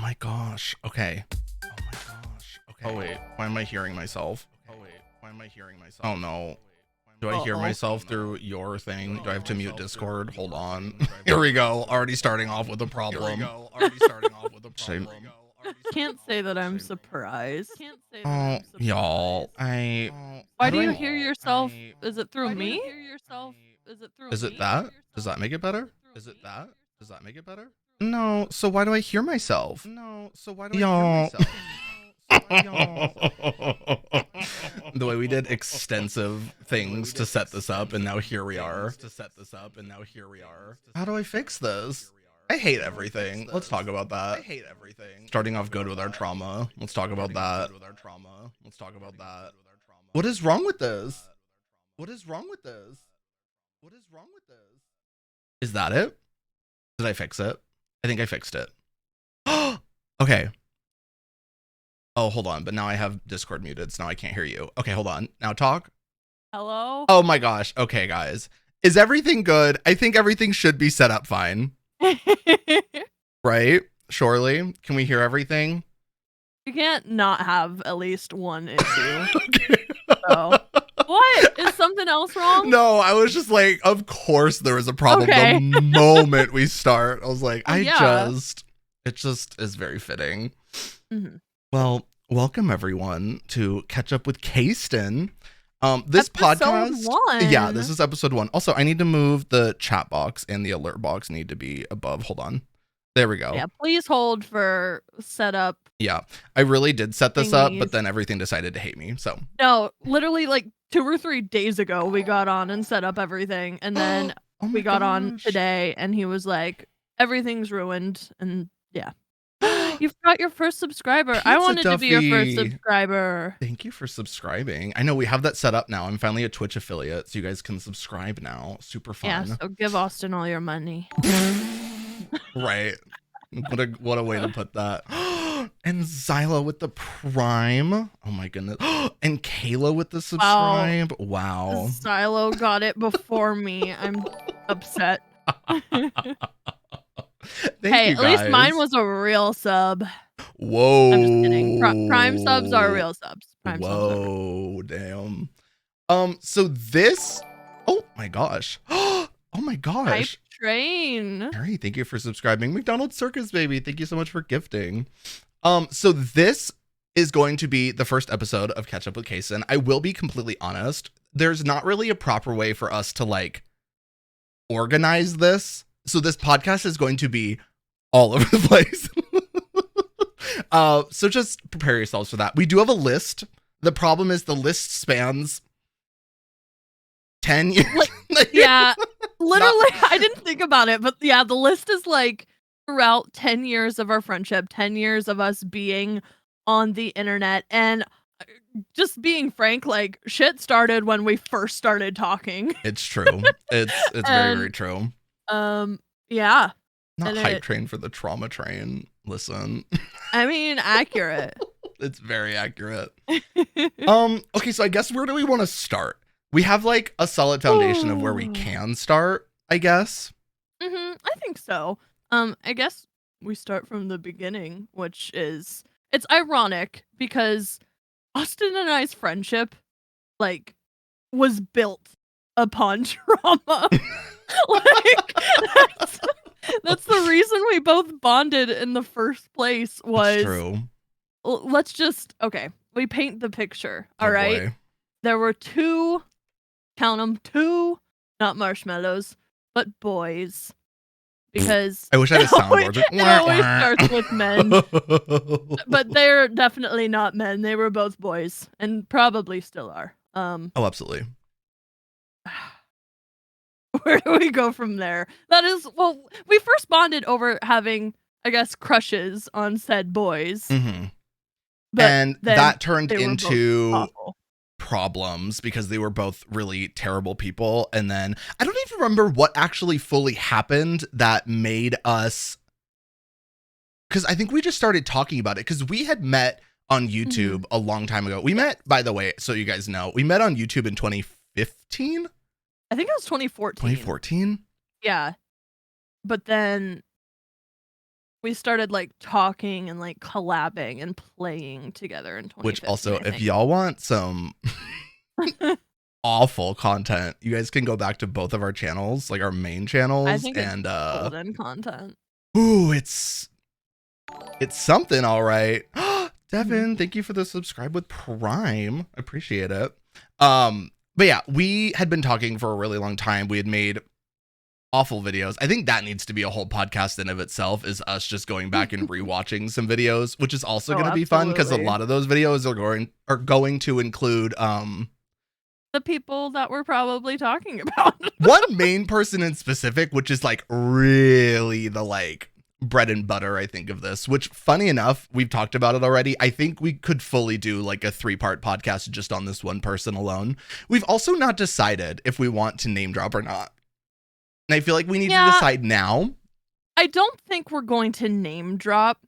my gosh. Okay. Oh my gosh. Okay. Oh wait, why am I hearing myself? Oh no. Do I hear myself through your thing? Do I have to mute Discord? Hold on. Here we go. Already starting off with a problem. Can't say that I'm surprised. Oh, y'all. Why do you hear yourself? Is it through me? Is it that? Does that make it better? No. So why do I hear myself? Y'all. The way we did extensive things to set this up, and now here we are. How do I fix this? I hate everything. Let's talk about that. Starting off good with our trauma. Let's talk about that. What is wrong with this? Is that it? Did I fix it? I think I fixed it. Okay. Oh, hold on. But now I have Discord muted, so now I can't hear you. Okay, hold on. Now talk. Hello? Oh my gosh. Okay, guys. Is everything good? I think everything should be set up fine. Right? Surely. Can we hear everything? You can't not have at least one issue. Okay. So. What? Is something else wrong? No, I was just like, of course there was a problem the moment we start. I was like, it just is very fitting. Mm-hmm. Well, welcome everyone to Catch Up with Kaystin. This episode podcast, 1. Yeah, this is episode 1. Also, I need to move the chat box and the alert box need to be above. Hold on. There we go. Yeah, please hold for setup. Yeah, I really did set this up, but then everything decided to hate me. So no, literally like 2 or 3 days ago, we got on and set up everything, and then we got on today, and he was like, "Everything's ruined," and yeah. You've got your first subscriber. Pizza I wanted Duffy. to be your first subscriber. Thank you for subscribing. I know we have that set up now. I'm finally a Twitch affiliate, so you guys can subscribe now. Super fun. Yeah, so give Austin all your money. Right. What a way to put that. And Zyla with the Prime. Oh my goodness. And Kayla with the subscribe. Wow. Zylo got it before me. I'm upset. Hey, at least mine was a real sub. Whoa. I'm just kidding. Prime subs are real subs. Whoa, damn. So this, oh my gosh. Oh my gosh. Hype train. Harry, thank you for subscribing. McDonald's Circus baby, thank you so much for gifting. So this is going to be the first episode of Catch Up with Kaystin. I will be completely honest. There's not really a proper way for us to like organize this. So this podcast is going to be all over the place. So just prepare yourselves for that. We do have a list. The problem is the list spans 10 years. Yeah, literally, I didn't think about it, but yeah, the list is like throughout 10 years of our friendship, 10 years of us being on the internet, and just being frank, like shit started when we first started talking. It's true. It's very, very true. Yeah. Not hype train for the trauma train. Listen. I mean, accurate. It's very accurate. Okay, so I guess where do we want to start? We have like a solid foundation of where we can start, I guess. I think so. I guess we start from the beginning, which is, it's ironic because Austin and I's friendship, like, was built upon trauma. Like, that's the reason we both bonded in the first place was. It's true. Let's just, okay, we paint the picture, all right? Boy. There were 2, count them, 2, not marshmallows, but boys. Because I wish I had a soundboard. It always starts with men. But they're definitely not men. They were both boys, and probably still are. Oh, absolutely. Where do we go from there? That is, well, we first bonded over having, I guess, crushes on said boys. And that turned into problems because they were both really terrible people. And then I don't even remember what actually fully happened that made us, because I think we just started talking about it because we had met on YouTube a long time ago. We met, by the way, so you guys know, we met on YouTube in 2015. I think it was 2014. 2014? Yeah. But then we started like talking and like collabing and playing together in 2015. Which also, if y'all want some awful content, you guys can go back to both of our channels, like our main channels. I think and it's golden content. Ooh, it's something, all right. Devin, thank you for the subscribe with Prime. I appreciate it. But yeah, we had been talking for a really long time. We had made awful videos. I think that needs to be a whole podcast in of itself, is us just going back and rewatching some videos, which is also going to be fun because a lot of those videos are going to include the people that we're probably talking about. One main person in specific, which is like really the like bread and butter, I think, of this, which funny enough, we've talked about it already. I think we could fully do like a 3-part podcast just on this one person alone. We've also not decided if we want to name drop or not. And I feel like we need to decide now. I don't think we're going to name drop,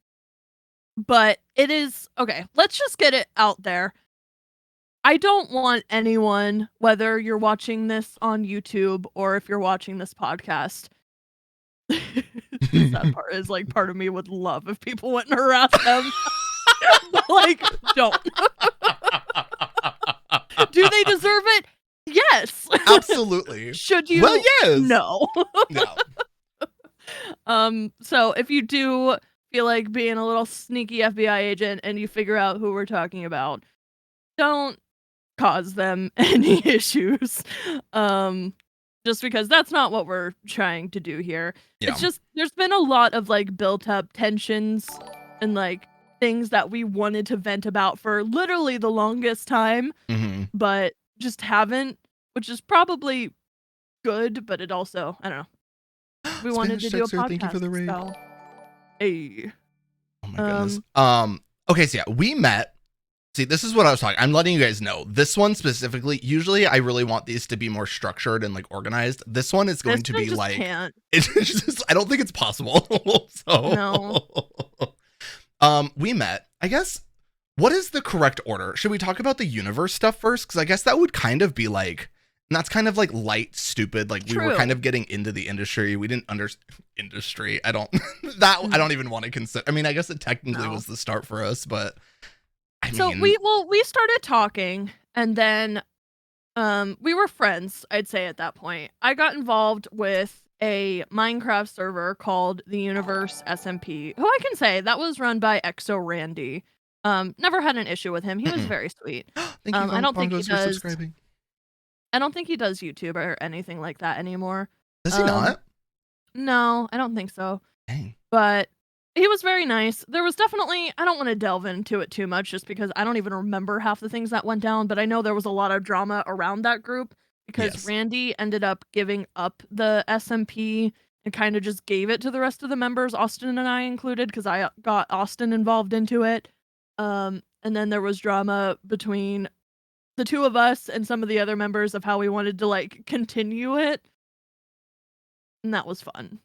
but it is okay. Let's just get it out there. I don't want anyone, whether you're watching this on YouTube or if you're watching this podcast, the sad part is like part of me would love if people went and harass them. But like, don't. Do they deserve it? Yes. Absolutely. Should you? Well, yes. No. No. So if you do feel like being a little sneaky FBI agent and you figure out who we're talking about, don't cause them any issues. Just because that's not what we're trying to do here. Yeah. It's just there's been a lot of like built up tensions and like things that we wanted to vent about for literally the longest time, but just haven't, which is probably good, but it also, I don't know. We wanted to do a podcast. Thank you for the raid. So. Hey. Oh my goodness. Okay, so yeah, we met. See, this is what I was talking. I'm letting you guys know. This one specifically, usually I really want these to be more structured and like organized. This one is going to be like, it's just, I don't think it's possible. So no. We met, I guess. What is the correct order? Should we talk about the universe stuff first? Because I guess that would kind of be like, and that's kind of like light, stupid. Like we were kind of getting into the industry. We didn't industry. I don't even want to consider. I mean, I guess it technically was the start for us, but I mean, we started talking, and then we were friends, I'd say at that point. I got involved with a Minecraft server called the Universe SMP, who I can say that was run by Exo Randy. Never had an issue with him. He was very sweet. Thank you, I don't think he does. Subscribing. I don't think he does YouTube or anything like that anymore. Does he not? No, I don't think so. Dang. But he was very nice. There was definitely, I don't want to delve into it too much just because I don't even remember half the things that went down, but I know there was a lot of drama around that group because Randy ended up giving up the SMP and kind of just gave it to the rest of the members, Austin and I included, because I got Austin involved into it. And then there was drama between the two of us and some of the other members of how we wanted to like continue it. And that was fun.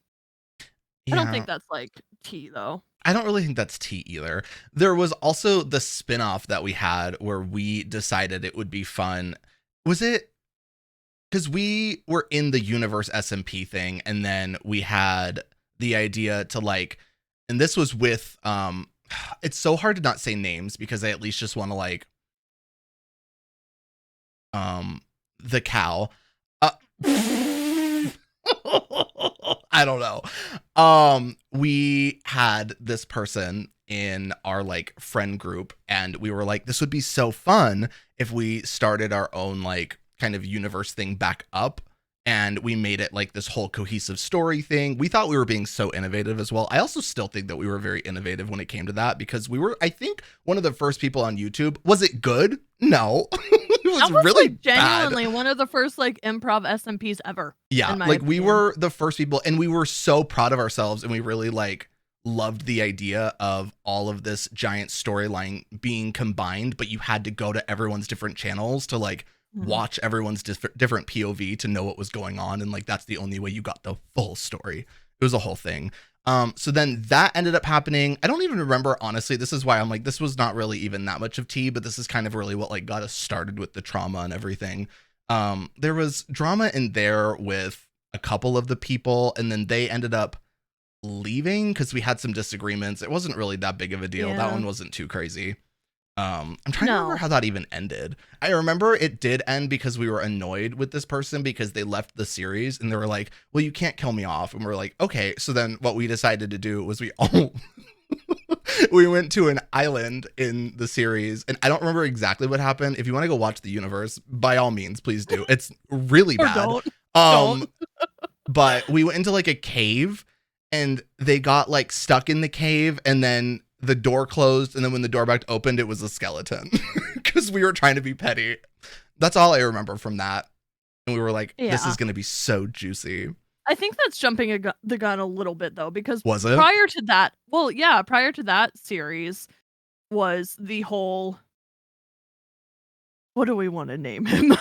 Yeah. I don't think that's like tea though. I don't really think that's tea either. There was also the spin-off that we had where we decided it would be fun. Was it because we were in the Universe SMP thing, and then we had the idea to like, and this was with it's so hard to not say names because I at least just want to like the cow. I don't know. We had this person in our like friend group, and we were like, this would be so fun if we started our own like kind of universe thing back up, and we made it like this whole cohesive story thing. We thought we were being so innovative as well. I also still think that we were very innovative when it came to that, because we were, I think, one of the first people on YouTube. Was it good? No. It was really like, genuinely bad. One of the first like improv SMPs ever. Yeah, like opinion. We were the first people, and we were so proud of ourselves, and we really like loved the idea of all of this giant storyline being combined, but you had to go to everyone's different channels to like watch everyone's different POV to know what was going on, and like that's the only way you got the full story. It was a whole thing. So then that ended up happening. I don't even remember, honestly. This is why I'm like, this was not really even that much of tea, but this is kind of really what like got us started with the trauma and everything. There was drama in there with a couple of the people, and then they ended up leaving because we had some disagreements. It wasn't really that big of a deal. That one wasn't too crazy. I'm trying to remember how that even ended. I remember it did end because we were annoyed with this person because they left the series and they were like, well, you can't kill me off. And we're like, okay. So then what we decided to do was we went to an island in the series, and I don't remember exactly what happened. If you want to go watch The Universe, by all means, please do. It's really bad. Don't. But we went into like a cave and they got like stuck in the cave, and then the door closed, and then when the door back opened, it was a skeleton because we were trying to be petty. That's all I remember from that. And we were like, this is going to be so juicy. I think that's jumping the gun a little bit, though, because was it? prior to that series was the whole, what do we want to name him?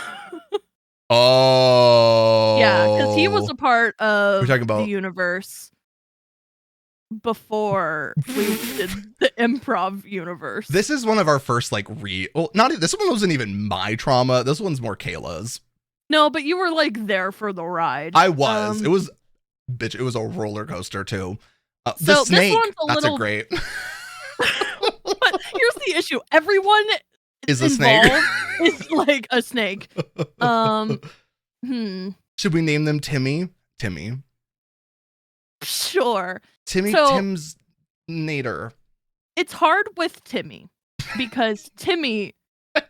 Yeah, because he was a part of The Universe before we did the improv universe. This is one of our first like this one wasn't even my trauma. This one's more Kayla's. No, but you were like there for the ride. I was. It was a roller coaster too. The snake, that's a great. But here's the issue. Everyone is a snake. Is like a snake. Should we name them Timmy? Timmy. Sure. Tim's Nader. It's hard with Timmy because Timmy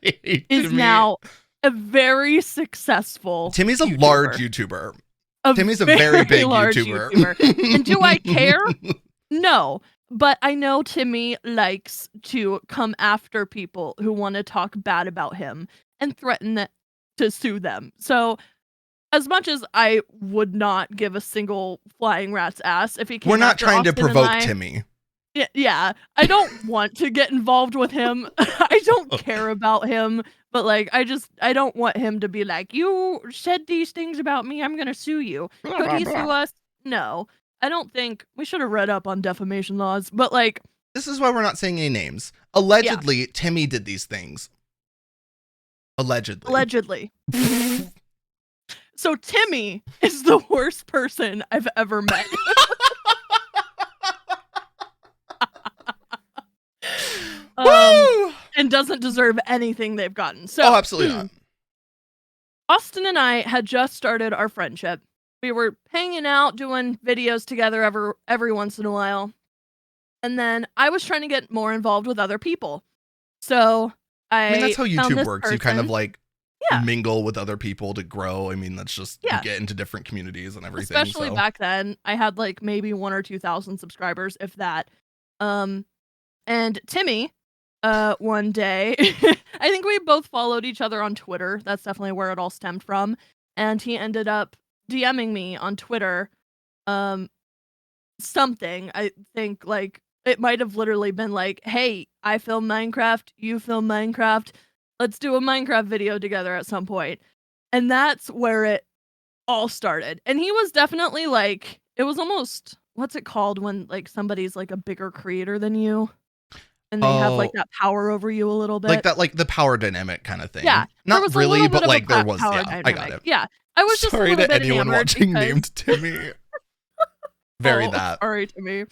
is now a very successful Timmy's a large YouTuber. Timmy's a very big YouTuber. And do I care? No. But I know Timmy likes to come after people who want to talk bad about him and threaten to sue them. So as much as I would not give a single flying rat's ass if he came, we're not trying Austin to provoke Timmy. Yeah, I don't want to get involved with him. I don't care about him, but like I don't want him to be like, you said these things about me, I'm gonna sue you. Could he sue us? No. I don't think we should have read up on defamation laws, but like, this is why we're not saying any names. Allegedly, Timmy did these things. Allegedly. So Timmy is the worst person I've ever met. And doesn't deserve anything they've gotten. So, absolutely not. Austin and I had just started our friendship. We were hanging out, doing videos together every once in a while. And then I was trying to get more involved with other people. So I mean, that's how YouTube works. Person. You kind of like mingle with other people to grow. I mean, that's just, you get into different communities and everything. Especially back then, I had like maybe 1,000 or 2,000 subscribers, if that. And Timmy, one day, I think we both followed each other on Twitter. That's definitely where it all stemmed from. And he ended up DMing me on Twitter, something. I think like it might have literally been like, hey, I film Minecraft, you film Minecraft, let's do a Minecraft video together at some point. And that's where it all started. And he was definitely like, it was almost, what's it called when like somebody's like a bigger creator than you? And they have like that power over you a little bit. Like that, like the power dynamic kind of thing. Yeah. Not really, but like there was, I got it. Yeah. I was just sorry a little to bit anyone watching named Timmy. Very that. Sorry, Timmy.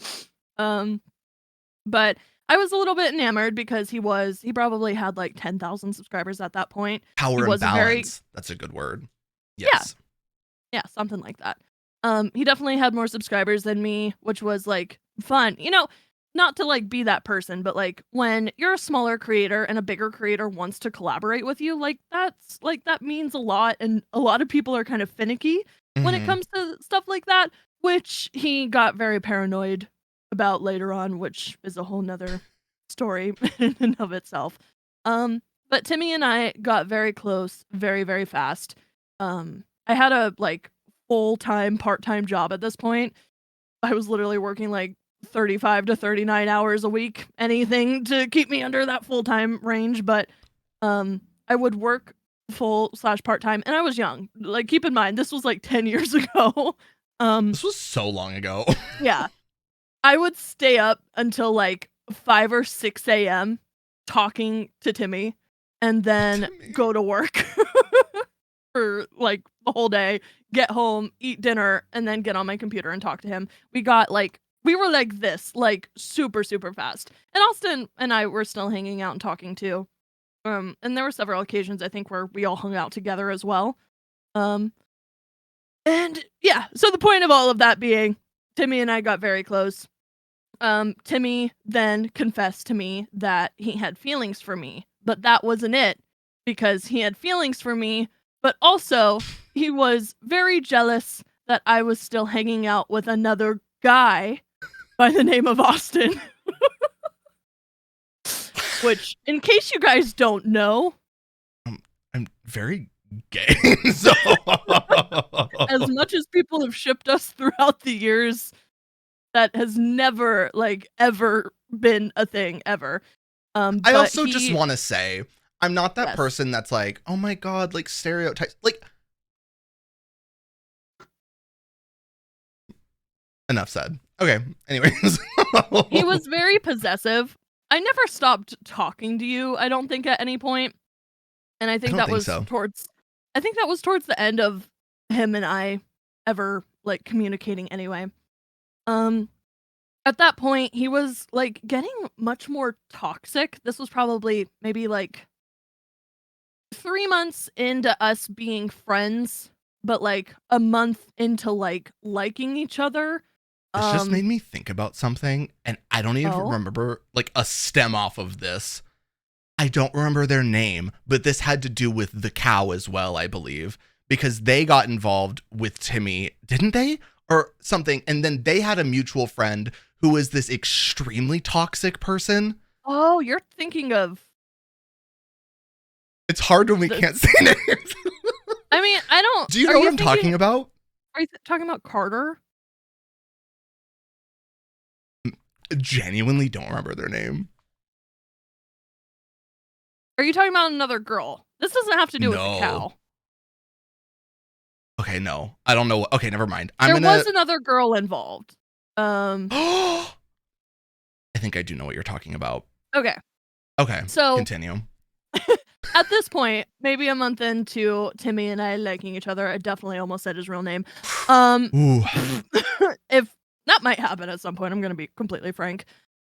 But I was a little bit enamored because he probably had like 10,000 subscribers at that point. Power and balance. That's a good word. Yes. Yeah, something like that. He definitely had more subscribers than me, which was like fun. You know, not to like be that person, but like when you're a smaller creator and a bigger creator wants to collaborate with you, like that means a lot. And a lot of people are kind of finicky when it comes to stuff like that, which he got very paranoid about later on, which is a whole nother story in and of itself. But Timmy and I got very close very, very fast. I had a like full-time, part-time job at this point. I was literally working like 35 to 39 hours a week, anything to keep me under that full-time range. But I would work full/part-time, and I was young. Like, keep in mind, this was like 10 years ago. This was so long ago. Yeah. I would stay up until like 5 or 6 a.m. talking to Timmy, and then go to work for like the whole day, get home, eat dinner, and then get on my computer and talk to him. We got like we were like this, like super, super fast. And Austin and I were still hanging out and talking too. And there were several occasions I think where we all hung out together as well. Um, and yeah, so the point of all of that being, Timmy and I got very close. Timmy then confessed to me that he had feelings for me, but that wasn't it, because he had feelings for me, but also he was very jealous that I was still hanging out with another guy by the name of Austin. Which, in case you guys don't know, I'm very gay. So as much as people have shipped us throughout the years, that has never, like, ever been a thing, ever. I also just want to say, I'm not that Yes. person that's like, oh my God, like stereotypes. Like, enough said. Okay. Anyways. He was very possessive. I never stopped talking to you, I don't think, at any point. And I think that was towards the end of him and I ever, like, communicating anyway. At that point, he was, like, getting much more toxic. This was probably maybe, like, 3 months into us being friends, but, like, a month into, like, liking each other. This just made me think about something, and I don't even Oh? remember, like, a stem off of this. I don't remember their name, but this had to do with the cow as well, I believe, because they got involved with Timmy, didn't they? Or something, and then they had a mutual friend who was this extremely toxic person. Oh, you're thinking of... It's hard when we can't say names. I mean, I don't... Do you know what I'm talking about? Are you talking about Carter? Genuinely don't remember their name. Are you talking about another girl? This doesn't have to do with the cow. Okay, no. I don't know. Okay, never mind. There was another girl involved. I think I do know what you're talking about. Okay. Okay, so continue. At this point, maybe a month into Timmy and I liking each other, I definitely almost said his real name. If that might happen at some point, I'm gonna be completely frank.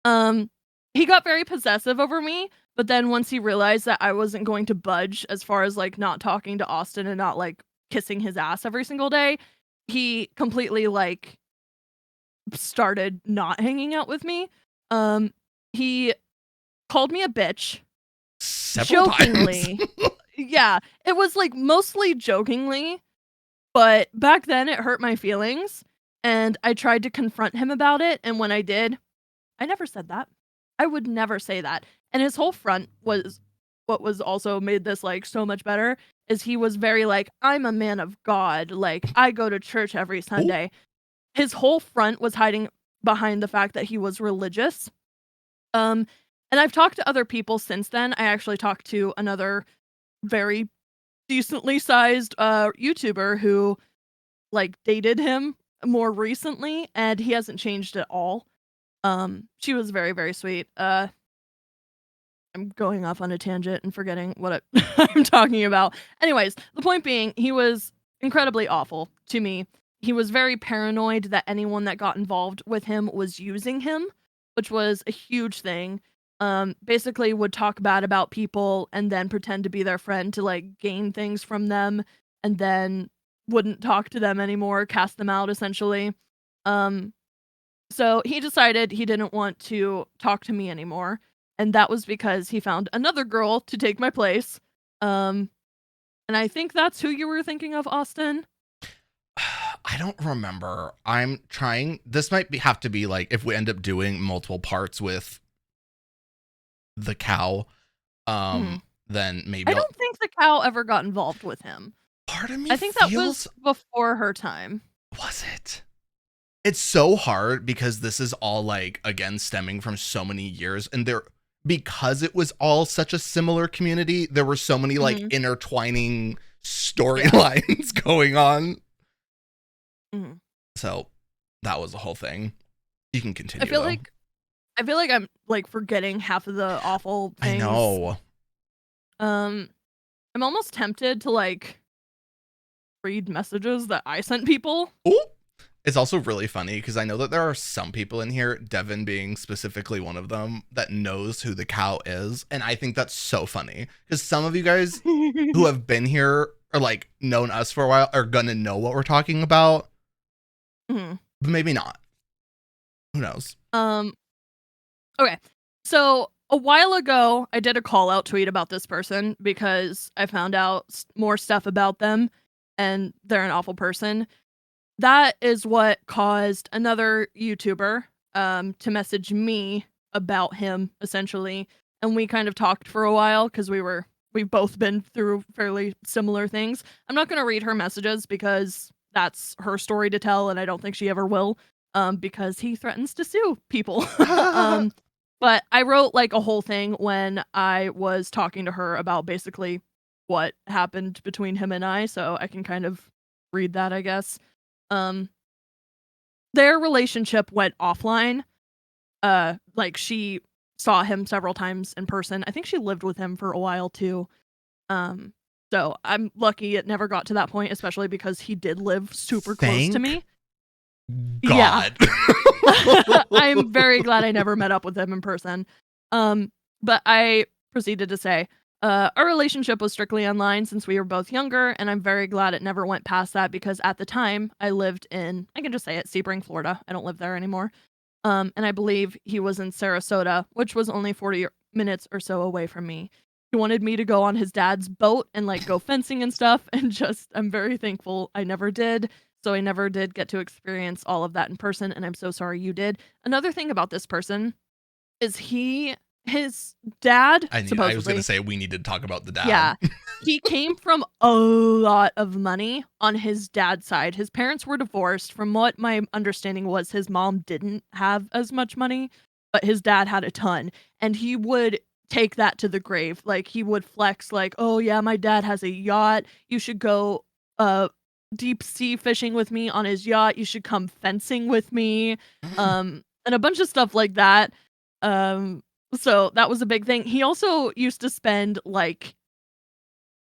He got very possessive over me, but then once he realized that I wasn't going to budge as far as, like, not talking to Austin and not, like, kissing his ass every single day, he completely, like, started not hanging out with me. He called me a bitch. Several jokingly. times. Yeah, it was, like, mostly jokingly, but back then it hurt my feelings, and I tried to confront him about it, and when I did, I never said that. I would never say that. And his whole front was what was also made this, like, so much better, is he was very like, "I'm a man of God, like, I go to church every Sunday." Ooh. His whole front was hiding behind the fact that he was religious. And I've talked to other people since then. I actually talked to another very decently sized YouTuber who, like, dated him more recently, and he hasn't changed at all. She was very, very sweet. I'm going off on a tangent and forgetting what I'm talking about. Anyways, the point being, he was incredibly awful to me. He was very paranoid that anyone that got involved with him was using him, which was a huge thing. Basically would talk bad about people and then pretend to be their friend to, like, gain things from them, and then wouldn't talk to them anymore, cast them out essentially. So he decided he didn't want to talk to me anymore, and that was because he found another girl to take my place. And I think that's who you were thinking of, Austin. I don't remember. I'm trying. This might have to be, like, if we end up doing multiple parts with the cow, then maybe I don't think the cow ever got involved with him. Part of me, I think that was before her time. Was it? It's so hard because this is all, like, again, stemming from so many years, and because it was all such a similar community, there were so many, like, intertwining storylines going on. So that was the whole thing. You can continue. I feel like I'm, like, forgetting half of the awful things. I know. I'm almost tempted to, like, read messages that I sent people. Ooh. It's also really funny because I know that there are some people in here, Devin being specifically one of them, that knows who the cow is. And I think that's so funny because some of you guys who have been here or like known us for a while are going to know what we're talking about, Mm-hmm. but maybe not. Who knows? Okay. So a while ago, I did a call out tweet about this person because I found out more stuff about them and they're an awful person. That is what caused another YouTuber to message me about him essentially, and we kind of talked for a while because we've both been through fairly similar things. I'm not going to read her messages because that's her story to tell and I don't think she ever will, because he threatens to sue people. But I wrote like a whole thing when I was talking to her about basically what happened between him and I, so I can kind of read that, I guess. Um, their relationship went offline. Like she saw him several times in person. I think she lived with him for a while too. Um, so I'm lucky it never got to that point, especially because he did live super close to me. Yeah. God. I'm very glad I never met up with him in person. But I proceeded to say, our relationship was strictly online since we were both younger, and I'm very glad it never went past that because at the time I lived in, I can just say it, Sebring, Florida. I don't live there anymore. And I believe he was in Sarasota, which was only 40 minutes or so away from me. He wanted me to go on his dad's boat and like go fencing and stuff, and just I'm very thankful I never did. So I never did get to experience all of that in person, and I'm so sorry you did. Another thing about this person is his dad, I was supposedly, going to say we need to talk about the dad. yeah, he came from a lot of money on his dad's side. His parents were divorced. From what my understanding was, his mom didn't have as much money, but his dad had a ton, and he would take that to the grave. Like he would flex, like, "Oh yeah, my dad has a yacht. You should go deep sea fishing with me on his yacht. You should come fencing with me." And a bunch of stuff like that. So that was a big thing. He also used to spend like,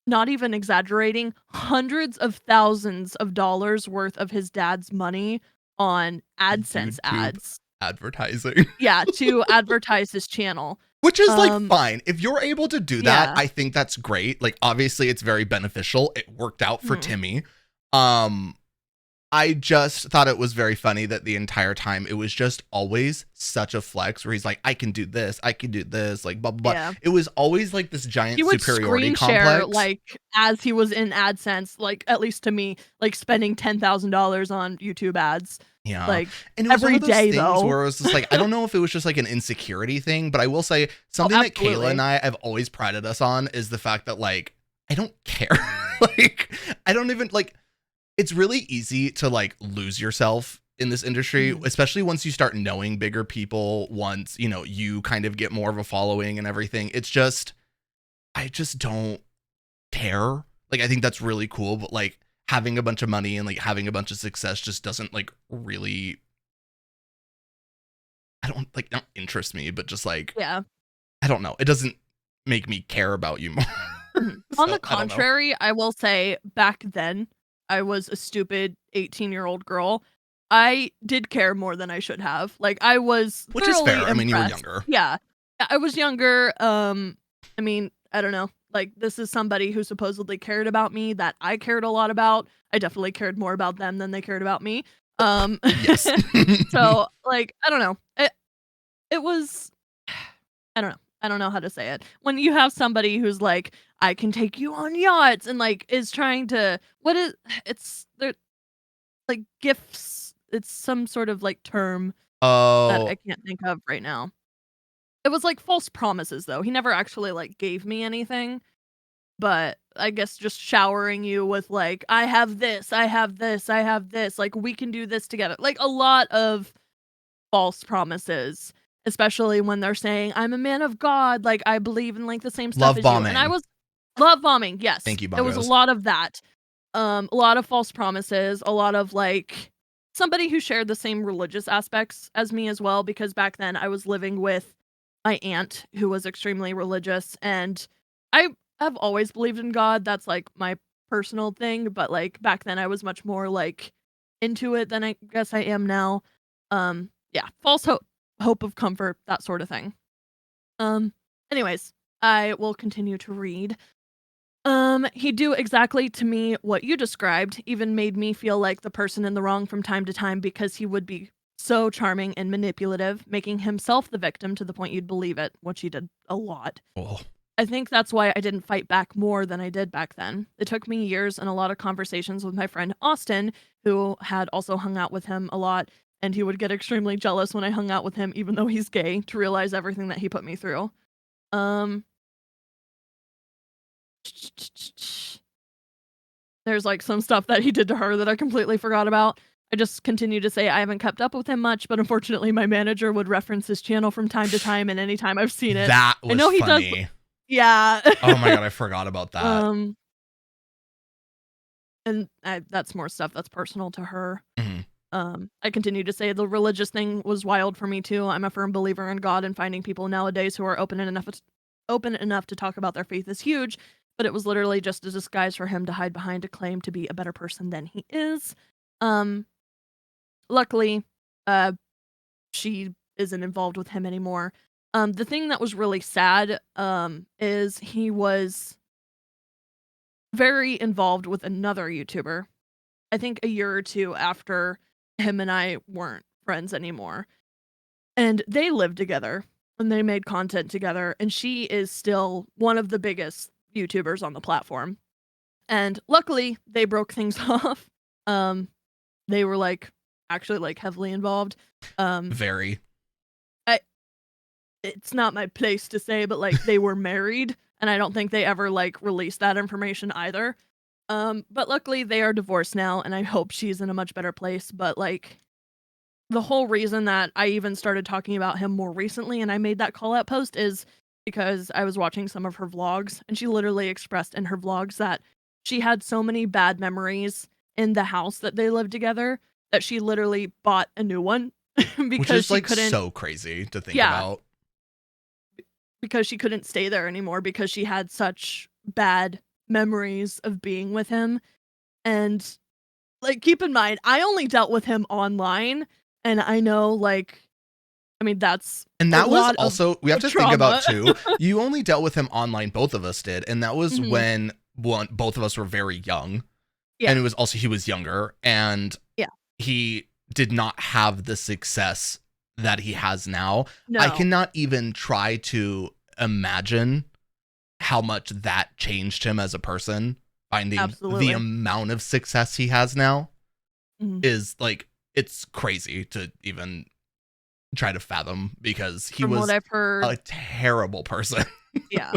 not even exaggerating, hundreds of thousands of dollars worth of his dad's money on AdSense ads. Advertising. Yeah, to advertise his channel. Which is like fine. If you're able to do that, Yeah. I think that's great. Like obviously it's very beneficial. It worked out for Timmy. I just thought it was very funny that the entire time it was just always such a flex where he's like, I can do this, like blah blah. Yeah. It was always like this giant He would superiority screen share, complex. like, as he was in AdSense, like, at least to me, like, spending $10,000 on YouTube ads. Yeah. Like, and it was every one of those day, things though. where it was just like, I don't know if it was just like an insecurity thing, but I will say something that Kayla and I have always prided us on is the fact that like, I don't care. Like, I don't even like, it's really easy to like lose yourself in this industry, especially once you start knowing bigger people, once, you know, you kind of get more of a following and everything. It's just, I just don't care. Like, I think that's really cool, but like having a bunch of money and like having a bunch of success just doesn't like really, I don't like, not interest me, but just like, Yeah. I don't know. It doesn't make me care about you more. On the contrary, I will say back then, I was a stupid 18-year-old girl. I did care more than I should have. Like, I was Which is fair. impressed. I mean, you were younger. Yeah. I was younger. I mean, I don't know. Like, this is somebody who supposedly cared about me that I cared a lot about. I definitely cared more about them than they cared about me. Yes. So, like, I don't know. It was, I don't know. I don't know how to say it. When you have somebody who's like, I can take you on yachts and like is trying to, they're like gifts. It's some sort of like term that I can't think of right now. It was like false promises though. He never actually like gave me anything, but I guess just showering you with like, I have this, I have this, I have this, like we can do this together. Like a lot of false promises, especially when they're saying, I'm a man of God, like I believe in like the same stuff as bombing. you. And I was love bombing, yes. Thank you, Bongos. There was a lot of that. A lot of false promises, a lot of like somebody who shared the same religious aspects as me as well, because back then I was living with my aunt who was extremely religious, and I have always believed in God. That's like my personal thing, but like back then I was much more like into it than I guess I am now. Yeah, false hope of comfort, that sort of thing. Um, anyways, I will continue to read. He'd do exactly to me what you described, even made me feel like the person in the wrong from time to time because he would be so charming and manipulative, making himself the victim to the point you'd believe it, which he did a lot. Oh. I think that's why I didn't fight back more than I did back then. It took me years and a lot of conversations with my friend Austin, who had also hung out with him a lot, and he would get extremely jealous when I hung out with him, even though he's gay, to realize everything that he put me through. Um, there's like some stuff that he did to her that I completely forgot about. I just continue to say I haven't kept up with him much, but unfortunately my manager would reference his channel from time to time, and anytime I've seen it, That was I know he funny. does. Yeah. Oh my god, I forgot about that. And that's more stuff that's personal to her. Mhm. I continue to say the religious thing was wild for me too. I'm a firm believer in God, and finding people nowadays who are open enough to talk about their faith is huge, but it was literally just a disguise for him to hide behind a claim to be a better person than he is. Um, luckily, she isn't involved with him anymore. The thing that was really sad, is he was very involved with another YouTuber, I think a year or 2 after him and I weren't friends anymore. And they lived together, and they made content together, and she is still one of the biggest YouTubers on the platform. And luckily, they broke things off. Um, they were, like, actually, like, heavily involved. Very. It's not my place to say, but, like, they were married, and I don't think they ever, like, released that information either. But luckily they are divorced now, and I hope she's in a much better place, but, like, the whole reason that I even started talking about him more recently and I made that call out post is because I was watching some of her vlogs, and she literally expressed in her vlogs that she had so many bad memories in the house that they lived together that she literally bought a new one Which because is she like couldn't. so crazy to think Yeah, about. because she couldn't stay there anymore because she had such bad memories of being with him. And, like, keep in mind, I only dealt with him online, and I know, like, I mean, that's And a that was lot also, we have to think trauma. about too, you only dealt with him online, both of us did, and that was Mhm. when both of us were very young, Yeah, and it was also, he was younger, and yeah. he did not have the success that he has now. I No, cannot even try to imagine how much that changed him as a person. Finding the absolutely. amount of success he has now Mhm. is like, it's crazy to even try to fathom, because he From what was I've a heard, terrible person. yeah.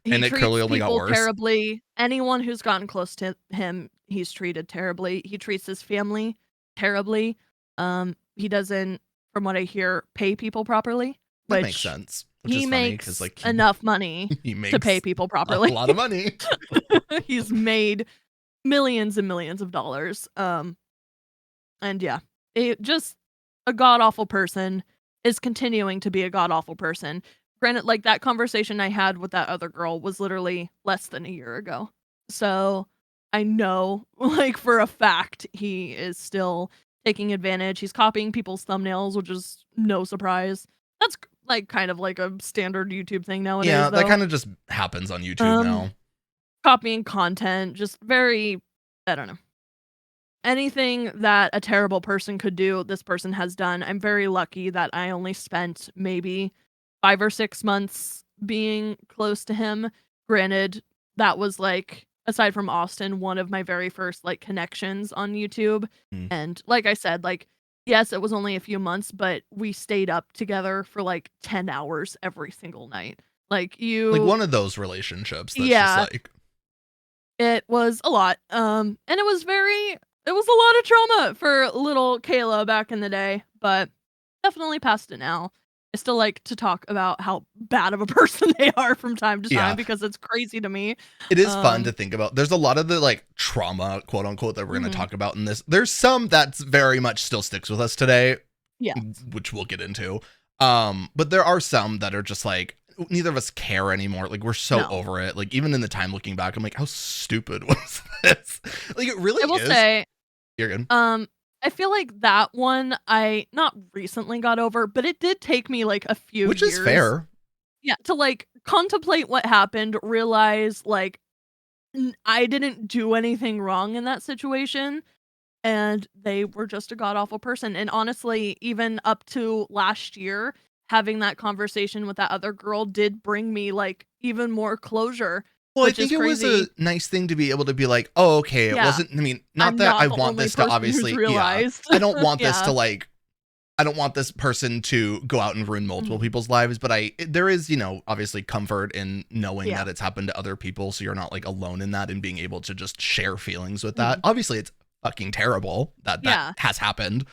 He And it clearly treats only got people worse. terribly. Anyone who's gotten close to him, he's treated terribly. He treats his family terribly. He doesn't, from what I hear, pay people properly, That makes which sense, which he is funny because makes like enough money he to pay makes people a properly. lot of money. He's made millions and millions of dollars. And yeah, it just a god awful person is continuing to be a god awful person. Granted, like that conversation I had with that other girl was literally less than a year ago. So I know, like for a fact, he is still taking advantage. He's copying people's thumbnails, which is no surprise. That's like kind of like a standard YouTube thing nowadays, Yeah, that though. kind of just happens on YouTube Um, now. copying content, just very, I don't know. Anything that a terrible person could do, this person has done. I'm very lucky that I only spent maybe 5 or 6 months being close to him. Granted, that was, like, aside from Austin, one of my very first, like, connections on YouTube, Mm. and like I said, like, yes, it was only a few months, but we stayed up together for, like, 10 hours every single night. Like, Like you one of those relationships that's just yeah. like, It was a lot, and it was a lot of trauma for little Kayla back in the day, but definitely past it now. I still like to talk about how bad of a person they are from time to time yeah, because it's crazy to me. it is fun to Um, think about. There's a lot of the like trauma, quote unquote, that we're going to mhm, talk about in this. There's some that's very much still sticks with us today, yeah, which we'll get into. But there are some that are just like, neither of us care anymore. Like we're so no. over it. Like even in the time looking back, I'm like, how stupid was this? Like it really I will is. say You're good. I feel like that one I not recently got over, but it did take me like a few Which years. is fair. Yeah, to like contemplate what happened, realize like I didn't do anything wrong in that situation, and they were just a god awful person. And honestly, even up to last year, having that conversation with that other girl did bring me like even more closure, Well, I which think is it was a crazy. nice thing to be able to be like, oh, okay, it Yeah, wasn't, I mean, not I'm that I not the want only this to person who's obviously, yeah, realized. I don't want this Yeah. to like, I don't want this person to go out and ruin multiple Mhm. people's lives, but there is, obviously comfort in knowing Yeah. that it's happened to other people. So you're not like alone in that and being able to just share feelings with that. Mhm. Obviously it's fucking terrible that Yeah. has happened.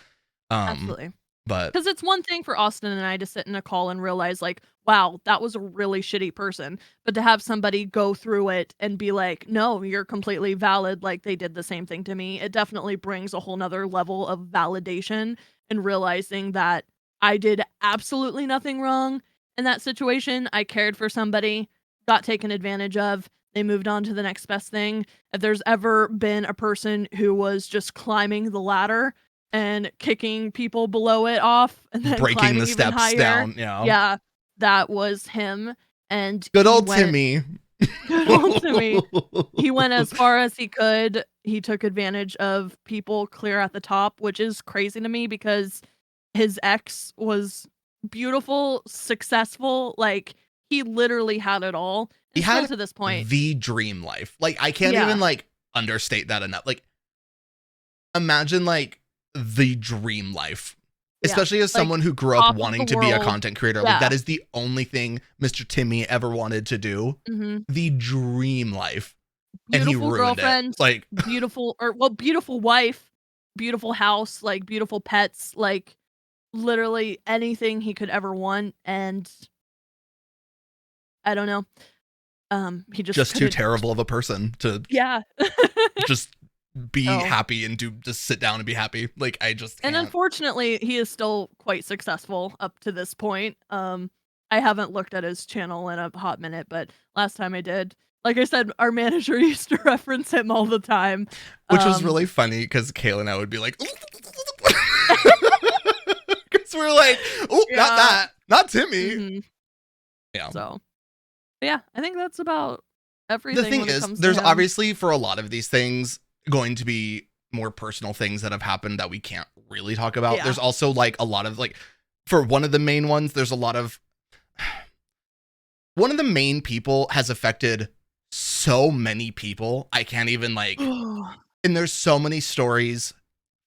Absolutely. But 'Cause it's one thing for Austin and I to sit in a call and realize, like, "Wow, that was a really shitty person," but to have somebody go through it and be like, "No, you're completely valid, like, they did the same thing to me," it definitely brings a whole 'nother level of validation and realizing that I did absolutely nothing wrong in that situation. I cared for somebody, got taken advantage of, they moved on to the next best thing. If there's ever been a person who was just climbing the ladder and kicking people below it off and then breaking the climbing even steps higher. down, yeah. Yeah, that was him, and Good he old went Timmy. good old Timmy. He went as far as he could. He took advantage of people clear at the top, which is crazy to me because his ex was beautiful, successful, like, he literally had it all, He and still had to this point. the dream life. Like, I can't Yeah. even like understate that enough. Like, imagine like the dream life, Yeah. especially as Like, someone who grew up top of wanting the to be a world. content creator. Like, Yeah. that is the only thing Mr. Timmy ever wanted to do. Mhm. The dream life. And he Beautiful ruined it. girlfriend, Like, beautiful wife, beautiful house, like, beautiful pets, like, literally anything he could ever want, and I don't know, he just just too couldn't. terrible of a person to Yeah. just be Oh, happy and just sit down and be happy. Like, I just and can't. unfortunately, he is still quite successful up to this point. I haven't looked at his channel in a hot minute, but last time I did, like I said, our manager used to reference him all the time. Which was Um really funny because Kayla and I would be like, because we're like, oh, not Yeah. that, not Timmy. Mhm. Yeah. So, yeah, I think that's about The everything thing when it is, comes to there's him. obviously for a lot of these things going to be more personal things that have happened that we can't really talk about. Yeah. There's also like a lot of like, for one of the main ones, there's a lot of, one of the main people has affected so many people. I can't even like, and there's so many stories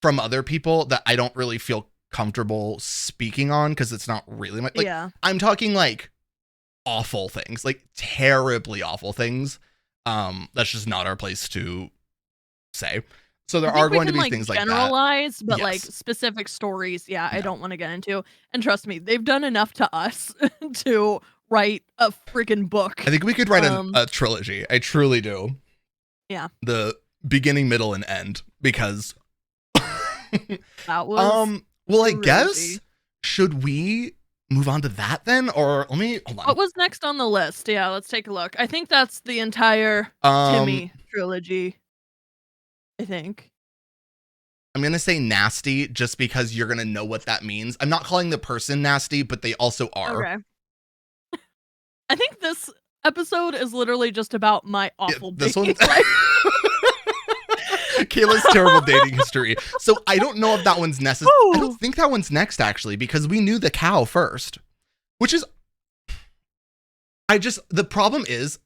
from other people that I don't really feel comfortable speaking on because it's not really my, like, Yeah. I'm talking like awful things, like terribly awful things. That's just not our place to say. So there I think are we going to can, be like, things like that. generalize, but, like, Yes. specific stories, yeah, I No. don't wanna get into, and trust me, they've done enough to us to write a freaking book. I think we could write Um, a trilogy. I truly do. Yeah. The beginning, middle, and end, because That was well, I crazy. guess, should we move on to that then? Or let me hold on. What was next on the list? Yeah, let's take a look. I think that's the entire Um Timmy trilogy, I think. I'm gonna say nasty just because you're gonna know what that means. I'm not calling the person nasty, but they also are. Okay. I think this episode is literally just about my Yeah, awful this dating one. life. Kayla's terrible dating history. So I don't know if that one's necessary. I Ooh. don't think that one's next actually, because we knew the cow first. Which is, the problem is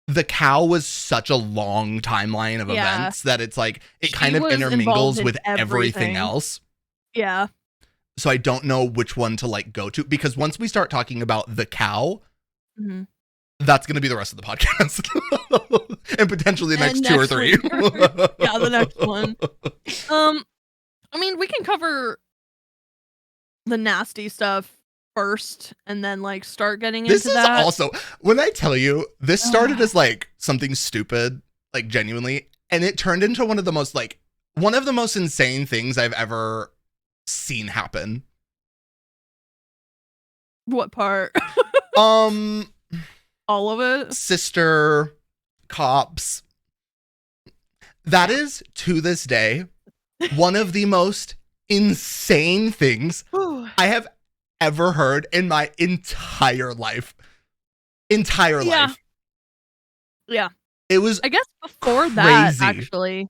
the cow was such a long timeline of Yeah. events that it's like it She kind of was involved intermingles in with everything everything. else. Yeah. So I don't know which one to like go to, because once we start talking about the cow, Mhm. that's going to be the rest of the podcast. And potentially the next And 2 or next 3. week. Yeah, the next one. I mean, we can cover the nasty stuff first and then, like, start getting This into is that. also, when I tell you, this started as like something stupid, like genuinely, and it turned into one of the most insane things I've ever seen happen. What part? Um, All of it? sister, cops. That is, to this day, one of the most insane things I have ever heard in my entire life. Yeah. It was I guess before crazy. that, actually,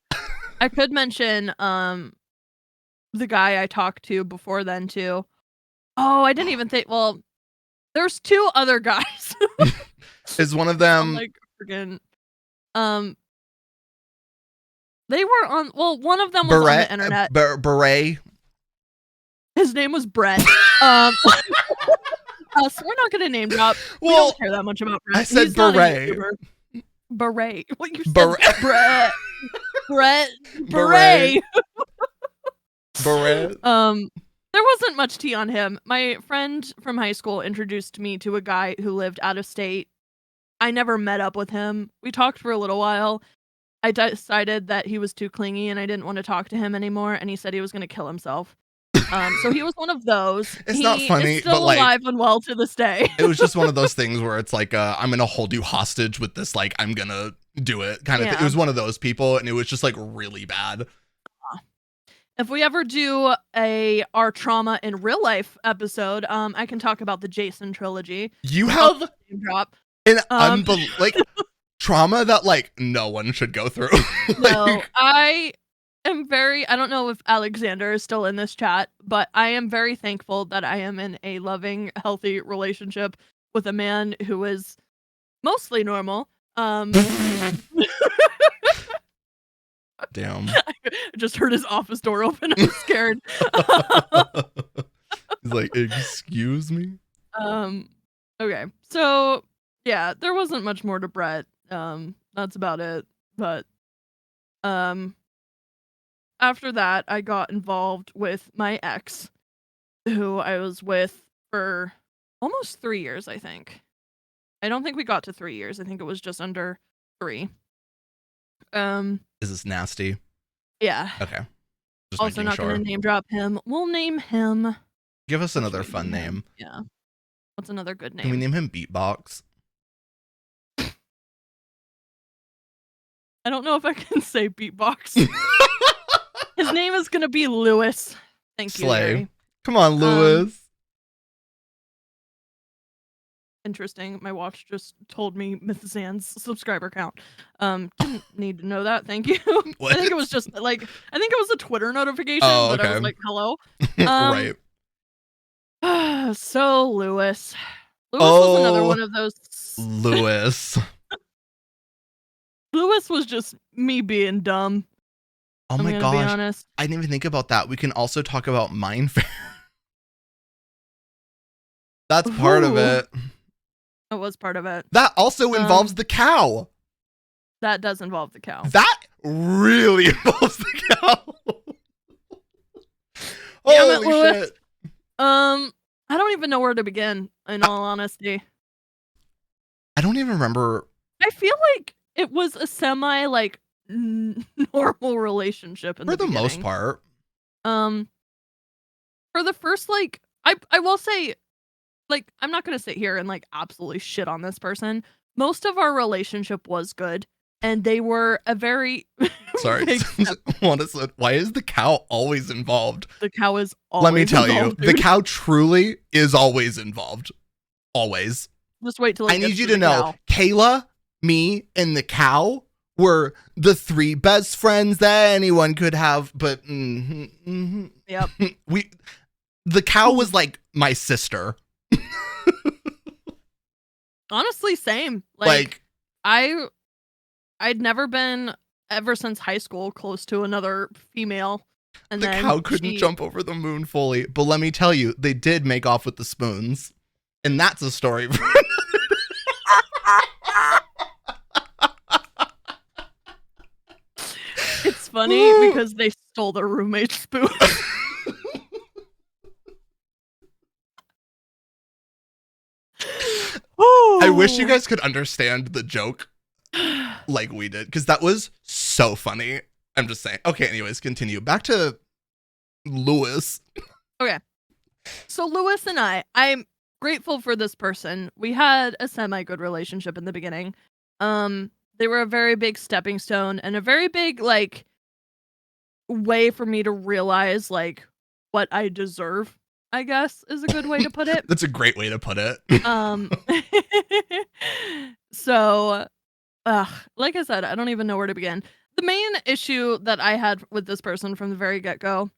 I could mention the guy I talked to before then too. Oh, I didn't even think. Well, there's 2 other guys. Is one of them like freaking they were on. Well, one of them was on the internet. Beret. His name was Brett. So we're not gonna name drop. We don't care that much about Brett. I said Beret. Beret. What you said? Brett. Brett. Beret. Beret. There wasn't much tea on him. My friend from high school introduced me to a guy who lived out of state. I never met up with him. We talked for a little while. I decided that he was too clingy and I didn't want to talk to him anymore, and he said he was going to kill himself. So he was one of those. It's not funny, is still but alive and well to this day. It was just one of those things where it's like, I'm going to hold you hostage with this, like, I'm going to do it kind of thing. It was one of those people, and it was just like really bad. If we ever do our trauma in real life episode, I can talk about the Jason trilogy. You have an like trauma that like no one should go through. No, I am I don't know if Alexander is still in this chat, but I am very thankful that I am in a loving, healthy relationship with a man who is mostly normal. Damn. I just heard his office door open. I was scared. He's like, excuse me? Okay. So, yeah, there wasn't much more to Brett. That's about it. But, after that, I got involved with my ex, who I was with for almost 3 years, I think. I don't think we got to 3 years. I think it was just under 3. Is this nasty? Yeah. Okay. Just also not gonna name drop him. We'll name him. Give us another fun name. Yeah. What's another good name? Can we name him Beatbox? I don't know if I can say Beatbox. His name is gonna be Lewis. Thank you, Larry. Come on, Lewis. Interesting. My watch just told me Mrs. Ann's subscriber count. Didn't need to know that. Thank you. I think it was just like I think it was a Twitter notification, but I was like, hello. Right. So Lewis was another one of those. Lewis was just me being dumb. Oh my gosh. I didn't even think about that. We can also talk about Mindfair. That's part of it. It was part of it. That also involves the cow. That does involve the cow. That really involves the cow. Holy shit. I don't even know where to begin, in all honesty. I don't even remember. I feel like it was a semi like normal relationship in the beginning. Most part. For the first like I will say, like, I'm not gonna sit here and like absolutely shit on this person. Most of our relationship was good, and they were a very sorry. Why is the cow always involved? The cow is always Let me tell you, dude. the cow truly is always involved. Always. Just wait till I need you to know, Kayla, me, and the cow were the 3 best friends that anyone could have. But yep, the cow was like my sister. Honestly, same. Like I'd never been, ever since high school, close to another female. And the cow couldn't jump over the moon fully. But let me tell you, they did make off with the spoons. And that's a story for It's funny because they stole their roommate's spoon. I wish you guys could understand the joke like we did, because that was so funny. I'm just saying. Okay, anyways, continue. Back to Lewis. Okay. So Lewis and I'm grateful for this person. We had a semi-good relationship in the beginning. They were a very big stepping stone and a very big, like, way for me to realize, like, what I deserve, I guess, is a good way to put it. That's a great way to put it. So, like I said, I don't even know where to begin. The main issue that I had with this person from the very get-go,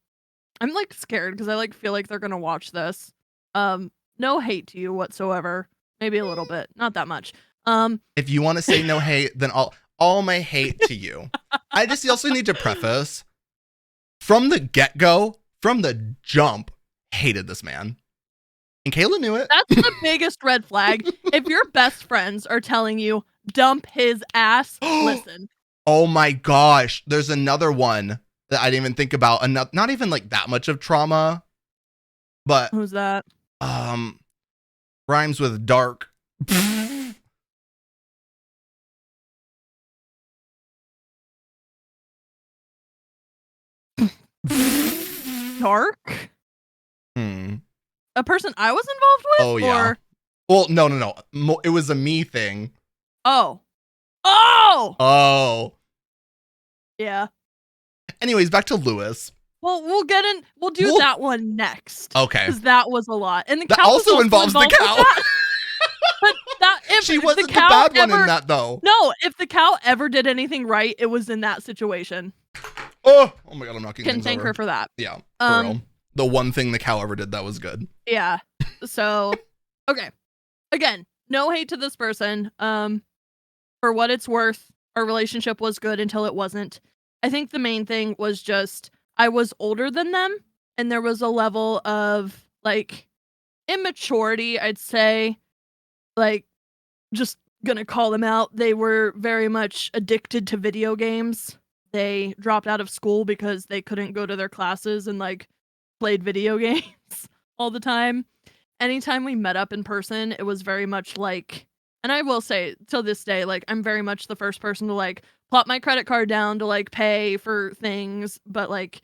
I'm, like, scared because I, like, feel like they're gonna watch this. No hate to you whatsoever. Maybe a little bit, not that much. If you want to say no hate, then all my hate to you. I just also need to preface, from the get-go, from the jump, hated this man. And Kayla knew it. That's the biggest red flag. If your best friends are telling you, dump his ass, listen. Oh my gosh. There's another one that I didn't even think about. Not even like that much of trauma. But who's that? Rhymes with dark. Dark? A person I was involved with? Oh, yeah. Or... Well, no. It was a me thing. Oh. Yeah. Anyways, back to Lewis. Well, we'll do that one next. Okay. Because that was a lot. And the that cow also involves the cow. But if she wasn't the bad one in that, though. No, if the cow ever did anything right, it was in that situation. Oh my god, I'm knocking Can things thank over. her for that. Yeah, for real. The one thing the cow ever did that was good. Yeah. So, okay. Again, no hate to this person. For what it's worth, our relationship was good until it wasn't. I think the main thing was just I was older than them, and there was a level of, like, immaturity, I'd say. Like, just gonna call them out. They were very much addicted to video games. They dropped out of school because they couldn't go to their classes and, like, played video games all the time. Anytime we met up in person, it was very much like, and I will say, till this day, like, I'm very much the first person to, like, plop my credit card down to, like, pay for things, but, like,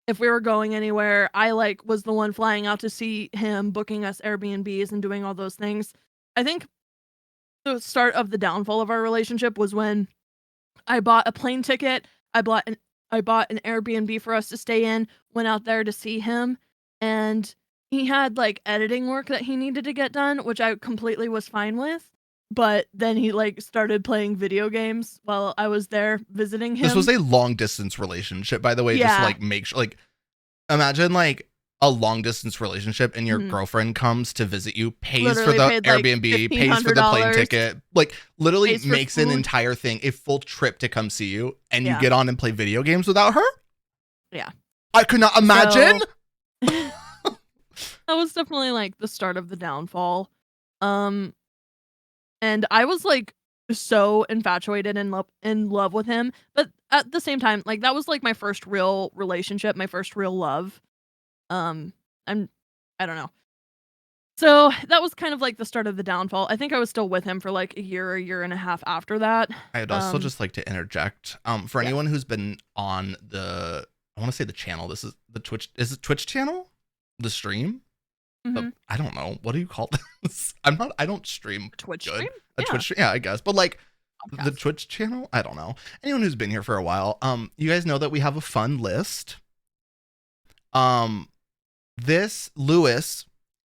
if we were going anywhere, I, like, was the one flying out to see him, booking us Airbnbs and doing all those things. I think the start of the downfall of our relationship was when I bought a plane ticket, I bought an Airbnb for us to stay in, went out there to see him, and he had, like, editing work that he needed to get done, which I completely was fine with. But then he, like, started playing video games while I was there visiting him. This was a long distance relationship, by the way. Yeah. Just to, like, make sure, like, imagine, like, a long distance relationship and your girlfriend comes to visit you, pays literally for the Airbnb, like, pays for the plane ticket, like, literally makes an entire thing, a full trip to come see you, and you get on and play video games without her? Yeah. I could not imagine. So, that was definitely, like, the start of the downfall. And I was, like, so infatuated and in love with him, but at the same time, like, that was, like, my first real relationship, my first real love. I don't know. So that was kind of like the start of the downfall. I think I was still with him for like a year and a half after that. I'd also just like to interject. For anyone who's been on I want to say the channel. This is the Twitch. Is it Twitch channel? The stream? I don't know. What do you call this? I don't stream Twitch good. Stream? Twitch stream? Yeah, I guess. But like the Twitch channel? I don't know. Anyone who's been here for a while, you guys know that we have a fun list. This Lewis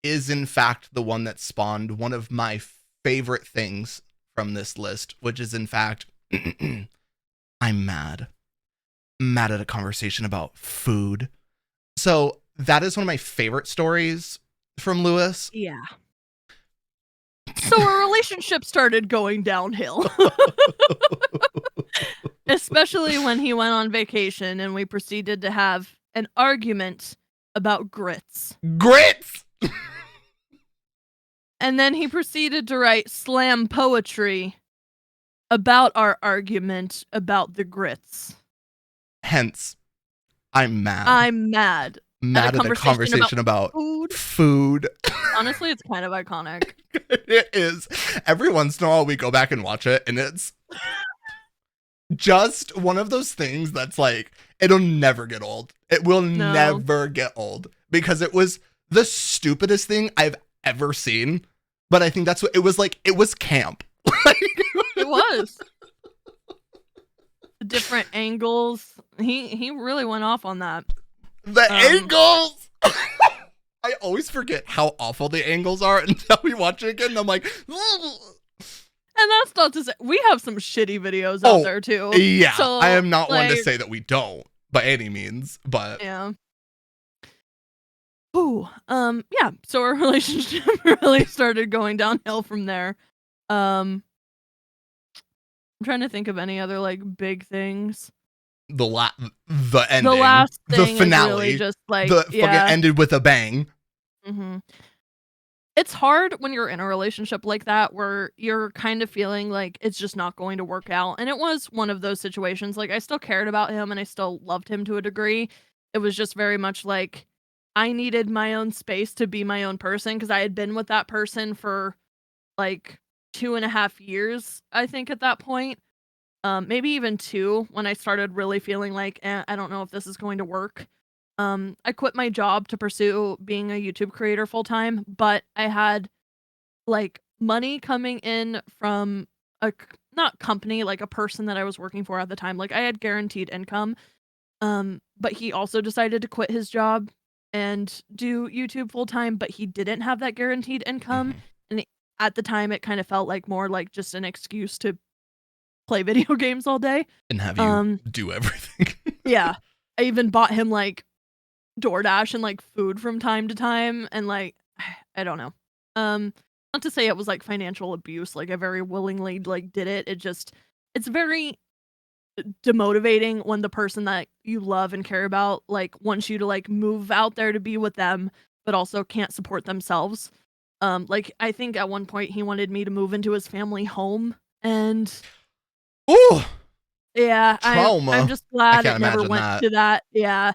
is in fact the one that spawned one of my favorite things from this list, which is in fact, I'm mad at a conversation about food. So that is one of my favorite stories from Lewis. Yeah. So our relationship started going downhill. Especially when he went on vacation and we proceeded to have an argument about grits. Grits! And then he proceeded to write slam poetry about our argument about the grits. Hence, I'm mad. I'm mad. Mad at a conversation about food. Honestly, it's kind of iconic. It is. Every once in a while, we go back and watch it, and it's just one of those things that's like, it'll never get old. It will never get old because it was the stupidest thing I've ever seen. But I think that's what it was like. It was camp. It was. Different angles. He really went off on that. The angles. I always forget how awful the angles are until we watch it again. And I'm like, and that's not to say we have some shitty videos out there too. Yeah, so, I am not one to say that we don't by any means, but yeah. Ooh, yeah. So our relationship really started going downhill from there. I'm trying to think of any other like big things. The ending, the last thing, the finale, really just like fucking ended with a bang. Mm-hmm. It's hard when you're in a relationship like that where you're kind of feeling like it's just not going to work out. And it was one of those situations. Like I still cared about him and I still loved him to a degree. It was just very much like I needed my own space to be my own person because I had been with that person for like 2.5 years, I think, at that point. Maybe even 2 when I started really feeling like, I don't know if this is going to work. I quit my job to pursue being a YouTube creator full time, but I had like money coming in from not company, like a person that I was working for at the time. Like I had guaranteed income. But he also decided to quit his job and do YouTube full time, but he didn't have that guaranteed income. And at the time, it kind of felt like more like just an excuse to play video games all day and have you do everything. Yeah, I even bought him like DoorDash and like food from time to time, and like I don't know. Not to say it was like financial abuse. Like I very willingly like did it. It's very demotivating when the person that you love and care about like wants you to like move out there to be with them, but also can't support themselves. Like I think at one point he wanted me to move into his family home, and ooh, yeah, trauma. I'm just glad it never went to that. Yeah.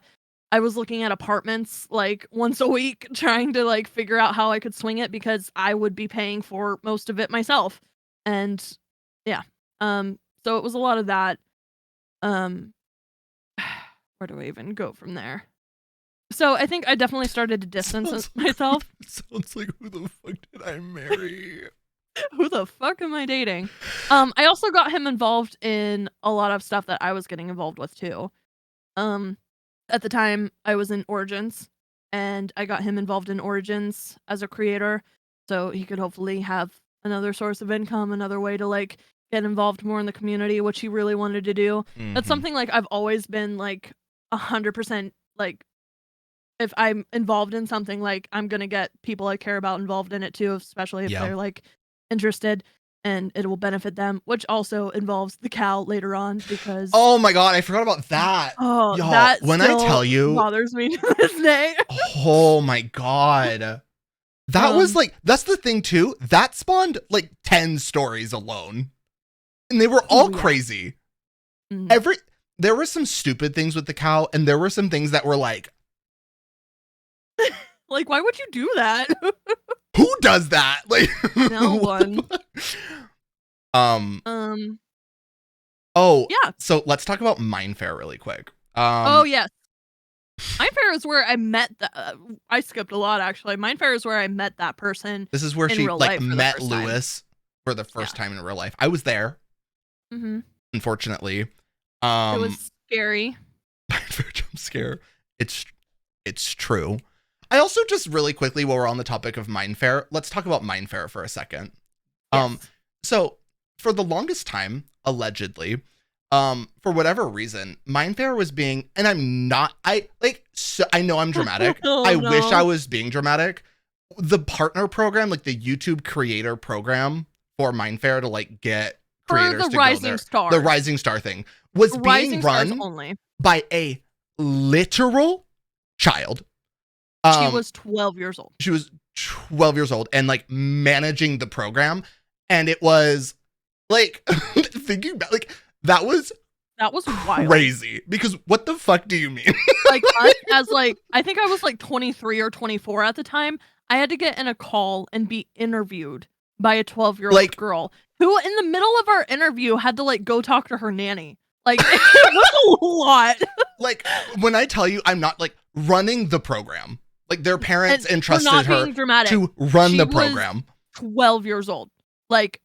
I was looking at apartments like once a week trying to like figure out how I could swing it because I would be paying for most of it myself. And yeah. So it was a lot of that. Where do I even go from there? So I think I definitely started to distance myself. Sounds like, who the fuck did I marry? Who the fuck am I dating? I also got him involved in a lot of stuff that I was getting involved with too. At the time I was in Origins, and I got him involved in Origins as a creator, so he could hopefully have another source of income, another way to like get involved more in the community, which he really wanted to do. That's something like I've always been like 100% like, if I'm involved in something, like I'm gonna get people I care about involved in it too, especially if they're like interested and it will benefit them, which also involves the cow later on because oh my god, I forgot about that. Oh, y'all, that when I tell you bothers me to this day. Oh my god. That was like, that's the thing too. That spawned like 10 stories alone. And they were all crazy. There were some stupid things with the cow, and there were some things that were like like, why would you do that? Who does that? Like no one. Oh yeah. So let's talk about Mindfair really quick. Oh yes. Mindfair is where I met I skipped a lot actually. Mindfair is where I met that person. This is where she like met Lewis for the first time in real life. I was there. Unfortunately. It was scary. Mindfair jump scare. It's true. I also just really quickly, while we're on the topic of Mindfair, let's talk about Mindfair for a second. Yes. So for the longest time, allegedly, for whatever reason, Mindfair was being, and I know I'm dramatic. I wish I was being dramatic. The partner program, like the YouTube creator program for Mindfair to like get creators to go there. The Rising Star thing was being run by a literal child. She was 12 years old. She was 12 years old and like managing the program. And it was like, thinking about like, that was wild. Crazy. Because what the fuck do you mean? Like as like, I think I was like 23 or 24 at the time. I had to get in a call and be interviewed by a 12-year-old girl who in the middle of our interview had to like go talk to her nanny. Like it was a lot. Like when I tell you I'm not like running the program, like their parents entrusted her to run the program. 12 years old, like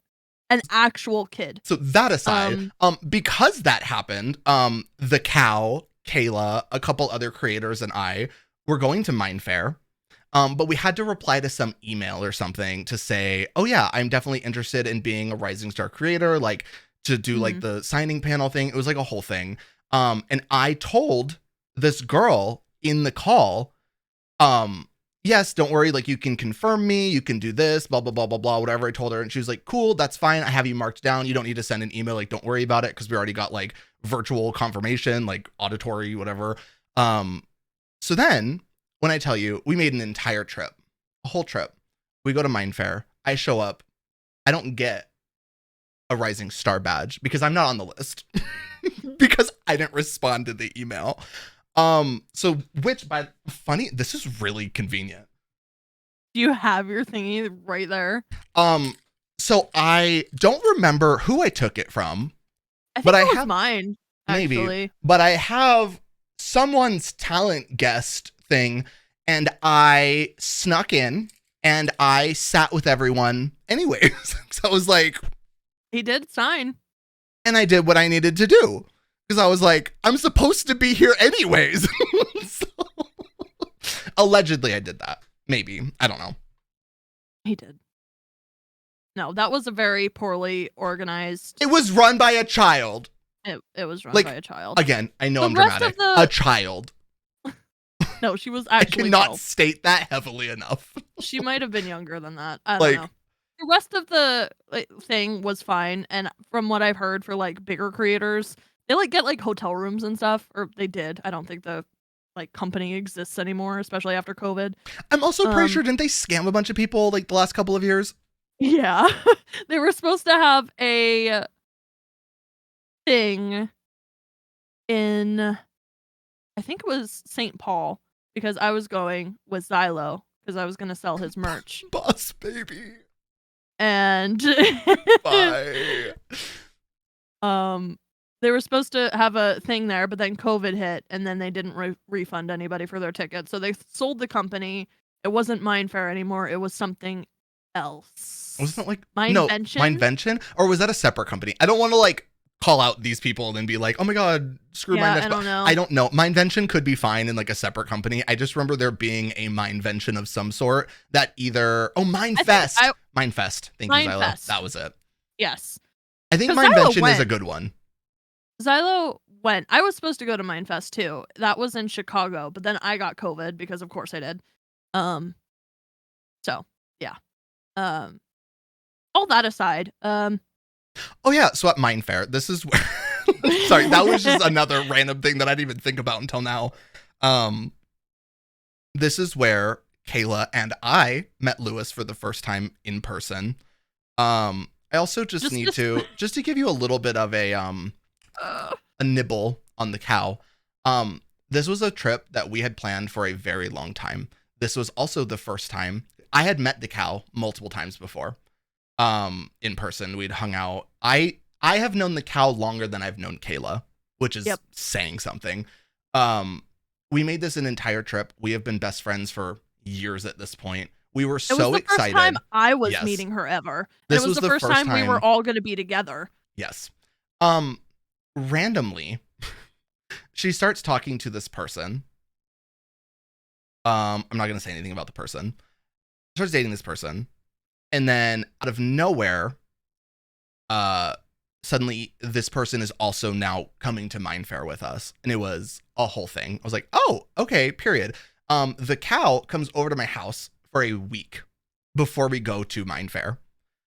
an actual kid. So that aside, because that happened, the cow Kayla, a couple other creators, and I were going to Mindfair. But we had to reply to some email or something to say, oh yeah, I'm definitely interested in being a Rising Star creator, like to do like the signing panel thing. It was like a whole thing. And I told this girl in the call, yes, don't worry, like you can confirm me, you can do this, blah, blah, blah, blah, blah, whatever I told her. And she was like, cool, that's fine. I have you marked down. You don't need to send an email. Like, don't worry about it. Cause we already got like virtual confirmation, like auditory, whatever. So then when I tell you, we made an entire trip, a whole trip. We go to Mindfair. I show up. I don't get a Rising Star badge because I'm not on the list because I didn't respond to the email. So which by funny, this is really convenient. Do you have your thingy right there? So I don't remember who I took it from. I think it was mine. Maybe, actually. But I have someone's talent guest thing, and I snuck in and I sat with everyone anyways. So I was like, he did sign, and I did what I needed to do because I was like, I'm supposed to be here anyways. So, allegedly I did that. Maybe, I don't know. He did. No, that was a very poorly organized. It was run by a child. It was run by a child. Again, I know I'm dramatic. A child. No, she was actually. I cannot state that heavily enough. She might have been younger than that. I don't know. The rest of the thing was fine, and from what I've heard for like bigger creators, they like get like hotel rooms and stuff, or they did. I don't think the like company exists anymore, especially after COVID. I'm also pretty sure, didn't they scam a bunch of people like the last couple of years? Yeah, they were supposed to have a thing in, I think it was St. Paul, because I was going with Xylo because I was going to sell his merch. Boss baby. And bye. They were supposed to have a thing there, but then COVID hit, and then they didn't refund anybody for their tickets. So they sold the company. It wasn't Mindfair anymore. It was something else. Wasn't it like Mindvention? Or was that a separate company? I don't want to like call out these people and then be like, oh my god, screw Mindvention. I don't know. Mindvention could be fine in like a separate company. I just remember there being a Mindvention of some sort that either Mindfest. Mindfest. Thank you, Xylo. That was it. Yes. I think Mindvention is a good one. Xylo went. I was supposed to go to Mindfest too. That was in Chicago, but then I got COVID because of course I did. So yeah. All that aside, oh yeah, so at Mindfair, this is where sorry, that was just another random thing that I didn't even think about until now. This is where Kayla and I met Lewis for the first time in person. I also just need to give you a little bit of a nibble on the cow. This was a trip that we had planned for a very long time. This was also the first time I had met the cow multiple times before. In person, we'd hung out. I have known the cow longer than I've known Kayla, which is saying something. We made this an entire trip. We have been best friends for years at this point. We were so excited. It was the first time I was meeting her ever. It was the first time we were all going to be together. Yes. Randomly, she starts talking to this person. I'm not going to say anything about the person. Starts dating this person. And then out of nowhere, suddenly this person is also now coming to Mindfair with us. And it was a whole thing. I was like, oh, okay, period. The cow comes over to my house for a week before we go to Mindfair.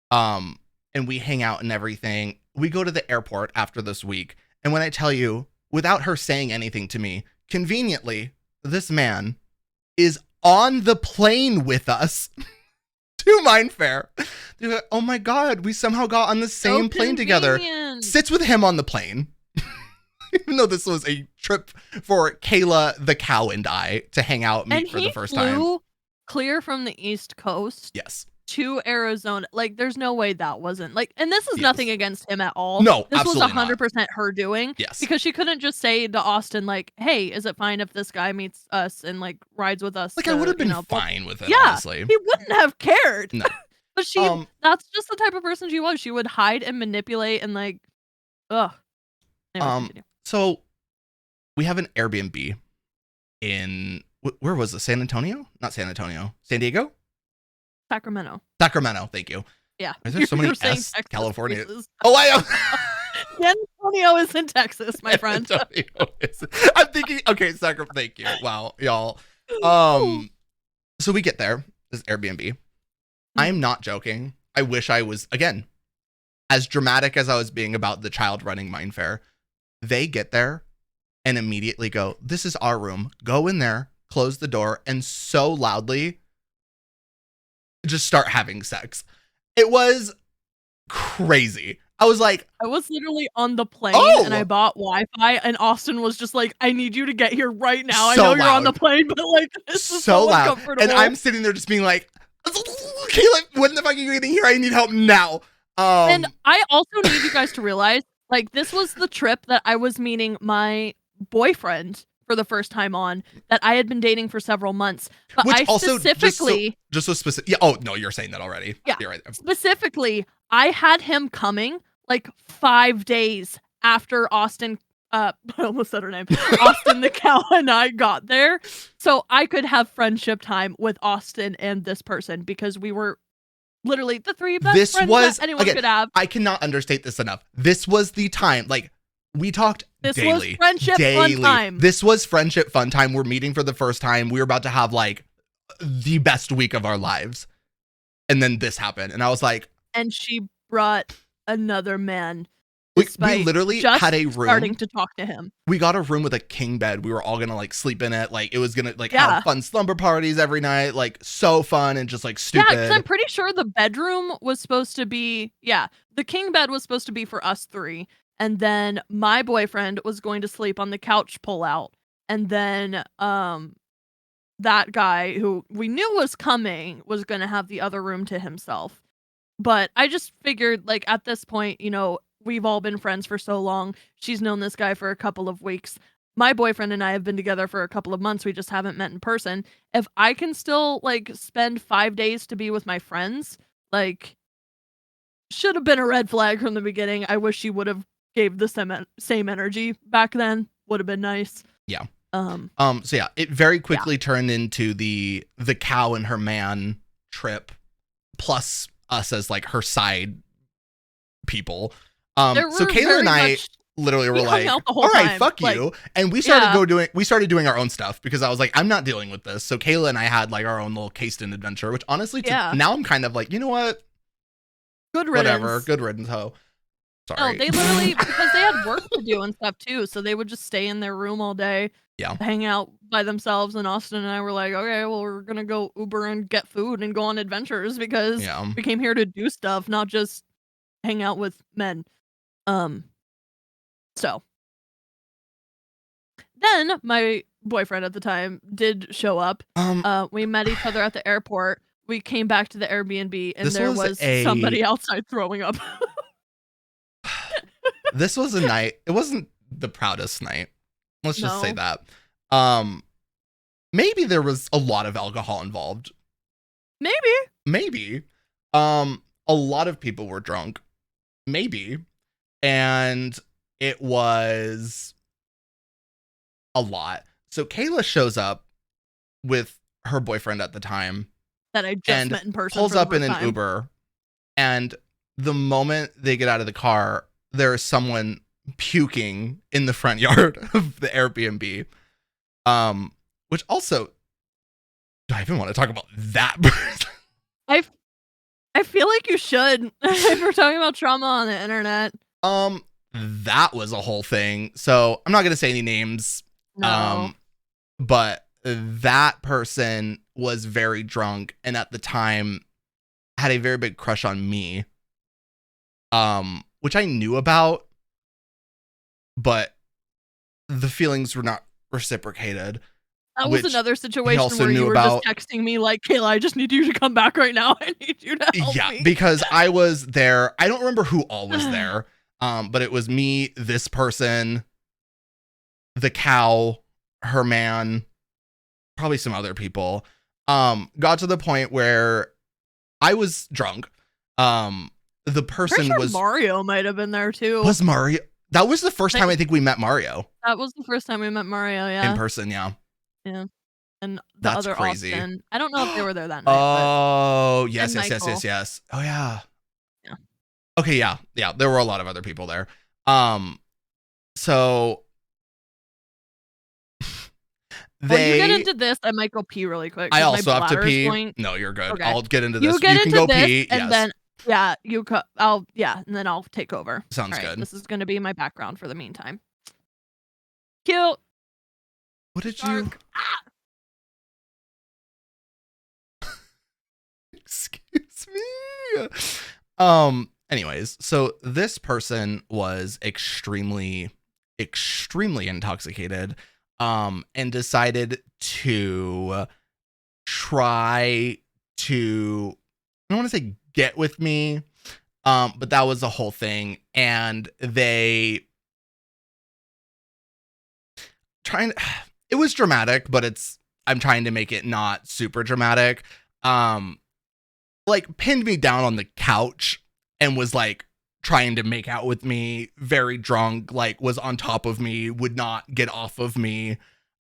And we hang out and everything. We go to the airport after this week. And when I tell you, without her saying anything to me, conveniently, this man is on the plane with us. To Mindfair. They're like, oh my god, we somehow got on the same plane together. Sits with him on the plane. Even though this was a trip for Kayla, the cow, and I to hang out and meet for the first time. And he flew clear from the East Coast. Yes. To Arizona. Like, there's no way that wasn't like, and this is nothing against him at all. No, this was absolutely 100% her doing. Yes. Because she couldn't just say to Austin, like, hey, is it fine if this guy meets us and like rides with us? Like, I would have been fine with it, honestly. He wouldn't have cared. No. But she, that's just the type of person she was. She would hide and manipulate and like, ugh. Anyway, so we have an Airbnb in, where was it? San Antonio? Not San Antonio. San Diego? Sacramento. Sacramento. Thank you. Yeah. Are there so many S California? Places. Oh, I am. San Antonio is in Texas, my friend. I'm thinking, okay, Sacramento. Thank you. Wow, y'all. So we get there, this Airbnb. I am not joking. I wish I was, again, as dramatic as I was being about the child running Mind Fair. They get there and immediately go, this is our room. Go in there, close the door, and so loudly just start having sex. It was crazy. I was like, I was literally on the plane and I bought Wi-Fi, and Austin was just like, I need you to get here right now. I know you're on the plane, but like, this is so loud. Uncomfortable. And I'm sitting there just being like, Kayla, when the fuck are you getting here? I need help now. And I also need you guys to realize, like, this was the trip that I was meeting my boyfriend for the first time on, that I had been dating for several months. But which I also, specifically, just so specific. Yeah. Oh no, you're saying that already. Yeah. You're right. Specifically, I had him coming like 5 days after Austin. I almost said her name. Austin the cow and I got there, so I could have friendship time with Austin and this person, because we were literally the three best friends that anyone could have. I cannot understate this enough. This was the time, like, we talked daily. This was friendship fun time. This was friendship fun time. We're meeting for the first time. We were about to have like the best week of our lives. And then this happened. And I was like, and she brought another man. We literally had a room. Starting to talk to him. We got a room with a king bed. We were all gonna like sleep in it. Like, it was gonna like have fun slumber parties every night. Like, so fun and just like stupid. Yeah, because I'm pretty sure the bedroom was supposed to be, the king bed was supposed to be for us three. And then my boyfriend was going to sleep on the couch pullout. And then that guy who we knew was coming was going to have the other room to himself. But I just figured, like, at this point, you know, we've all been friends for so long. She's known this guy for a couple of weeks. My boyfriend and I have been together for a couple of months. We just haven't met in person. If I can still, like, spend 5 days to be with my friends, like, should have been a red flag from the beginning. I wish she would have gave the same energy back then. Would have been nice. Yeah. So yeah, it very quickly turned into the cow and her man trip, plus us as like her side people. So Kayla and I literally were like, all right, fuck you. And we started doing our own stuff, because I was like, I'm not dealing with this. So Kayla and I had like our own little Kaystin adventure, which honestly, now I'm kind of like, you know what? Good riddance. Whatever. Good riddance, ho. Sorry. Oh, they literally, because they had work to do and stuff too, so they would just stay in their room all day, hang out by themselves. And Austin and I were like, okay, well, we're gonna go Uber and get food and go on adventures, because we came here to do stuff, not just hang out with men. So then my boyfriend at the time did show up. We met each other at the airport. We came back to the Airbnb, and there was somebody outside throwing up. This was a night. It wasn't the proudest night. Let's just say that. Maybe there was a lot of alcohol involved. Maybe. A lot of people were drunk. Maybe. And it was a lot. So Kayla shows up with her boyfriend at the time. That I just met in person. Pulls up in an Uber. And the moment they get out of the car, there is someone puking in the front yard of the Airbnb. Which also, do I even want to talk about that? I feel like you should. If we're talking about trauma on the internet. That was a whole thing. So I'm not gonna say any names. No. But that person was very drunk, and at the time had a very big crush on me. Which I knew about, but the feelings were not reciprocated. That was another situation where you were just texting me like, Kayla, I just need you to come back right now. I need you to help me. Yeah, because I was there. I don't remember who all was there. But it was me, this person, the cow, her man, probably some other people. Got to the point where I was drunk. The person was Mario might have been there too. Was Mario? That was the first time I think we met Mario. That was the first time we met Mario, yeah. In person, yeah. Yeah. And the That's other crazy. Austin. I don't know if they were there that night. Oh, yes. Michael. Yes. Oh, yeah. Yeah. Okay, yeah. Yeah, there were a lot of other people there. So Well, you get into this, I might go pee really quick. I also have to pee. No, you're good. Okay. I'll get into this. You can go this, pee, and then and then I'll take over. Sounds good. This is gonna be my background for the meantime. Cute. What did you? Excuse me. Anyways, so this person was extremely intoxicated, and decided to try to, I don't want to say get with me, but that was the whole thing. And it was dramatic, but I'm trying to make it not super dramatic. Like pinned me down on the couch and was like trying to make out with me, very drunk, like was on top of me, would not get off of me.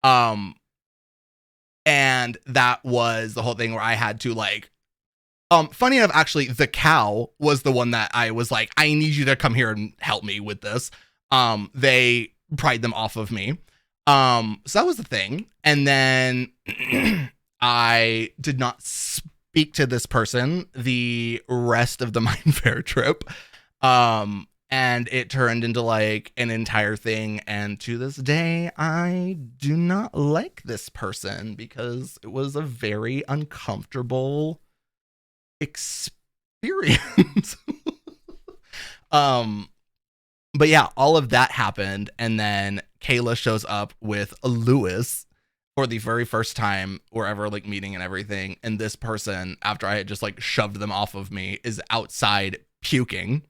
And that was the whole thing where I had to like, funny enough, actually, the cow was the one that I was like, I need you to come here and help me with this. They pried them off of me. So that was the thing. And then I did not speak to this person the rest of the Mind Fair trip. And it turned into like an entire thing. And to this day, I do not like this person because it was a very uncomfortable experience. But yeah, all of that happened. And then Kayla shows up with Lewis for the very first time we're ever like meeting and everything. And this person, after I had just like shoved them off of me, is outside puking.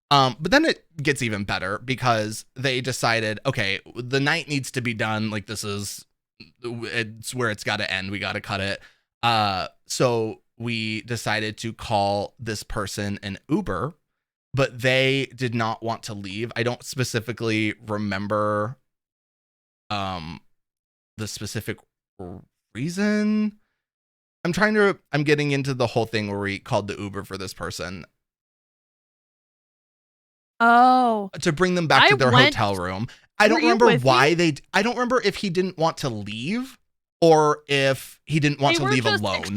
But then it gets even better because they decided, okay, the night needs to be done. Like it's where it's got to end. We got to cut it. So we decided to call this person an Uber, but they did not want to leave. I don't specifically remember the specific reason. I'm getting into the whole thing where we called the Uber for this person. Oh. To bring them back to their hotel room. I don't remember why I don't remember if he didn't want to leave or if he didn't want to leave alone.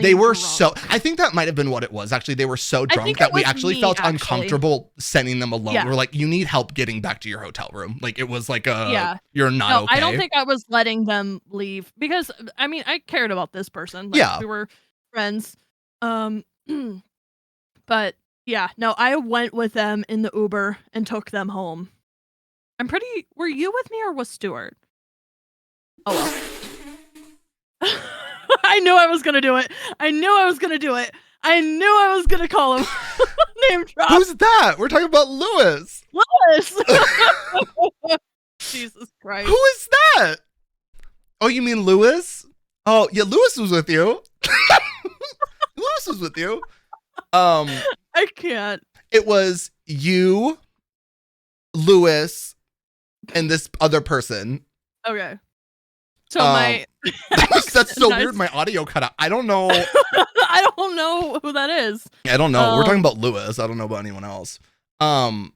They were drunk. I think that might have been what it was. Actually, they were so drunk that we actually felt uncomfortable sending them alone. Yeah. We're like, you need help getting back to your hotel room. Like it was like you're not okay. I don't think I was letting them leave because I mean, I cared about this person. Like, we were friends. But yeah, no, I went with them in the Uber and took them home. Were you with me or was Stuart? Oh well. I knew I was gonna do it. I knew I was gonna call him. Name drop. Who's that? We're talking about Lewis. Jesus Christ. Who is that? Oh, you mean Lewis? Oh, yeah, Lewis was with you. Lewis was with you. I can't. It was you, Lewis, and this other person. Okay. So that's so weird. My audio cut out. I don't know. I don't know who that is. I don't know. We're talking about Lewis. I don't know about anyone else. So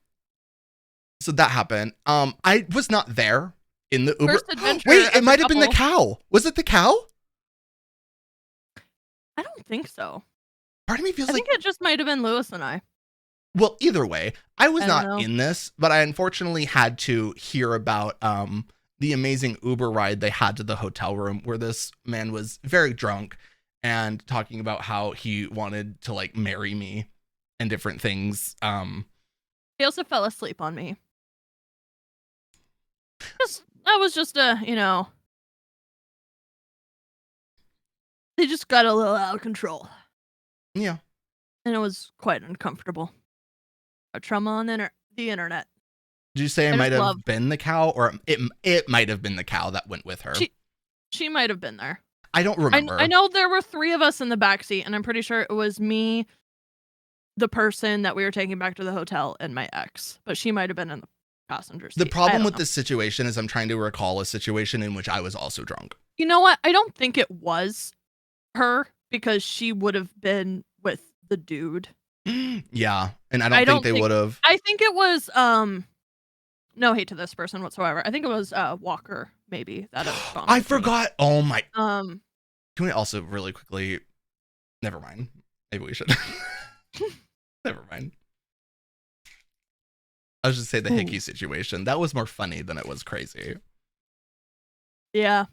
that happened. I was not there in the Uber. Wait, it might have been the cow. Was it the cow? I don't think so. Part of me feels I think it just might have been Lewis and I. Well, either way, I was not in this, but I unfortunately had to hear about the amazing Uber ride they had to the hotel room where this man was very drunk and talking about how he wanted to like marry me and different things. He also fell asleep on me. That was just they just got a little out of control. Yeah. And it was quite uncomfortable. A trauma on the internet. Did you say it might have been the cow, or it might have been the cow that went with her? She might have been there. I don't remember. I know there were 3 of us in the backseat, and I'm pretty sure it was me, the person that we were taking back to the hotel, and my ex. But she might have been in the passenger seat. The problem with this situation is I'm trying to recall a situation in which I was also drunk. You know what? I don't think it was her because she would have been with the dude. Yeah, and I don't think they would have. I think it was no hate to this person whatsoever. I think it was Walker maybe that I forgot. Oh my. Can we also really quickly? Never mind. Maybe we should. Never mind. I was just say the Hickey situation. That was more funny than it was crazy. Yeah.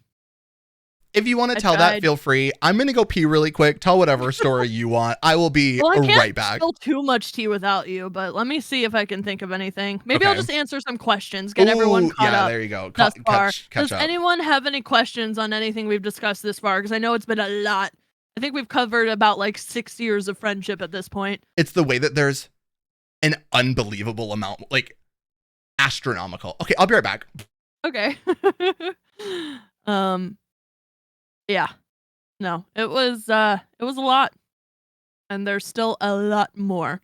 If you want to tell that, feel free. I'm going to go pee really quick. Tell whatever story you want. I will be right back. I can't spill too much tea without you, but let me see if I can think of anything. Maybe I'll just answer some questions, get everyone caught up. There you go. Thus far. Catch Does up. anyone have any questions on anything we've discussed this far? Because I know it's been a lot. I think we've covered about like 6 years of friendship at this point. It's the way that there's an unbelievable amount, like astronomical. Okay, I'll be right back. Okay. Yeah. No, it was a lot. And there's still a lot more.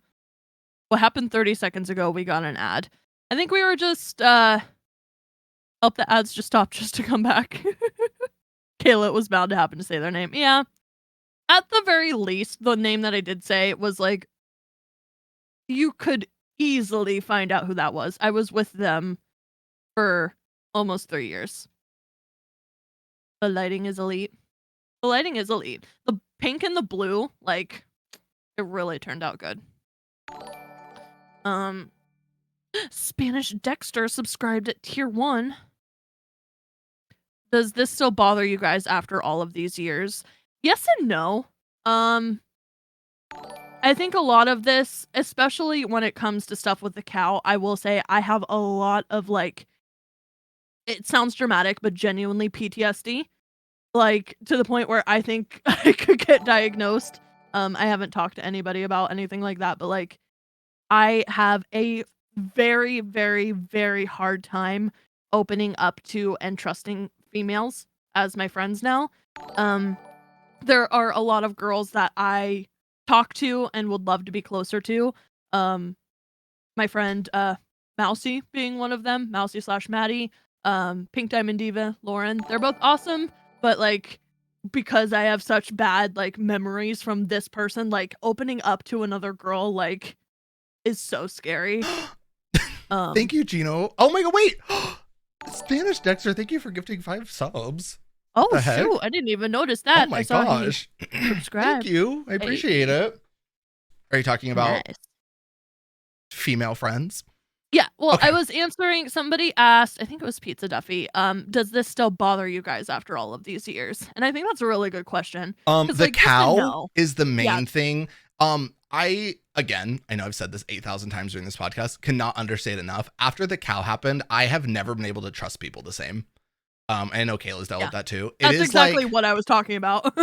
What happened 30 seconds ago, we got an ad. I think we were just help the ads just stop just to come back. Kayla was bound to happen to say their name. Yeah. At the very least, the name that I did say was like, you could easily find out who that was. I was with them for almost 3 years. The lighting is elite. The lighting is elite. The pink and the blue, like, it really turned out good. Spanish Dexter subscribed at tier 1. Does this still bother you guys after all of these years? Yes and no. I think a lot of this, especially when it comes to stuff with the cow, I will say I have a lot of, like, it sounds dramatic, but genuinely PTSD. Like, to the point where I think I could get diagnosed. I haven't talked to anybody about anything like that, but, like, I have a very, very, very hard time opening up to and trusting females as my friends now. There are a lot of girls that I talk to and would love to be closer to. My friend, Mousy being one of them, Mousy/Maddie, Pink Diamond Diva, Lauren. They're both awesome, but, like, because I have such bad, like, memories from this person, like, opening up to another girl, like, is so scary. Thank you, Gino. Oh my god, wait! Spanish Dexter, thank you for gifting 5 subs. Oh, shoot, I didn't even notice that. Oh my gosh. Thank you. I appreciate it. Are you talking about female friends? Yeah, well, okay. I was answering, somebody asked, I think it was Pizza Duffy, does this still bother you guys after all of these years? And I think that's a really good question. The like, cow is the main thing. I know I've said this 8,000 times during this podcast, cannot understate enough. After the cow happened, I have never been able to trust people the same. I know Kayla's dealt with that too. That's exactly what I was talking about.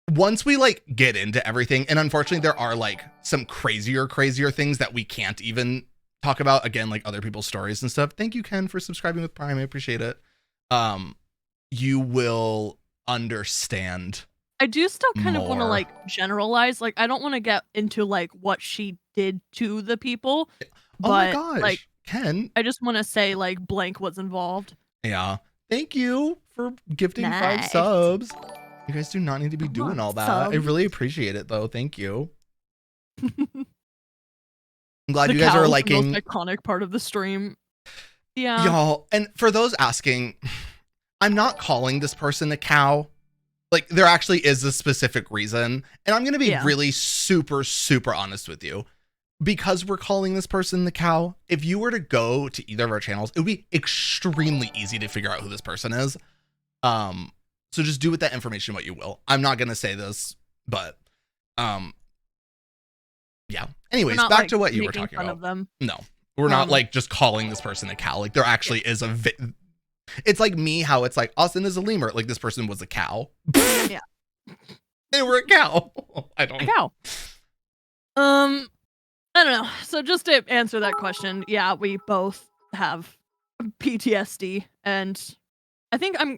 Once we like get into everything, and unfortunately there are like some crazier things that we can't even talk about, again, like other people's stories and stuff. Thank you, Ken, for subscribing with Prime. I appreciate it. You will understand. I do still kind of want to like generalize. Like, I don't want to get into like what she did to the people. Oh my gosh, like, Ken. I just want to say like blank was involved. Yeah. Thank you for gifting 5 subs. You guys do not need to be doing all that. Subs. I really appreciate it though. Thank you. I'm glad you guys are liking the most iconic part of the stream. Yeah. Y'all, and for those asking, I'm not calling this person a cow. Like, there actually is a specific reason. And I'm going to be really super, super honest with you. Because we're calling this person the cow, if you were to go to either of our channels, it would be extremely easy to figure out who this person is. So just do with that information what you will. I'm not going to say this, but yeah. Anyways, back like to what you were talking about. No, we're not like just calling this person a cow. Like, there actually is a it's like me, how it's like Austin is a lemur. Like, this person was a cow. Yeah. They were a cow. I don't know. I don't know. So just to answer that question, yeah, we both have PTSD, and I think I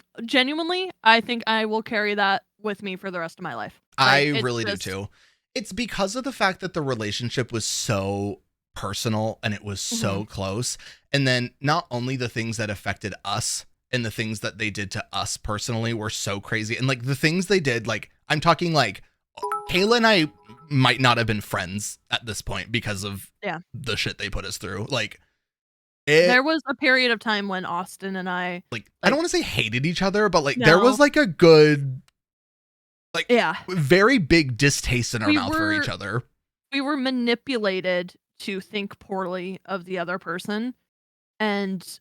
think I will carry that with me for the rest of my life. Like, I really do too. It's because of the fact that the relationship was so personal and it was so close. And then not only the things that affected us and the things that they did to us personally were so crazy. And like the things they did, like I'm talking like Kayla and I might not have been friends at this point because of the shit they put us through. Like there was a period of time when Austin and I like I don't want to say hated each other, but like there was like a good like very big distaste in our mouth for each other. We were manipulated to think poorly of the other person, and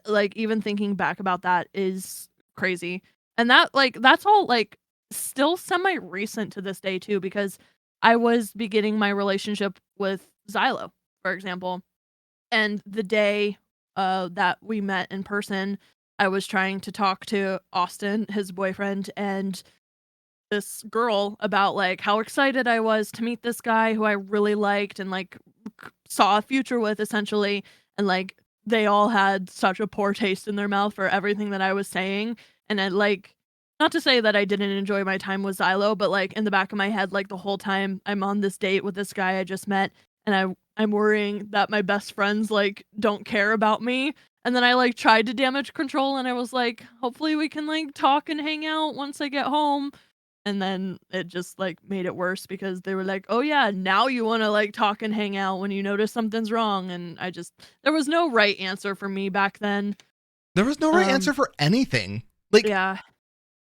like even thinking back about that is crazy. And that like that's all like still semi recent to this day too, because I was beginning my relationship with Xylo, for example. And the day that we met in person, I was trying to talk to Austin, his boyfriend, and this girl about like how excited I was to meet this guy who I really liked and like saw a future with, essentially. And like they all had such a poor taste in their mouth for everything that I was saying. And I like, not to say that I didn't enjoy my time with Xylo, but like in the back of my head, like the whole time I'm on this date with this guy I just met, and I'm worrying that my best friends like don't care about me. And then I like tried to damage control, and I was like, hopefully we can like talk and hang out once I get home. And then it just like made it worse because they were like, oh yeah, now you want to like talk and hang out when you notice something's wrong. And there was no right answer for me back then. There was no right answer for anything. Like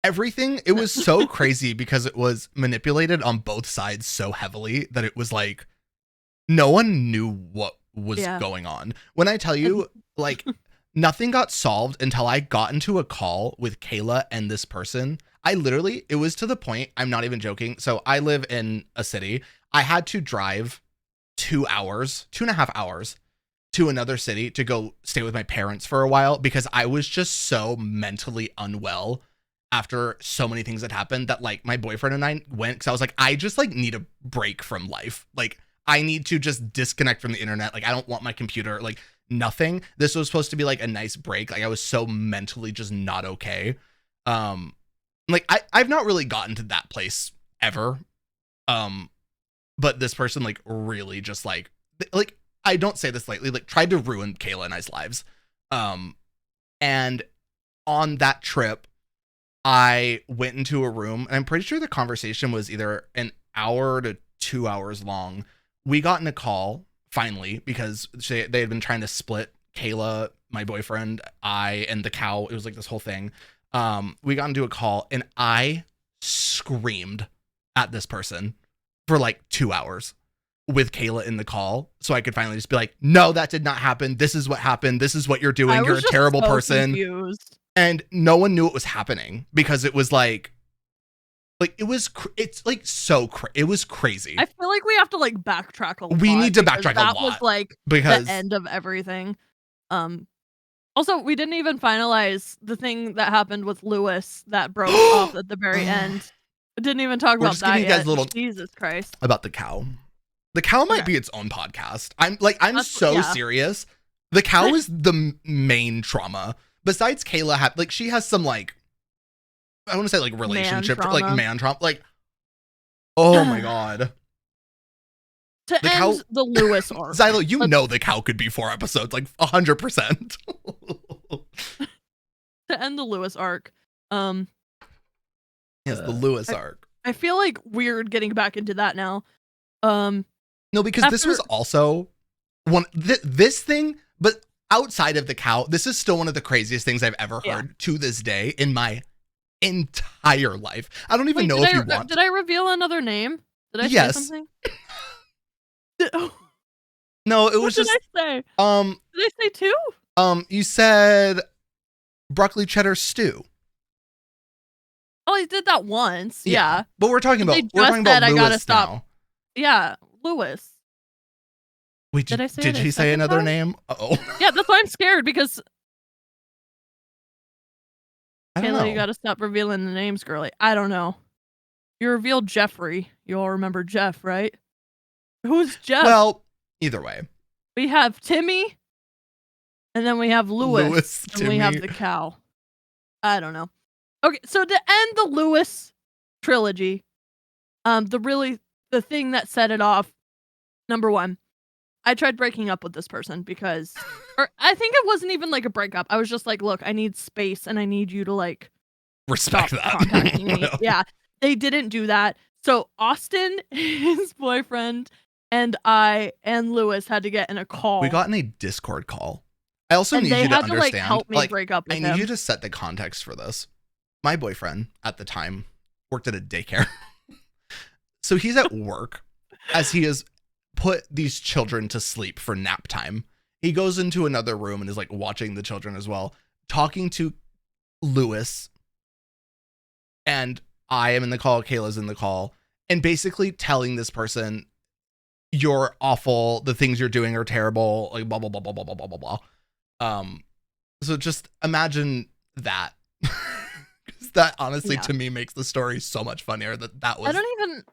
everything. It was so crazy because it was manipulated on both sides so heavily that it was like no one knew what was going on. When I tell you, like nothing got solved until I got into a call with Kayla and this person. I literally, it was to the point, I'm not even joking. So I live in a city. I had to drive 2.5 hours to another city to go stay with my parents for a while because I was just so mentally unwell after so many things that happened that like my boyfriend and I went because I was like, I just like need a break from life. Like I need to just disconnect from the internet. Like I don't want my computer, like nothing. This was supposed to be like a nice break. Like I was so mentally just not okay. Like I've not really gotten to that place ever. But this person like really just like I don't say this lightly, like tried to ruin Kayla and I's lives. And on that trip, I went into a room and I'm pretty sure the conversation was either an hour to 2 hours long. We got in a call finally because they had been trying to split Kayla, my boyfriend, I, and the cow. It was like this whole thing. We got into a call and I screamed at this person for like 2 hours with Kayla in the call. So I could finally just be like, no, that did not happen. This is what happened. This is what you're doing. You're a terrible person. Confused. And no one knew it was happening because it was like it was, it's like so, it was crazy. I feel like we have to like backtrack a lot. We need to backtrack a lot. That was like because the end of everything. Also, we didn't even finalize the thing that happened with Lewis that broke off at the very end. We didn't even talk about that yet. Jesus Christ. About the cow. The cow might be its own podcast. I'm so serious. The cow is the main trauma. Besides Kayla, she has some like, I want to say like relationship, like man trauma. Like, oh my God. To end the Lewis arc. Xylo, you know the cow could be 4 episodes, like 100%. To end the Lewis arc. Yes, the Lewis arc. I feel like weird getting back into that now. No, because this was also this thing, but outside of the cow, this is still one of the craziest things I've ever heard to this day in my entire life. I don't even know if you want. Did I reveal another name? Did I say something? No, it was just. What did I say? Did I say 2? You said broccoli cheddar stew. Oh, I did that once. Yeah. But we're talking about Lewis now. Yeah, Lewis. Wait, did he say another name? Oh. Yeah, that's why I'm scared because Kayla, you gotta stop revealing the names, girly. I don't know. You revealed Jeffrey. You all remember Jeff, right? Who's Jeff? Well, either way. We have Timmy, and then we have Lewis and we have the cow. I don't know. Okay, so to end the Lewis trilogy, the thing that set it off, number 1, I tried breaking up with this person because or I think it wasn't even like a breakup. I was just like, "Look, I need space and I need you to like Respect stop that. contacting me." Yeah. They didn't do that. So Austin, his boyfriend, and I and Lewis had to get in a We call. got in a Discord call. I also And need they you to had to like understand, help me like, break up I with need you him. to set the context for this. My boyfriend at the time worked at a daycare. So he's at work as he has put these children to sleep for nap time. He goes into another room and is like watching the children as well, talking to Lewis. And I am in the call, Kayla's in the call, and basically telling this person, you're awful, the things you're doing are terrible, like blah, blah, blah, blah, blah, blah, blah, blah. So just imagine that. That honestly to me makes the story so much funnier that was. I don't even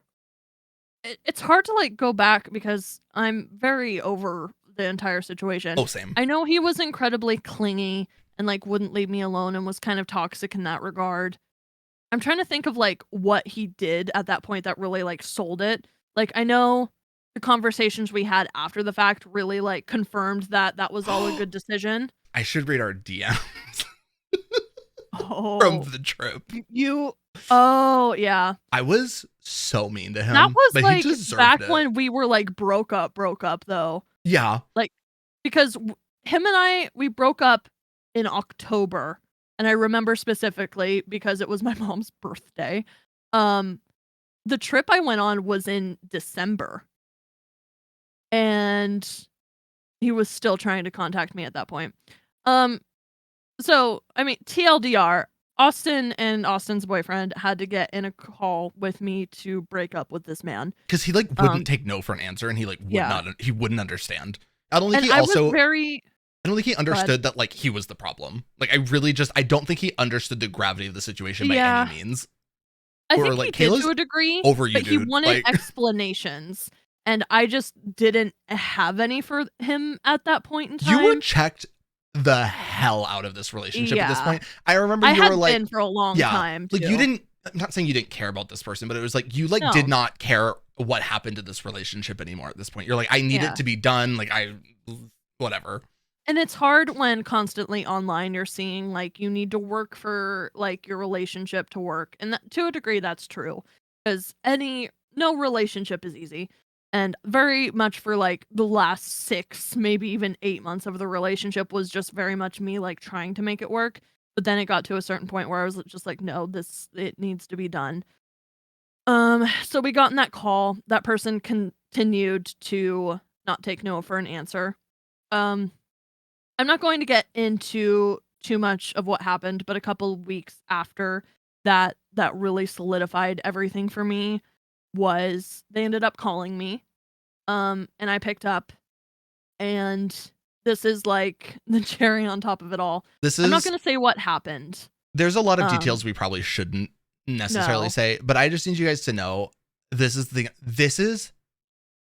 it's hard to like go back because I'm very over the entire situation. Oh, same. I know he was incredibly clingy and like wouldn't leave me alone and was kind of toxic in that regard. I'm trying to think of like what he did at that point that really like sold it. Like I know the conversations we had after the fact really like confirmed that that was all a good decision. I should read our DMs from Oh, the trip. oh yeah. I was so mean to him. That was but like he deserved back it. when we were like broke up though. Yeah. Like because him and we broke up in October, and I remember specifically because it was my mom's birthday. The trip I went on was in December, and he was still trying to contact me at that point. So I mean, TLDR, Austin and Austin's boyfriend had to get in a call with me to break up with this man because he like wouldn't take no for an answer, and he like would not. He wouldn't understand. I don't think he also. I don't think he understood that like he was the problem. Like I don't think he understood the gravity of the situation by any means. I think like, he did to a degree, over you, but he dude. wanted explanations, and I just didn't have any for him at that point in time. You were checked the hell out of this relationship at this point. I remember you were like, been for a long time. Like you didn't. I'm not saying you didn't care about this person, but it was like you like did not care what happened to this relationship anymore at this point. You're like, I need it to be done. Like whatever. And it's hard when constantly online you're seeing like you need to work for like your relationship to work. And that, to a degree that's true because no relationship is easy. And very much for like the last 6, maybe even 8 months of the relationship was just very much me like trying to make it work. But then it got to a certain point where I was just like, no, it needs to be done. So we got in that call. That person continued to not take no for an answer. I'm not going to get into too much of what happened, but a couple of weeks after that really solidified everything for me was they ended up calling me. And I picked up, and this is like the cherry on top of it all. I'm not going to say what happened. There's a lot of details we probably shouldn't necessarily say, but I just need you guys to know this is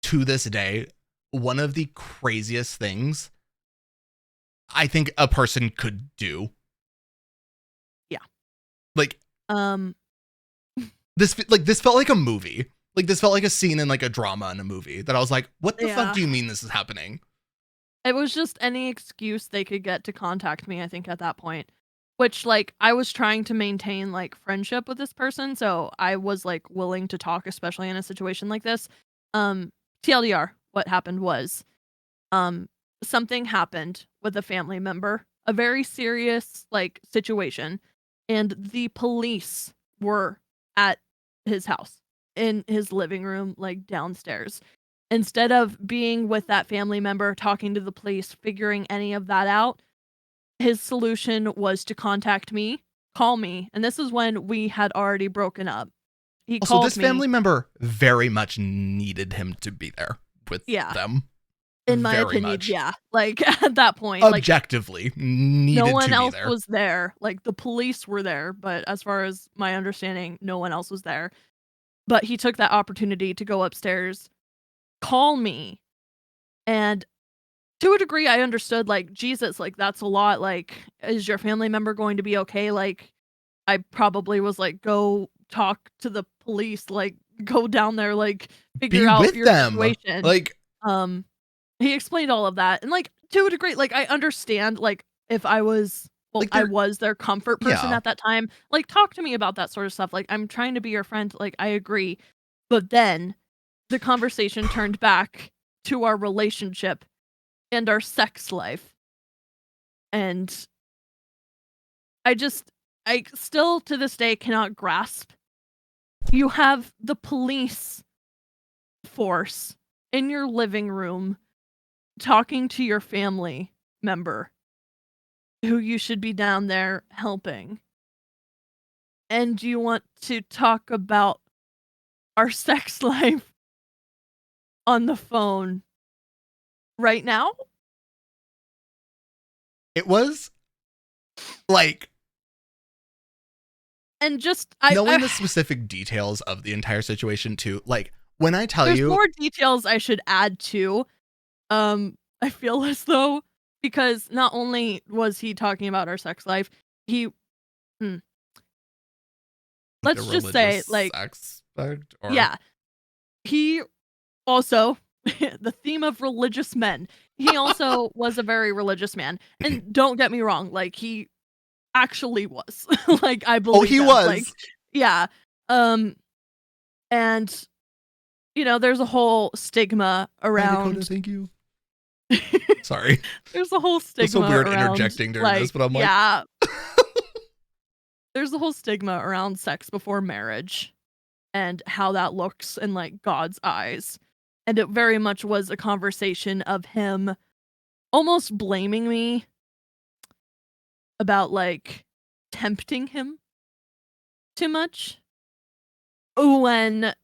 to this day one of the craziest things I think a person could do. Yeah. Like this felt like a movie. Like this felt like a scene in like a drama in a movie that I was like, what the fuck do you mean this is happening? It was just any excuse they could get to contact me, I think, at that point. Which like I was trying to maintain like friendship with this person, so I was like willing to talk, especially in a situation like this. TLDR, what happened was something happened with a family member, a very serious like situation, and the police were at his house in his living room, like downstairs. Instead of being with that family member, talking to the police, figuring any of that out, his solution was to contact me, call me, and this is when we had already broken up. He called me. So this family member very much needed him to be there with them. In my opinion, like at that point, objectively, like, needed no one to else be there. was there. Like the police were there, but as far as my understanding, no one else was there. But he took that opportunity to go upstairs, call me, and to a degree, I understood. Like Jesus, like that's a lot. Like, is your family member going to be okay? Like, I probably was like, go talk to the police. Like, go down there. Like, figure out your situation. Like, He explained all of that, and, like, to a degree, like, I understand, like, if I was well, Like I they're was their comfort person yeah. at that time, like, talk to me about that sort of stuff, like, I'm trying to be your friend, like, I agree, but then the conversation turned back to our relationship and our sex life, and I just I still to this day cannot grasp. You have the police force in your living room talking to your family member who you should be down there helping, and you want to talk about our sex life on the phone right now? It was like And just knowing I the specific details of the entire situation too. Like when I tell there's you more details I should add too. I feel as though because not only was he talking about our sex life, he hmm, like a let's just say, religious like aspect or yeah, he also the theme of religious men. He also was a very religious man, and don't get me wrong, like, he actually was. Like, I oh believe he him, like was yeah, um, and, there's a whole stigma hi Dakota, around thank you. Sorry. there's a whole Feels so stigma weird around, interjecting during this, like but I'm like yeah, there's a whole stigma around sex before marriage and how that looks in, like, God's eyes, and it very much was a conversation of him almost blaming me about, like, tempting him too much. When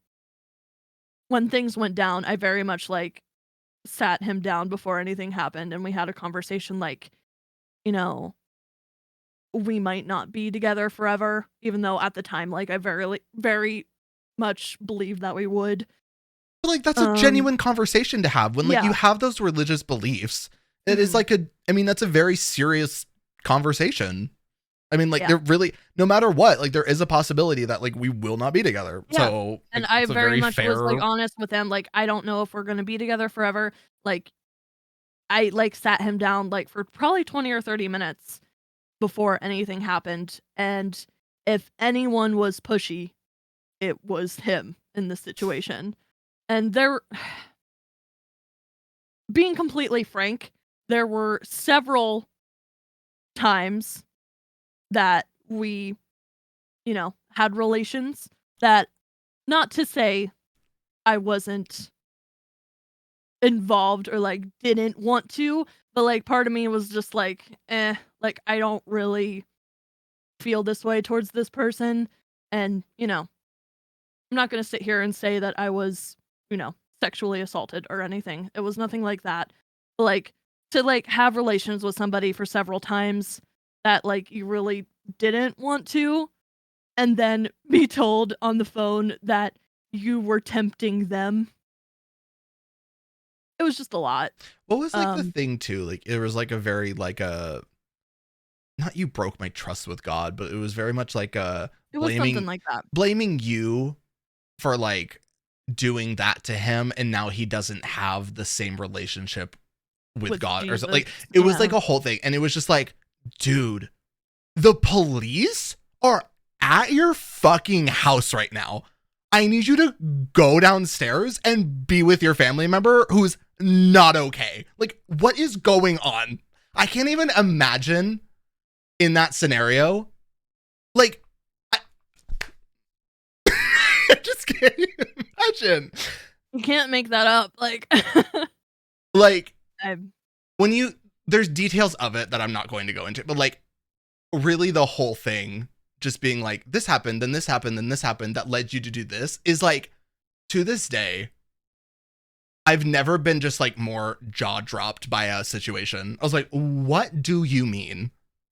when things went down, I very much, like, sat him down before anything happened, and we had a conversation, like, you know, we might not be together forever, even though at the time, like, I very much believed that we would. but like that's a Um, genuine conversation to have when like you yeah, have those religious beliefs. It is mhm, like I mean that's a very serious conversation. I mean, like, yeah, there really, no matter what, like, there is a possibility that, like, we will not be together. yeah, So, and like, I it's a very very much was, like, fair. honest with him, like, I don't know if we're gonna be together forever, like, I, like, sat him down, like, for probably 20 or 30 minutes before anything happened, and if anyone was pushy, it was him in this situation, and there being completely frank, there were several times that we, had relations that not to say I wasn't involved or, like, didn't want to, but, like, part of me was just like, "Eh," like, I don't really feel this way towards this person, and, I'm not gonna sit here and say that I was, sexually assaulted or anything. It was nothing like that. But, like, to, like, have relations with somebody for several times that, like, you really didn't want to, and then be told on the phone that you were tempting them, it was just a lot. What was, like, the Um, thing too? Like, it was, like, a very, like, not you broke my trust with God, but it was very much like, it was something blaming like that blaming you for, like, doing that to him, and now he doesn't have the same relationship with with God or so Jesus. like, it was, like, Yeah. a whole thing, and it was just like, "Dude, the police are at your fucking house right now. I need you to go downstairs and be with your family member who's not okay. Like, what is going on? I can't even imagine in that scenario. Like, I, I just can't imagine. You can't make that up, like, Like, I when you, there's details of it that I'm not going to go into, but like, really the whole thing just being like, this happened, then this happened, then this happened that led you to do this is like, to this day, I've never been just like more jaw dropped by a situation. I was like, what do you mean?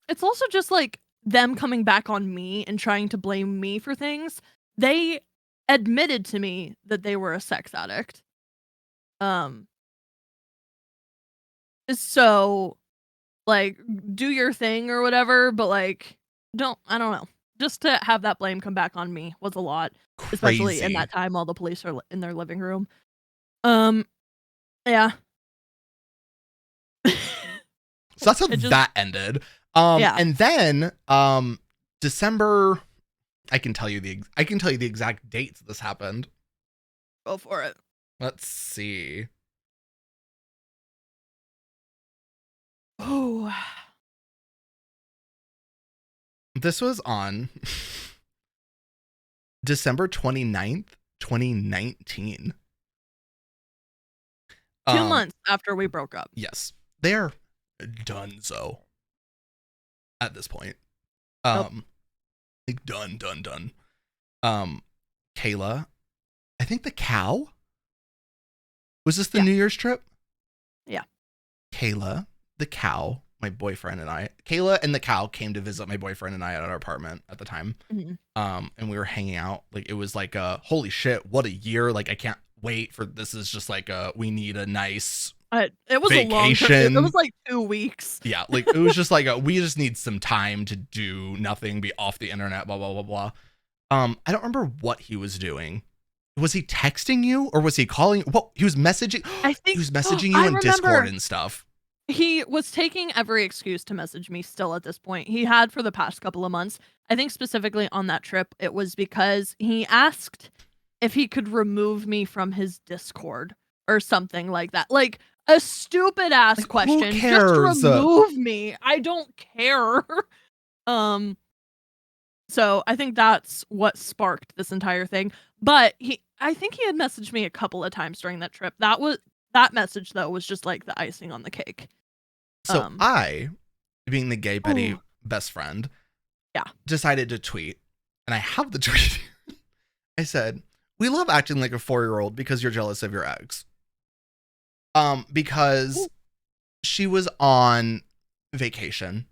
it's also just, like, them coming back on me and trying to blame me for things. They admitted to me that they were a sex addict. Um, so, like, do your thing or whatever, but, like, I don't know. Just to have that blame come back on me was a lot, especially in Crazy. that time while the police are in their living room. Um, yeah. So that's how that ended. And then December, I can tell you the exact dates this happened. Go for it. Let's see. Oh. This was on December 29th, 2019. 2 months after we broke up. Yes. They're donezo at this point. Like done. Kayla, I think the cow. Was this the New Year's trip? Yeah. Kayla, the cow, my boyfriend and I. Kayla and the cow came to visit my boyfriend and I at our apartment at the time. Mm-hmm. And we were hanging out. Like it was like holy shit, what a year. Like I can't wait for this. Is just like we need a nice it was vacation. A long trip. It was like 2 weeks. Yeah, like it was just like we just need some time to do nothing, be off the internet, blah blah blah blah. I don't remember what he was doing. Was he texting you or was he calling? Well, he was messaging. I think he was messaging you in Discord and stuff. He was taking every excuse to message me still at this point. He had for the past couple of months. I think specifically on that trip, it was because he asked if he could remove me from his Discord or something like that. Like a stupid ass question. Who cares? Just remove me. I don't care. So I think that's what sparked this entire thing. But I think he had messaged me a couple of times during that trip. That message though was just like the icing on the cake. So I, being the gay Betty best friend, decided to tweet, and I have the tweet. I said, "We love acting like a 4-year-old because you're jealous of your ex." Because she was on vacation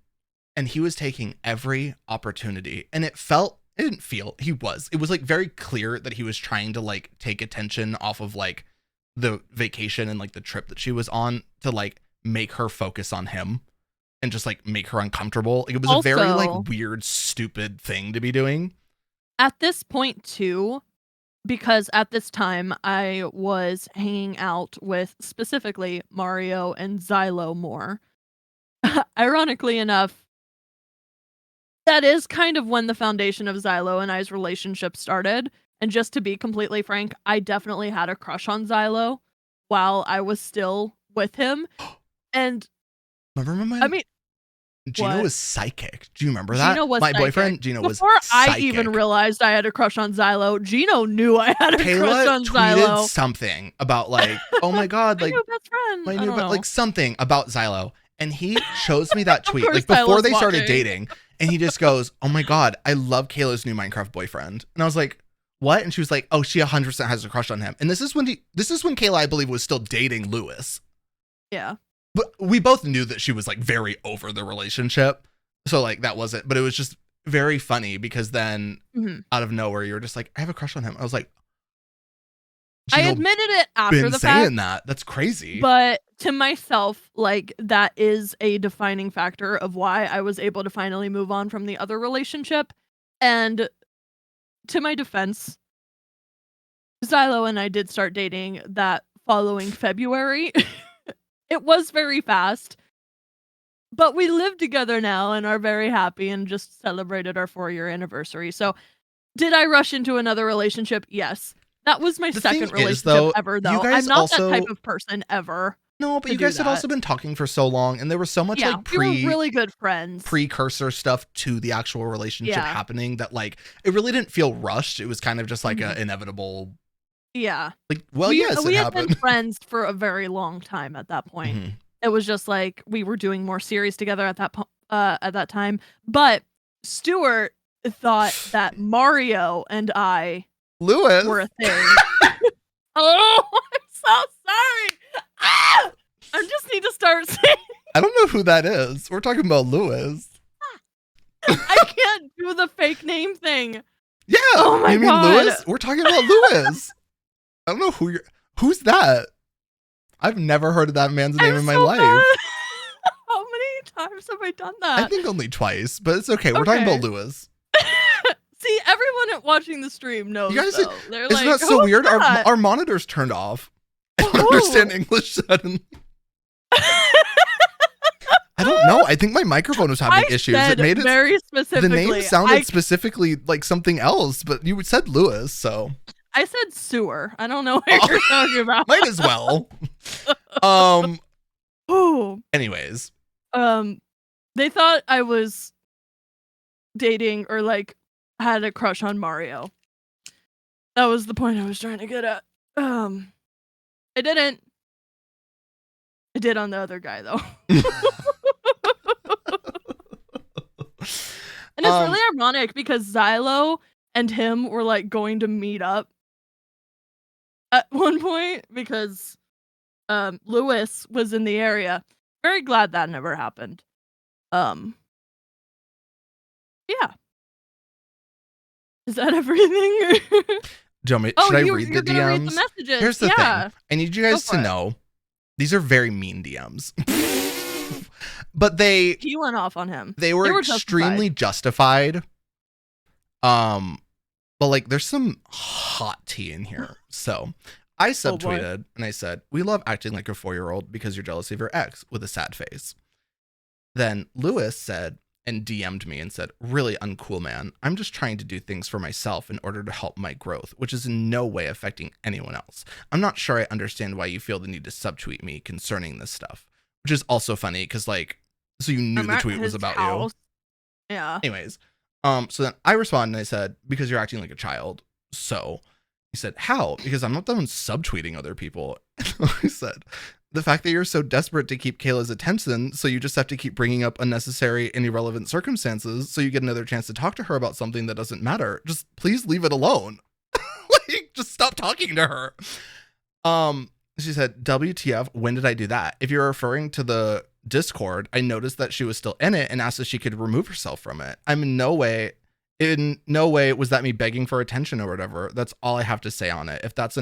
and he was taking every opportunity, and it was like very clear that he was trying to like take attention off of like the vacation and like the trip that she was on to like make her focus on him and just like make her uncomfortable. Like, it was also a very like weird, stupid thing to be doing. At this point too, because at this time I was hanging out with specifically Mario and Xylo more. Ironically enough, that is kind of when the foundation of Xylo and I's relationship started. And just to be completely frank, I definitely had a crush on Xylo while I was still with him. And Gino was psychic. Do you remember that? Gino was my psychic. Boyfriend Gino was Before psychic. I even realized I had a crush on Xylo, Gino knew I had a crush on tweeted Xylo. Something about like, oh my god, like my new best friend. Like something about Xylo. And he shows me that tweet like before they started dating, and he just goes, "Oh my god, I love Kayla's new Minecraft boyfriend." And I was like, "What?" And she was like, "Oh, she 100% has a crush on him." And this is when Kayla, I believe, was still dating Lewis. Yeah. But we both knew that she was like very over the relationship. So like that wasn't, but it was just very funny because then out of nowhere you were just like, "I have a crush on him." I was like, I admitted it after the fact. That's crazy. But to myself, like, that is a defining factor of why I was able to finally move on from the other relationship. And to my defense, Xylo and I did start dating that following February. It was very fast. But we live together now and are very happy and just celebrated our 4-year anniversary. So did I rush into another relationship? Yes. That was my second relationship ever, though. I'm not that type of person ever. No, but you guys had also been talking for so long, and there was so much like we were really good friends. Precursor stuff to the actual relationship happening that like it really didn't feel rushed. It was kind of just like an inevitable. Yeah. Like, well, yes, we it had happened. been friends for a very long time at that point. Mm-hmm. It was just like we were doing more series together at that time. But Stuart thought that Mario and Lewis were a thing. Oh, I'm so sorry. I just need to start saying. I don't know who that is. We're talking about Lewis. I can't do the fake name thing. Yeah. Oh my God. God. Mean Lewis? We're talking about Lewis. I don't know who's that. I've never heard of that man's name in my life. How many times have I done that? I think only twice, but it's okay. We're talking about Lewis. See, everyone watching the stream knows. You guys, they're isn't that so weird? Our monitors turned off. I don't understand English suddenly. I don't know. I think my microphone was having issues. It made it very specifically. The name sounded specifically like something else, but you said Lewis, so I said sewer. I don't know what you're talking about. Might as well. Anyways. They thought I was dating or like had a crush on Mario. That was the point I was trying to get at. I didn't. I did on the other guy though. And it's really ironic because Xylo and him were like going to meet up at one point because Lewis was in the area. Very glad that never happened. Yeah. Is that everything? Should I read the DMs? Read the messages. Here's the thing. I need you guys to know these are very mean DMs. But he went off on him. They were extremely justified. But like there's some hot tea in here. So I subtweeted and I said, "We love acting like a 4-year-old because you're jealous of your ex," with a sad face. Then Lewis said and DM'd me and said, "Really uncool, man. I'm just trying to do things for myself in order to help my growth, which is in no way affecting anyone else. I'm not sure I understand why you feel the need to subtweet me concerning this stuff," which is also funny because like, so you knew the tweet was about you. Yeah. Anyways, so then I responded and I said, "Because you're acting like a child." So he said, "How? Because I'm not the one subtweeting other people." I said, "The fact that you're so desperate to keep Kayla's attention, so you just have to keep bringing up unnecessary and irrelevant circumstances so you get another chance to talk to her about something that doesn't matter. Just please leave it alone." Like, just stop talking to her. She said, "WTF, when did I do that? If you're referring to the Discord, I noticed that she was still in it and asked if she could remove herself from it. I'm in no way was that me begging for attention or whatever. That's all I have to say on it. If that's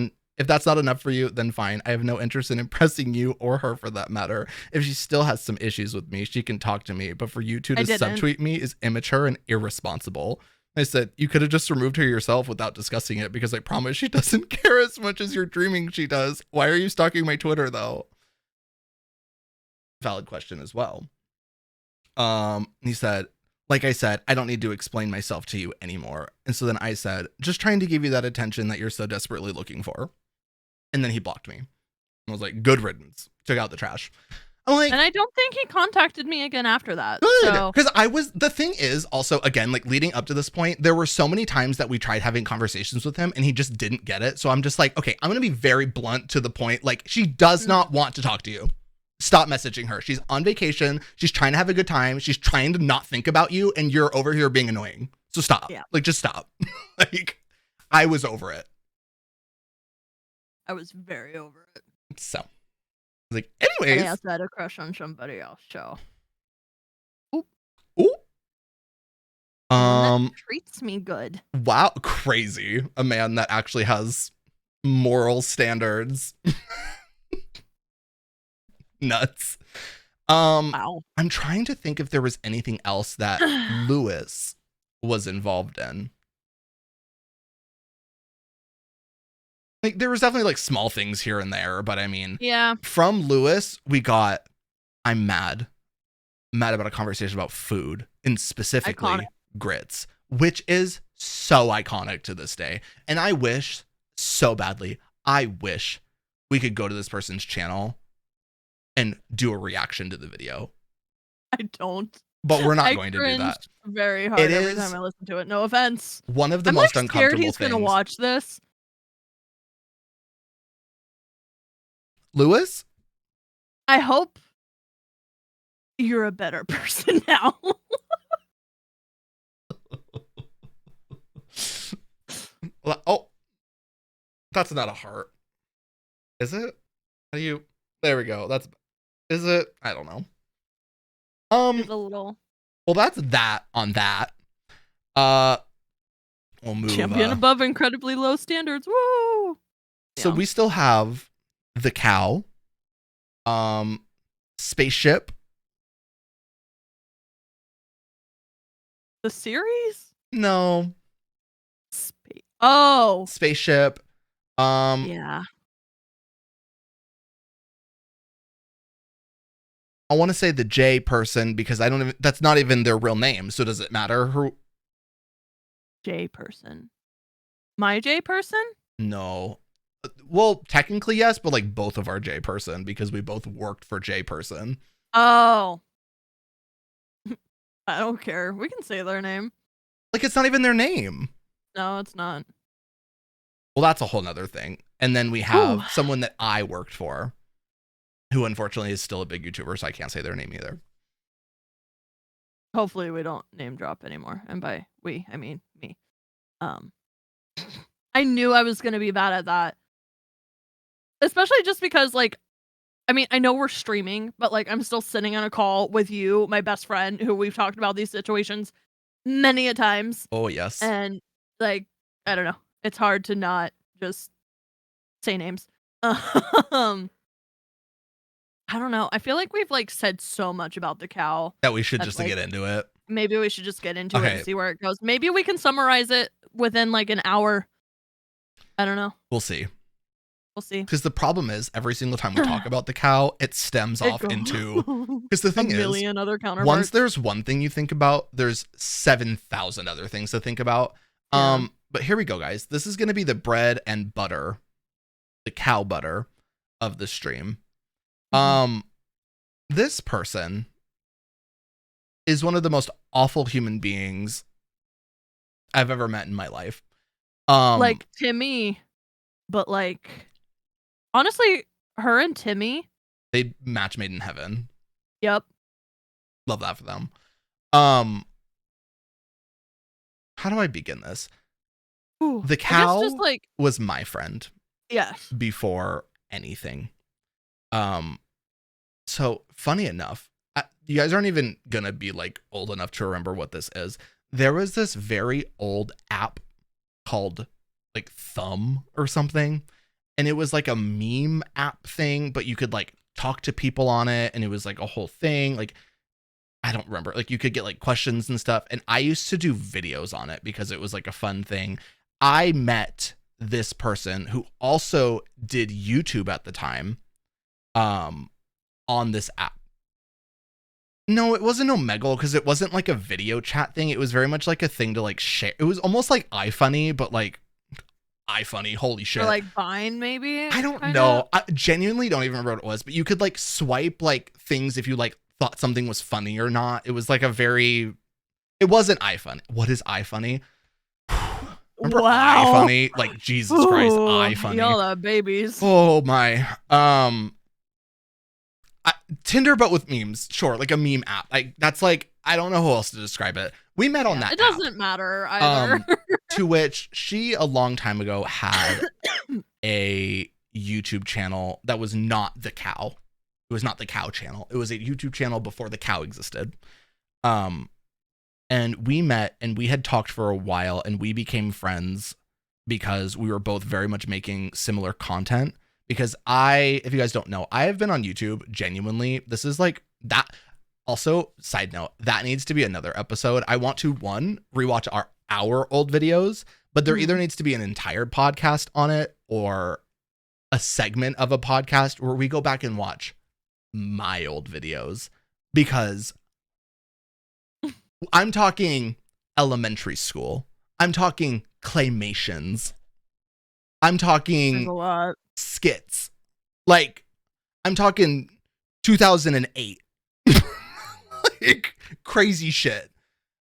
not enough for you, then fine. I have no interest in impressing you or her for that matter. If she still has some issues with me, she can talk to me. But for you two to subtweet me is immature and irresponsible." I said, "You could have just removed her yourself without discussing it because I promise she doesn't care as much as you're dreaming she does. Why are you stalking my Twitter though?" Valid question as well. He said, "Like I said, I don't need to explain myself to you anymore." And so then I said, "Just trying to give you that attention that you're so desperately looking for." And then he blocked me. I was like, "Good riddance." Took out the trash. I'm like, and I don't think he contacted me again after that. Good. Because the thing is also, again, like leading up to this point, there were so many times that we tried having conversations with him and he just didn't get it. So I'm just like, okay, I'm going to be very blunt to the point. Like, she does not want to talk to you. Stop messaging her. She's on vacation. She's trying to have a good time. She's trying to not think about you and you're over here being annoying. So stop. Yeah. Like, just stop. Like, I was over it. I was very over it. So, I was like, anyways. I also had a crush on somebody else, so. Ooh. That treats me good. Wow. Crazy. A man that actually has moral standards. Nuts. Wow. I'm trying to think if there was anything else that Lewis was involved in. Like, there was definitely like small things here and there, but I mean, yeah. From Lewis, we got, I'm mad about a conversation about food and specifically grits, which is so iconic to this day. And I wish so badly, we could go to this person's channel and do a reaction to the video. I don't. But we're not going to do that. Very hard every time I listen to it. No offense. One of the most uncomfortable things. He's gonna watch this. Lewis? I hope you're a better person now. Oh, that's not a heart. Is it? There we go. Is it? I don't know. It's a little. Well, that's that on that. We'll move. Champion above incredibly low standards. Woo! So we still have the cow, spaceship. The series? No. Spaceship. Yeah. I want to say the J person because that's not even their real name. So does it matter who? J person. My J person? No. Well, technically yes, but like both of our J person because we both worked for J person. Oh. I don't care. We can say their name. Like it's not even their name. No, it's not. Well, that's a whole nother thing. And then we have someone that I worked for who unfortunately is still a big YouTuber, so I can't say their name either. Hopefully we don't name drop anymore. And by we, I mean me. I knew I was going to be bad at that. Especially just because, like, I mean, I know we're streaming, but, like, I'm still sitting on a call with you, my best friend, who we've talked about these situations many a times. Oh, yes. And, like, I don't know. It's hard to not just say names. I don't know. I feel like we've, like, said so much about the cow. That we should just get into it. Maybe we should just get into it and see where it goes. Maybe we can summarize it within, like, an hour. I don't know. We'll see. We'll see. Because the problem is, every single time we talk about the cow, it stems off into... Because the thing is, other counterparts. Once there's one thing you think about, there's 7,000 other things to think about. Yeah. But here we go, guys. This is going to be the bread and butter, the cow butter of the stream. This person is one of the most awful human beings I've ever met in my life. Like Timmy, but like... Honestly, her and Timmy, they match made in heaven. Yep. Love that for them. How do I begin this? Ooh, the cow just like, was my friend. Yes. Before anything. So funny enough, you guys aren't even gonna be like old enough to remember what this is. There was this very old app called like Thumb or something. And it was like a meme app thing, but you could like talk to people on it. And it was like a whole thing. Like, I don't remember. Like you could get like questions and stuff. And I used to do videos on it because it was like a fun thing. I met this person who also did YouTube at the time on this app. No, it wasn't Omegle because it wasn't like a video chat thing. It was very much like a thing to like share. It was almost like iFunny, but like iFunny, holy shit. Or like Vine, maybe? I don't know. I genuinely don't even remember what it was, but you could like swipe like things if you like thought something was funny or not. It was like a very... It wasn't iFunny. What is iFunny? Remember iFunny? Like, Jesus Christ, iFunny. Y'all are babies. Oh my. Tinder, but with memes. Sure, like a meme app. Like that's like, I don't know how else to describe it. We met on that It doesn't matter either. To which she, a long time ago, had a YouTube channel that was not the cow. It was not the cow channel. It was a YouTube channel before the cow existed. And we met and we had talked for a while and we became friends because we were both very much making similar content. Because if you guys don't know, I have been on YouTube genuinely. This is like that. Also, side note, that needs to be another episode. I want to, one, rewatch our old videos, but there either needs to be an entire podcast on it or a segment of a podcast where we go back and watch my old videos. Because I'm talking elementary school. I'm talking claymations. I'm talking a lot. Skits. Like, I'm talking 2008. Like, crazy shit.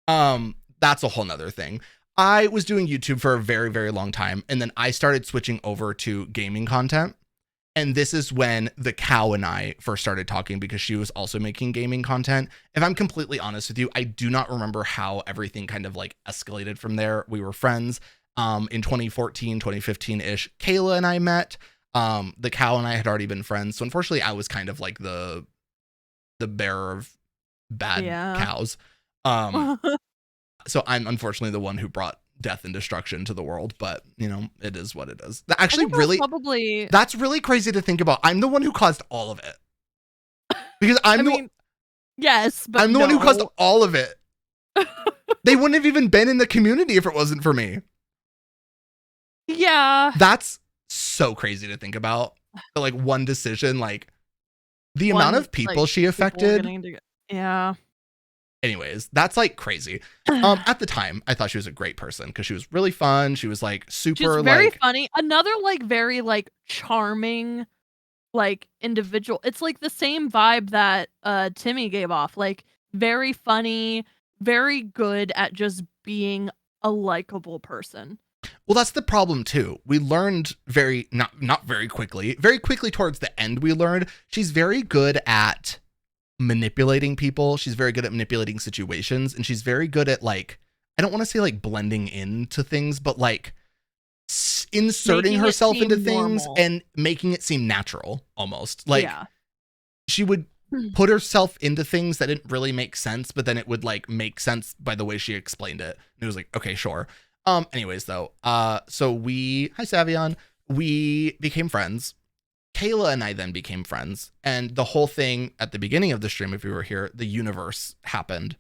That's a whole nother thing. I was doing YouTube for a very, very long time, and then I started switching over to gaming content. And this is when the cow and I first started talking because she was also making gaming content. If I'm completely honest with you, I do not remember how everything kind of like escalated from there. We were friends. In 2014, 2015-ish, Kayla and I met. The cow and I had already been friends. So unfortunately, I was kind of like the bearer of bad cows. So I'm unfortunately the one who brought death and destruction to the world, but you know, it is what it is. Actually, really, that's really crazy to think about. I'm the one who caused all of it. Because yes, but I'm the one who caused all of it. They wouldn't have even been in the community if it wasn't for me. Yeah. That's so crazy to think about. Like one decision, like The amount of people she affected. Yeah. Anyways, that's like crazy. At the time, I thought she was a great person because she was really fun. She was like super She's very funny. Another like very like charming like individual. It's like the same vibe that Timmy gave off. Like very funny, very good at just being a likable person. Well, that's the problem too. We learned not very quickly. Very quickly towards the end, we learned she's very good at manipulating people. She's very good at manipulating situations, and she's very good at like, I don't want to say like blending into things, but like inserting herself into things and making it seem natural almost. Like she would put herself into things that didn't really make sense, but then it would like make sense by the way she explained it. And it was like, okay, sure. Anyways though, so hi Savion, we became friends. Kayla and I then became friends, and the whole thing at the beginning of the stream, if you were here, the universe happened.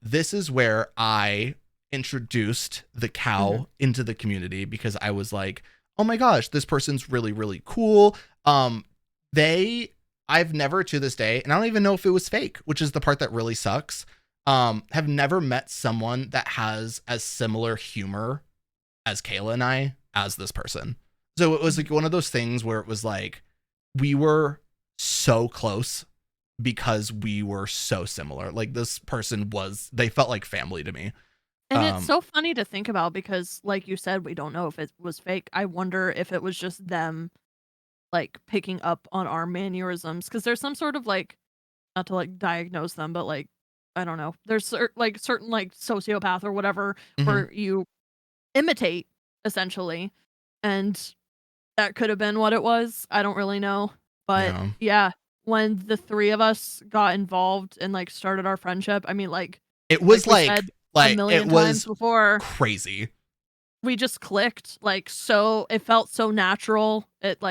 This is where I introduced the cow into the community because I was like, oh my gosh, this person's really, really cool. I've never to this day, and I don't even know if it was fake, which is the part that really sucks. Have never met someone that has as similar humor as Kayla and I as this person. So it was like one of those things where it was like, we were so close because we were so similar. Like this person they felt like family to me. And it's so funny to think about because like you said, we don't know if it was fake. I wonder if it was just them like picking up on our mannerisms. Cause there's some sort of like, not to like diagnose them, but like, I don't know. There's certain like sociopath or whatever where you imitate essentially. And that could have been what it was. I don't really know. But yeah, when the three of us got involved and like started our friendship, I mean like it was like a million times before, crazy. We just clicked like so it felt so natural. It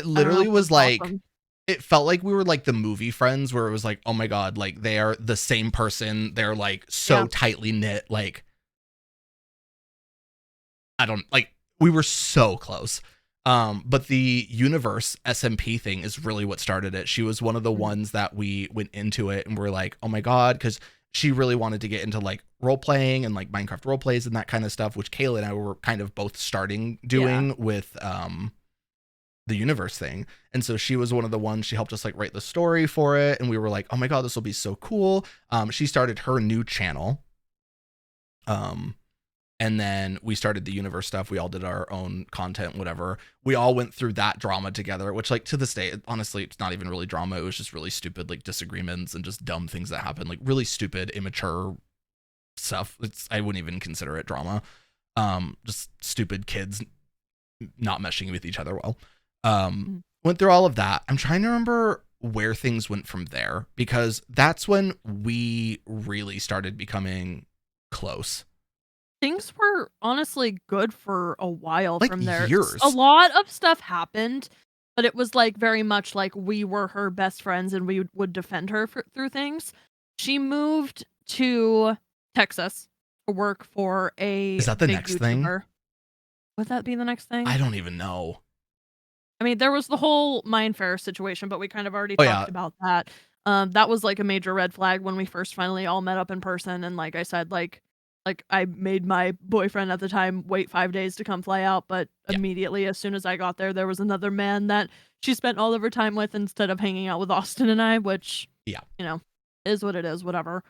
literally was like awesome. It felt like we were like the movie Friends where it was like, oh my god, like they are the same person. They're like so tightly knit. Like we were so close. But the universe SMP thing is really what started it. She was one of the ones that we went into it and we're like, oh my god, because she really wanted to get into like role playing and like Minecraft role plays and that kind of stuff, which Kayla and I were kind of both starting doing with the universe thing. And so she was one of the ones, she helped us like write the story for it, and we were like, oh my god, this will be so cool. She started her new channel. And then we started the universe stuff. We all did our own content, whatever. We all went through that drama together, which like to this day, honestly, it's not even really drama. It was just really stupid, like disagreements and just dumb things that happen, like really stupid, immature stuff. I wouldn't even consider it drama. Just stupid kids not meshing with each other well. Went through all of that. I'm trying to remember where things went from there because that's when we really started becoming close. Things were honestly good for a while like from there. Years. A lot of stuff happened, but it was like very much like we were her best friends and we would defend her through things. She moved to Texas to work for a Is that the next YouTuber. Thing? Would that be the next thing? I don't even know. I mean, there was the whole Mindfair situation, but we kind of already talked about that. That was like a major red flag when we first finally all met up in person. And like I said, like I made my boyfriend at the time wait 5 days to come fly out, but immediately as soon as I got there was another man that she spent all of her time with instead of hanging out with Austin and I, which you know, is what it is, whatever.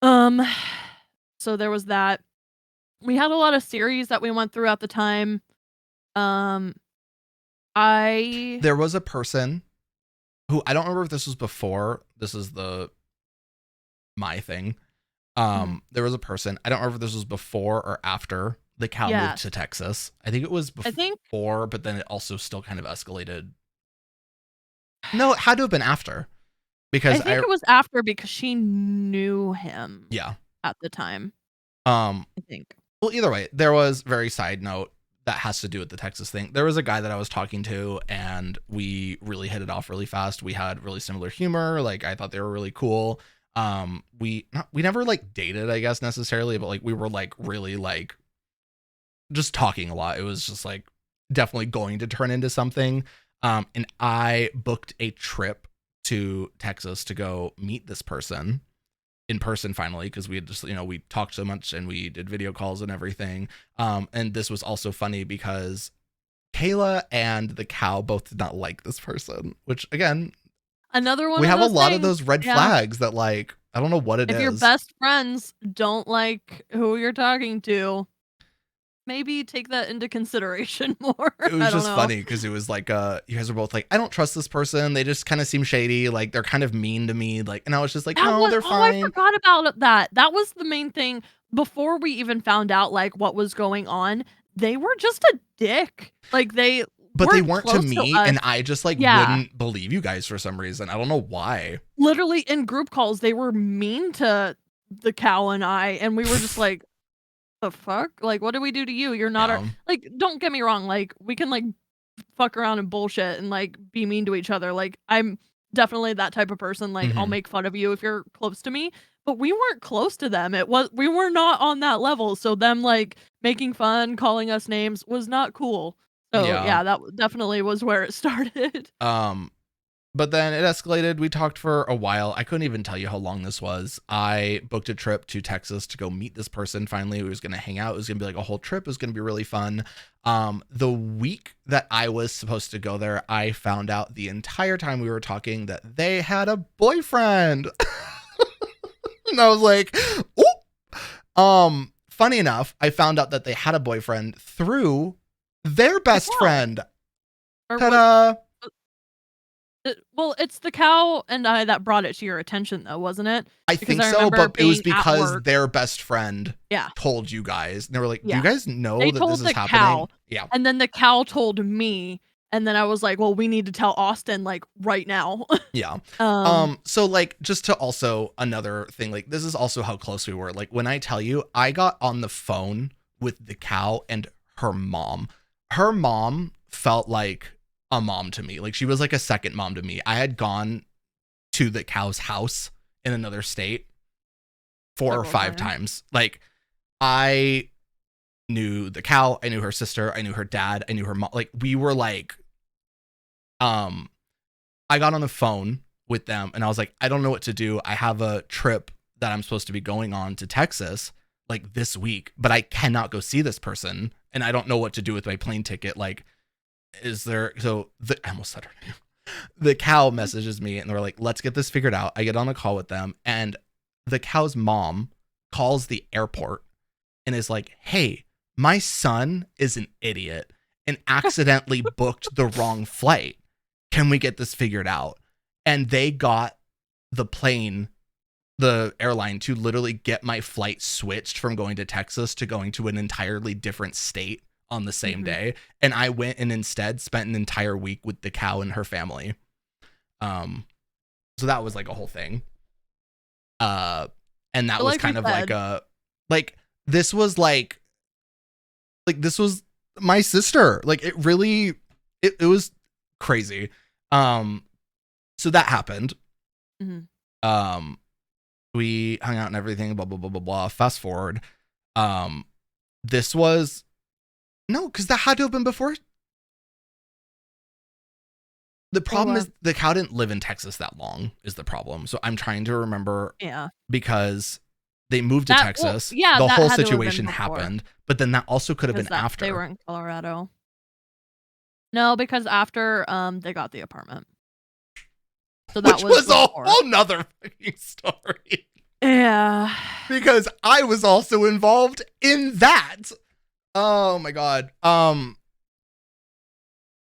So there was that. We had a lot of series that we went through at the time. There was a person who I don't remember if this was before. This is my thing. There was a person, I don't remember if this was before or after the cow moved to Texas. I think it was before, but then it also still kind of escalated. No, it had to have been after. Because I think it was after because she knew him. Yeah. At the time. I think. Well, either way, there was very side note that has to do with the Texas thing. There was a guy that I was talking to and we really hit it off really fast. We had really similar humor. Like I thought they were really cool. We never like dated, I guess necessarily, but like we were like really like just talking a lot. It was just like definitely going to turn into something. And I booked a trip to Texas to go meet this person in person finally, because we had just, we talked so much and we did video calls and everything. And this was also funny because Kayla and the cow both did not like this person, which again, another one we of have a those lot of things. those red flags that like, I don't know what it is. If your best friends don't like who you're talking to, maybe take that into consideration more. It was just funny because it was like, you guys are both like, I don't trust this person. They just kind of seem shady. Like they're kind of mean to me. Like, and I was just like, no, they're fine. I forgot about that. That was the main thing before we even found out like what was going on. They were just a dick. Like but they weren't to me, and I just like wouldn't believe you guys for some reason. I don't know why. Literally in group calls, they were mean to the cow and I, and we were just like, the fuck? Like, what did we do to you? You're not our like, don't get me wrong, like, we can like fuck around and bullshit and like be mean to each other. Like, I'm definitely that type of person. Like, I'll make fun of you if you're close to me. But we weren't close to them. We were not on that level. So them like making fun, calling us names was not cool. So yeah, that definitely was where it started. But then it escalated. We talked for a while. I couldn't even tell you how long this was. I booked a trip to Texas to go meet this person. Finally, we was going to hang out. It was going to be like a whole trip. It was going to be really fun. The week that I was supposed to go there, I found out the entire time we were talking that they had a boyfriend. And I was like, oh. Funny enough, I found out that they had a boyfriend through their best friend. Ta-da! Well, it's the cow and I that brought it to your attention, though, wasn't it? I think so, but it was because their best friend told you guys. And they were like, do you guys know that this is happening? Cow, yeah. And then the cow told me, and then I was like, well, we need to tell Austin, like, right now. Yeah. So, like, just to also another thing, like, this is also how close we were. Like, when I tell you, I got on the phone with the cow and her mom. Her mom felt like a mom to me. Like she was like a second mom to me. I had gone to the cow's house in another state 4 or 5 times. Like I knew the cow, I knew her sister, I knew her dad, I knew her mom. Like we were like, I got on the phone with them and I was like, I don't know what to do. I have a trip that I'm supposed to be going on to Texas like this week, but I cannot go see this person and I don't know what to do with my plane ticket. Like, is there, I almost said her name. The cow messages me and they're like, let's get this figured out. I get on a call with them and the cow's mom calls the airport and is like, hey, my son is an idiot and accidentally booked the wrong flight. Can we get this figured out? And they got the airline to literally get my flight switched from going to Texas to going to an entirely different state on the same day. And I went and instead spent an entire week with the cow and her family. So that was like a whole thing. And that was kind of like this was like this was my sister. Like it really, it was crazy. So that happened. We hung out and everything, blah, blah, blah, blah, blah. Fast forward. This was, no, because that had to have been before. The problem is the cow didn't live in Texas that long is the problem. So I'm trying to remember. Yeah. Because they moved to Texas. The whole situation happened. But then that also could have been after. They were in Colorado. No, because after they got the apartment. So that was a whole nother fucking story. Yeah. Because I was also involved in that. Oh my God.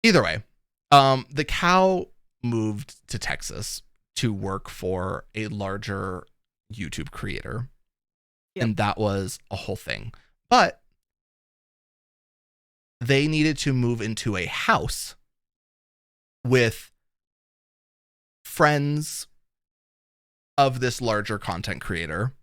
Either way, the cow moved to Texas to work for a larger YouTube creator. Yep. And that was a whole thing. But they needed to move into a house with friends of this larger content creator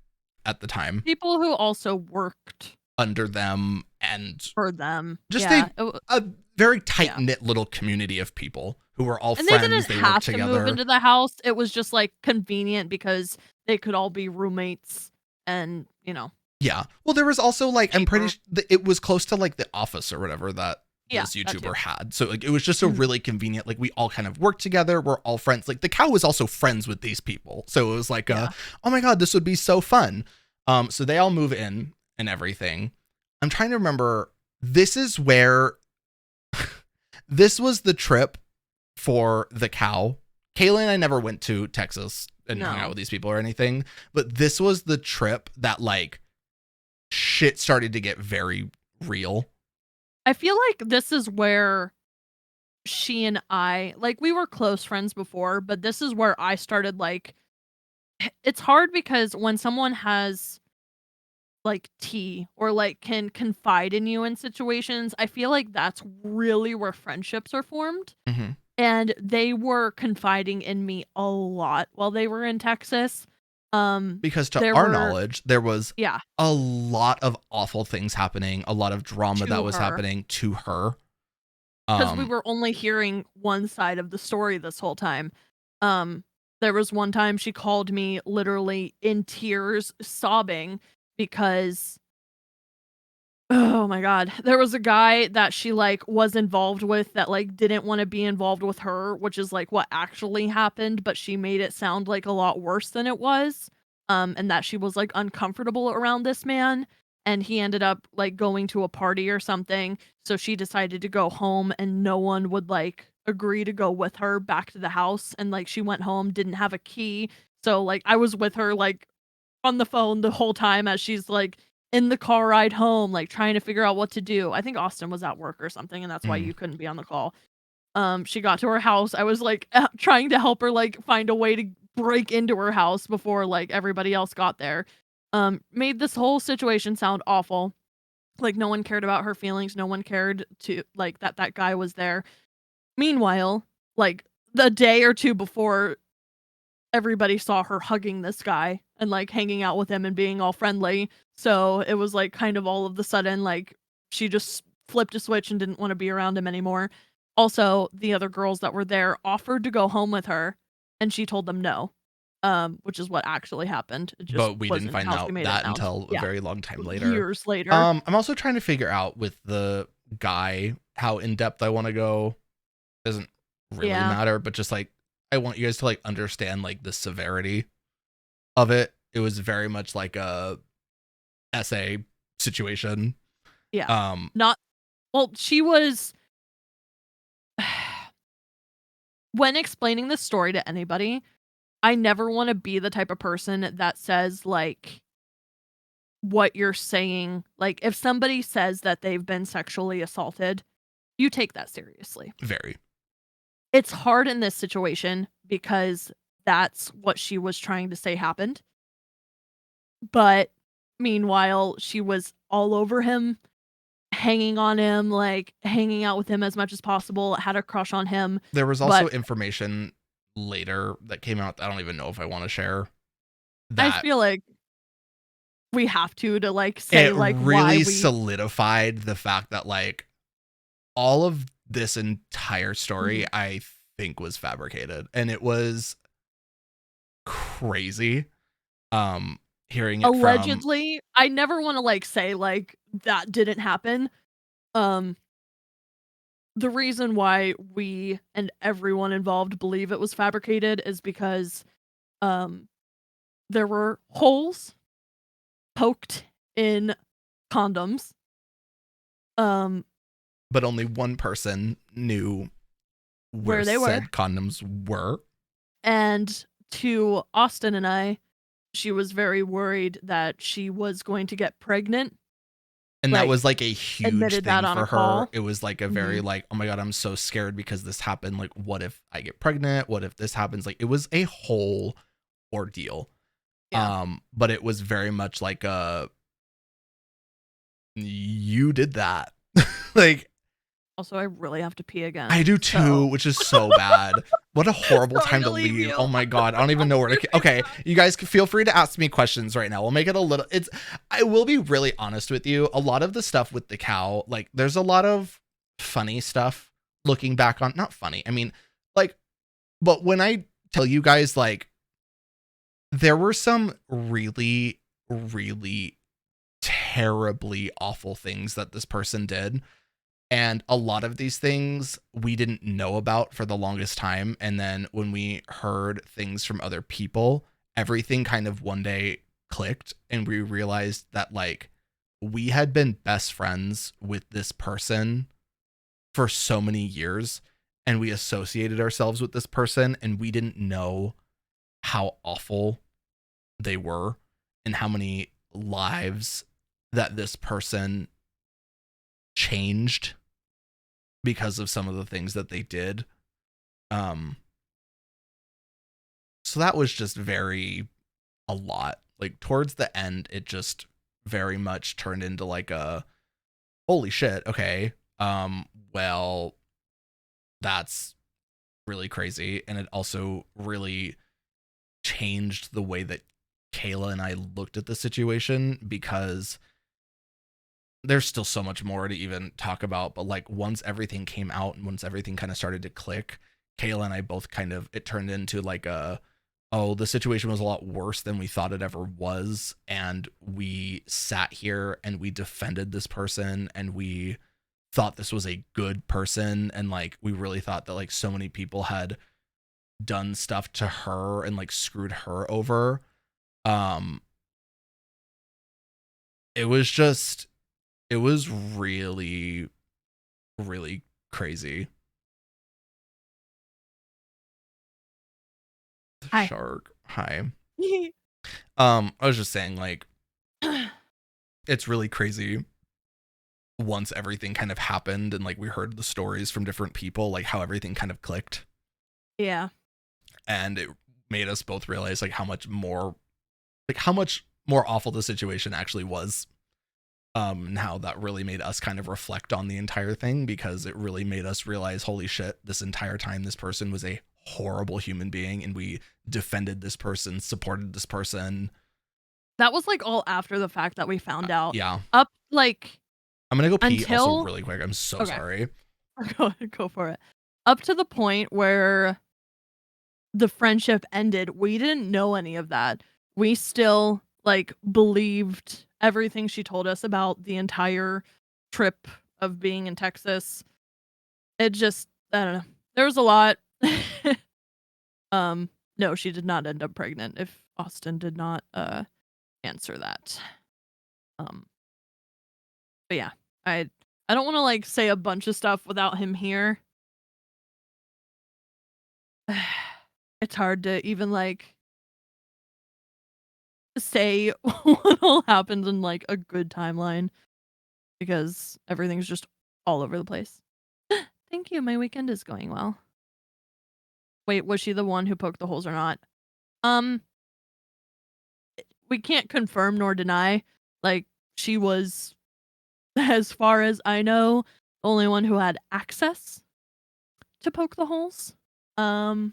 at the time. People who also worked under them and for them. Just a very tight-knit little community of people who were all friends. They didn't have to together. Move into the house. It was just like convenient because they could all be roommates and, you know. Yeah. Well, there was also like, I'm pretty sure it was close to like the office or whatever that this YouTuber had. So like it was just a really convenient, like we all kind of worked together, we're all friends. Like the cow was also friends with these people. So it was like oh my God, this would be so fun. So they all move in and everything. I'm trying to remember, this is where this was the trip for the cow. Kayla and I never went to Texas and hung out with these people or anything, but this was the trip that like shit started to get very real. I feel like this is where she and I, like, we were close friends before, but this is where I started, like, it's hard because when someone has, like, tea or, like, can confide in you in situations, I feel like that's really where friendships are formed. Mm-hmm. And they were confiding in me a lot while they were in Texas. Because to our knowledge, there was a lot of awful things happening, a lot of drama that was happening to her. Because we were only hearing one side of the story this whole time. There was one time she called me literally in tears, sobbing because oh my God, there was a guy that she, like, was involved with that, like, didn't wanna be involved with her, which is, like, what actually happened, but she made it sound, like, a lot worse than it was, and that she was, like, uncomfortable around this man, and he ended up, like, going to a party or something, so she decided to go home, and no one would, like, agree to go with her back to the house, and, like, she went home, didn't have a key, so, like, I was with her, like, on the phone the whole time as she's, like, in the car ride home, like, trying to figure out what to do. I think Austin was at work or something, and that's why you couldn't be on the call. She got to her house. I was, like, trying to help her, like, find a way to break into her house before, like, everybody else got there. Made this whole situation sound awful. Like, no one cared about her feelings. No one cared to like, that guy was there. Meanwhile, like, the day or 2 before, everybody saw her hugging this guy and, like, hanging out with him and being all friendly. So it was, like, kind of all of the sudden, like, she just flipped a switch and didn't wanna be around him anymore. Also, the other girls that were there offered to go home with her, and she told them no, which is what actually happened. It just But we didn't wasn't find how she out made it that sound. until a very long time later. Years later. I'm also trying to figure out with the guy how in depth I want to go. Doesn't really matter, but just like I want you guys to like understand like the severity of it. It was very much like a essay situation. Yeah. Well, she was when explaining this story to anybody, I never wanna be the type of person that says, like, what you're saying. Like, if somebody says that they've been sexually assaulted, you take that seriously. Very. It's hard in this situation because that's what she was trying to say happened. But meanwhile, she was all over him, hanging on him, like, hanging out with him as much as possible, had a crush on him. There was also information later that came out that I don't even know if I want to share. I feel like we have to like say like really why we solidified the fact that like all of this entire story I think was fabricated, and it was crazy. Hearing it allegedly, I never want to like say like that didn't happen. The reason why we and everyone involved believe it was fabricated is because there were holes poked in condoms. But only one person knew where they said condoms were. And to Austin and I, she was very worried that she was going to get pregnant. And like, that was like a huge thing for her. Call. It was like a very like, oh my God, I'm so scared because this happened. Like, what if I get pregnant? What if this happens? Like, it was a whole ordeal. Yeah. But it was very much like you did that. Like, also, I really have to pee again. I do too, which is so bad. What a horrible time to leave. Oh my God. I don't even know where to. Okay. You guys can feel free to ask me questions right now. We'll make it a little, I will be really honest with you. A lot of the stuff with the cow, like there's a lot of funny stuff looking back on, not funny. I mean, like, but when I tell you guys, like, there were some really, really terribly awful things that this person did. And a lot of these things we didn't know about for the longest time. And then when we heard things from other people, everything kind of one day clicked and we realized that like we had been best friends with this person for so many years and we associated ourselves with this person and we didn't know how awful they were and how many lives that this person changed because of some of the things that they did. So that was just a lot. Like towards the end, it just very much turned into like a holy shit, okay. Well, that's really crazy. And it also really changed the way that Kayla and I looked at the situation because there's still so much more to even talk about, but like once everything came out and once everything kind of started to click, Kayla and I both it turned into like oh, the situation was a lot worse than we thought it ever was. And we sat here and we defended this person and we thought this was a good person. And like, we really thought that like so many people had done stuff to her and like screwed her over. It was really, really crazy. Hi. Shark. Hi. I was just saying, like, it's really crazy once everything kind of happened and like we heard the stories from different people, like how everything kind of clicked. Yeah. And it made us both realize like how much more awful the situation actually was. And how that really made us kind of reflect on the entire thing because it really made us realize, holy shit, this entire time this person was a horrible human being and we defended this person, supported this person. That was like all after the fact that we found out. Yeah. Up like I'm gonna go pee also really quick. I'm so sorry. Go for it. Up to the point where the friendship ended, we didn't know any of that. We still like believed everything she told us about the entire trip of being in Texas. It just, I don't know. There was a lot. No, she did not end up pregnant if Austin did not answer that. But yeah, I don't want to like say a bunch of stuff without him here. It's hard to even like say what all happened in like a good timeline because everything's just all over the place. Thank you. My weekend is going well. Wait, was she the one who poked the holes or not? We can't confirm nor deny. Like she was, as far as I know, the only one who had access to poke the holes. I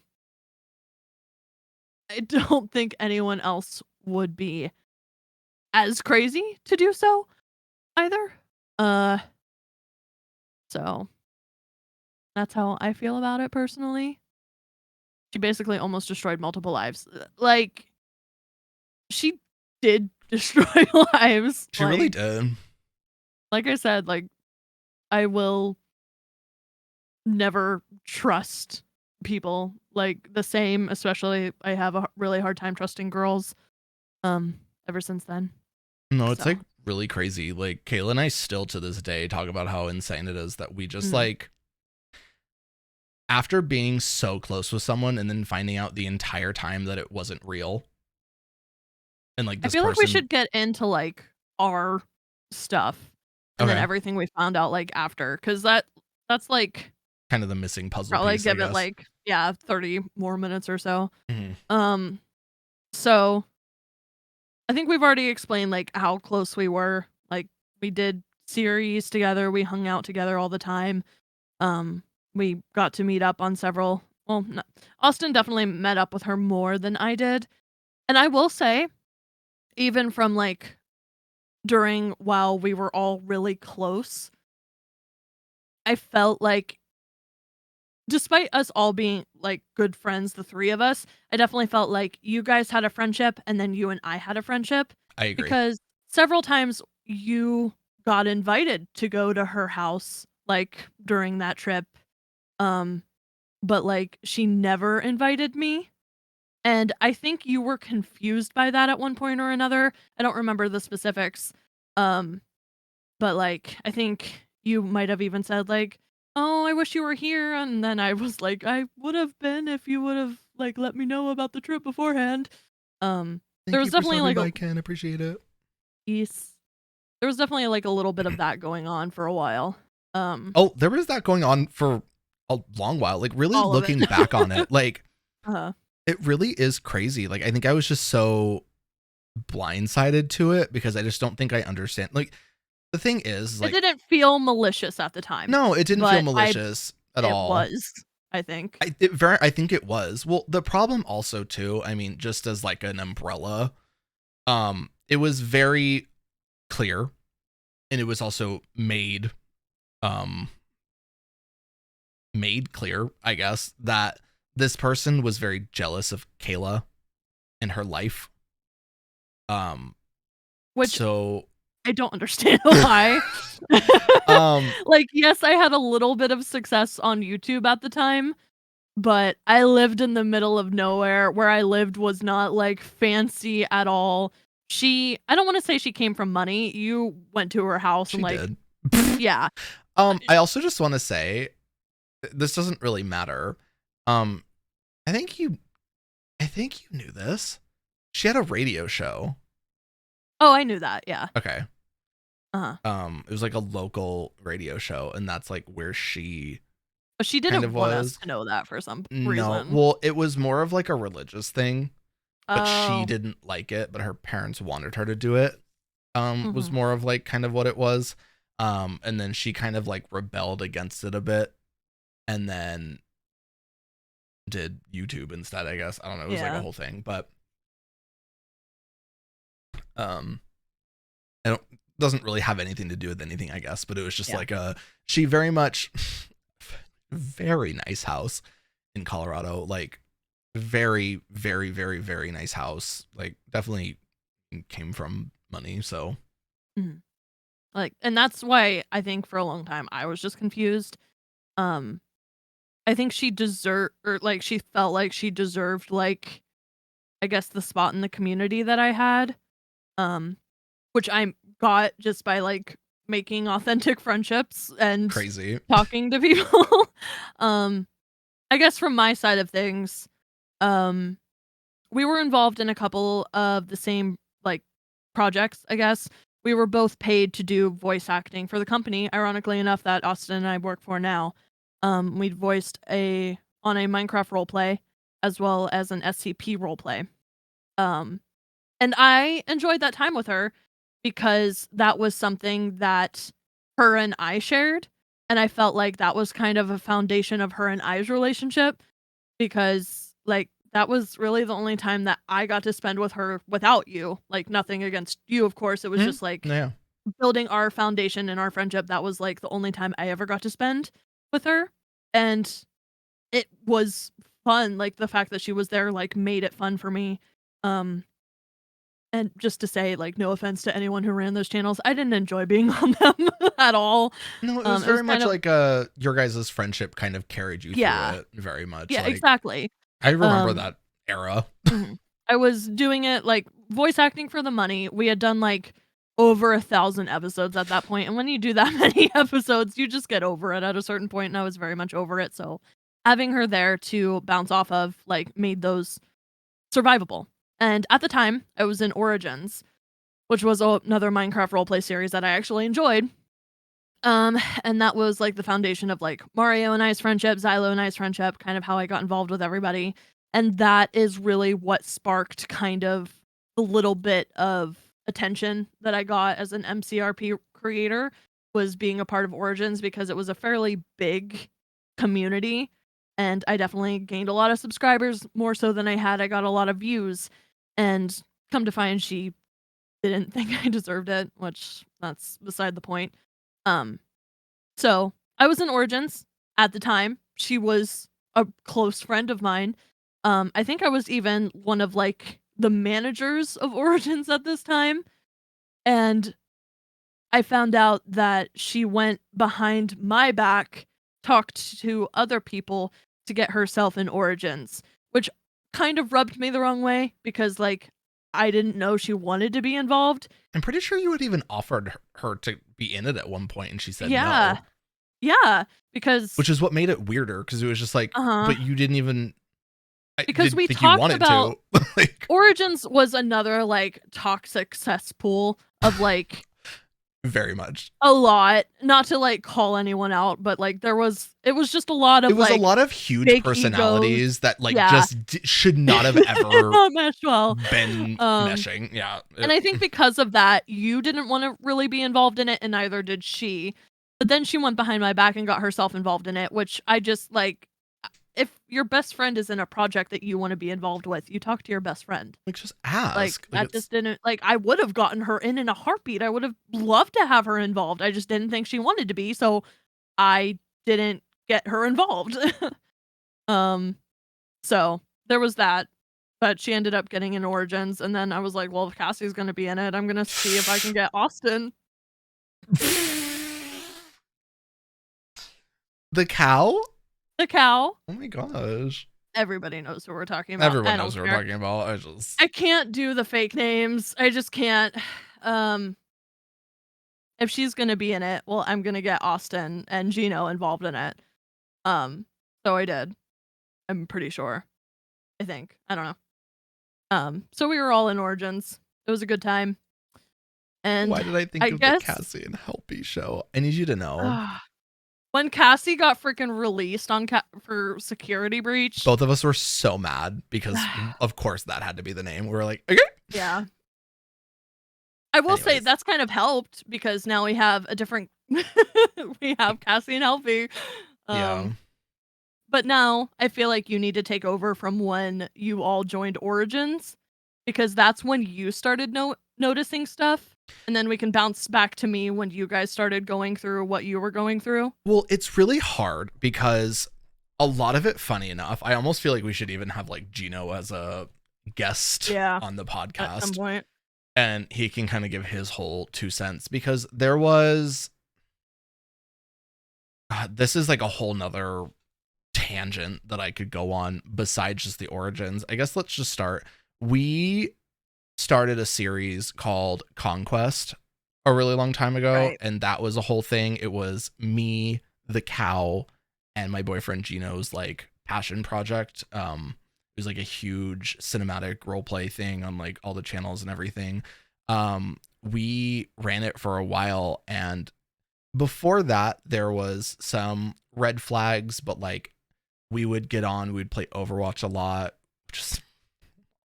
don't think anyone else would be as crazy to do so either. So that's how I feel about it personally. She basically almost destroyed multiple lives. Like she did destroy lives. She really did. Like I said, like I will never trust people like the same, especially I have a really hard time trusting girls ever since then. No, it's like really crazy. Like Kayla and I still to this day talk about how insane it is that we just like after being so close with someone and then finding out the entire time that it wasn't real. And like this I feel like we should get into like our stuff and then everything we found out like after, because that's like kind of the missing puzzle probably piece, give it like 30 more minutes or so. So I think we've already explained like how close we were. Like we did series together, we hung out together all the time. We got to meet up on several. Well, no, Austin definitely met up with her more than I did, and I will say, even from like while we were all really close, I felt like despite us all being like good friends, the three of us, I definitely felt like you guys had a friendship and then you and I had a friendship. I agree. Because several times you got invited to go to her house like during that trip. Um, but like she never invited me. And I think you were confused by that at one point or another. I don't remember the specifics. Um, but like I think you might have even said like, "Oh, I wish you were here." And then I was like, "I would have been if you would have like let me know about the trip beforehand." Um, there Thank was you for definitely stopping like a by, Ken. Appreciate it. piece. There was definitely like a little bit of that going on for a while. Oh, there was that going on for a long while. Like really All of it. looking back on it, like uh it really is crazy. Like I think I was just so blindsided to it because I just don't think I understand. Like the thing is, It like didn't feel malicious at the time, no, it didn't feel but malicious at it all. was, I think. I think it was. Well, the problem also too, I mean, just as like an umbrella, it was very clear and it was also um made clear, I guess, that this person was very jealous of Kayla and her life. Which So I don't understand why. um Like, yes, I had a little bit of success on YouTube at the time, but I lived in the middle of nowhere. Where I lived was not, like, fancy at all. I don't wanna say she came from money. You went to her house and, she like did. yeah. I also just want to say this doesn't really matter. Um I think you knew this. She had a radio show. Oh, I knew that, yeah. Okay. Uh-huh. It was like a local radio show, and that's like where she But she kind didn't of want us was. to know that for some No, reason. well, it was more of like a religious thing, but she Oh. didn't like it, but her parents wanted her to do it. Was Mhm. more of like kind of what it was. And then she kind of like rebelled against it a bit, and then did YouTube instead, I guess. I don't know. It was like a Yeah. whole thing, but um, I don't doesn't really have anything to do with anything, I guess. But it was just Yeah. like she very much very nice house in Colorado, like very, very, very, very nice house. Like definitely came from money. So Mhm. Like, and that's why I think for a long time I was just confused. Um, I think she deserved, or like she felt like she deserved, like, I guess the spot in the community that I had. Um, which I got just by like making authentic friendships and crazy. talking to people. um, I guess from my side of things, um, we were involved in a couple of the same like projects, I guess. We were both paid to do voice acting for the company, ironically enough, that Austin and I work for now. We'd voiced on a Minecraft roleplay as well as an SCP roleplay. Um, and I enjoyed that time with her because that was something that her and I shared. And I felt like that was kind of a foundation of her and I's relationship because, like, that was really the only time that I got to spend with her without you. Like, nothing against you, of course. It was just like Yeah. building our foundation and our friendship. That was like the only time I ever got to spend with her. And it was fun. Like, the fact that she was there, like, made it fun for me. Um, and just to say, like, no offense to anyone who ran those channels, I didn't enjoy being on them at all. No, it was It was very kind much of like your guys' friendship kind of carried you through yeah. it very much. Yeah, Like exactly. I remember Um that era. Mhm. I was doing it, like, voice acting for the money. We had done, like, over 1,000 episodes at that point, and when you do that many episodes, you just get over it at a certain point, and I was very much over it, so having her there to bounce off of, like, made those survivable. And at the time, I was in Origins, which was another Minecraft roleplay series that I actually enjoyed. And that was, like, the foundation of, like, Mario and I's friendship, Xylo and I's friendship, kind of how I got involved with everybody, and that is really what sparked kind of the little bit of attention that I got as an MCRP creator, was being a part of Origins because it was a fairly big community, and I definitely gained a lot of subscribers, more so than I had. I got a lot of views, and come to find she didn't think I deserved it, which that's beside the point. Um, so I was in Origins at the time. She was a close friend of mine. I think I was even one of like the managers of Origins at this time. And I found out that she went behind my back, talked to other people to get herself in Origins, which kind of rubbed me the wrong way because, like, I didn't know she wanted to be involved. I'm pretty sure you had even offered her to be in it at one point, and she said Yeah. no. Yeah, because Which is what made it weirder, because it was just like, Uh-huh. but you didn't even I Because didn't we think you talked wanted about to. Like, Origins was another, like, toxic cesspool of, like, very much. a lot, not to, like, call anyone out, but, like, it was just a lot It of, was a like, lot of huge big egos. personalities that, like, Yeah. just should not have ever Not mesh well. been Um, meshing. Yeah. and I think because of that, you didn't wanna really be involved in it, and neither did she. But then she went behind my back and got herself involved in it, which I just, like, if your best friend is in a project that you wanna be involved with, you talk to your best friend. Like, just Like, ask. Like, that it's just didn't like, I would've gotten her in a heartbeat, I would've loved to have her involved, I just didn't think she wanted to be, so I didn't get her involved. Um, so there was that, but she ended up getting in Origins, and then I was like, "Well, if Cassie's gonna be in it, I'm gonna see if I can get Austin." the cow? The cow. Oh my gosh. Everybody knows who we're talking about, Everyone I knows don't what we're care. talking about. I just I can't do the fake names, I just can't. Um, if she's gonna be in it, well, I'm gonna get Austin and Gino involved in it. Um, so I did. I'm pretty sure. I think. I don't know. So we were all in Origins. It was a good time. why And did I think I of the guess Cassie and Helpy show? I need you to know. when Cassie got freaking released on for security breach. Both of us were so mad because, of course, that had to be the name. We were like, okay. Yeah. I will say Anyways. that's kind of helped because now we have a different we have Cassie and Helpy. Yeah. But now I feel like you need to take over from when you all joined Origins because that's when you started noticing stuff. And then we can bounce back to me when you guys started going through what you were going through. Well, it's really hard because a lot of it, funny enough, I almost feel like we should even have like Gino as a guest on the podcast at some point. And he can kind of give his whole 2 cents because there was, this is like a whole nother tangent that I could go on besides just the Origins. I guess let's just start. We started a series called Conquest a really long time ago, Right. and that was a whole thing. It was me, the cow, and my boyfriend Gino's like passion project. It was like a huge cinematic roleplay thing on like all the channels and everything. We ran it for a while, and before that there was some red flags, but like we would get on, we'd play Overwatch a lot, just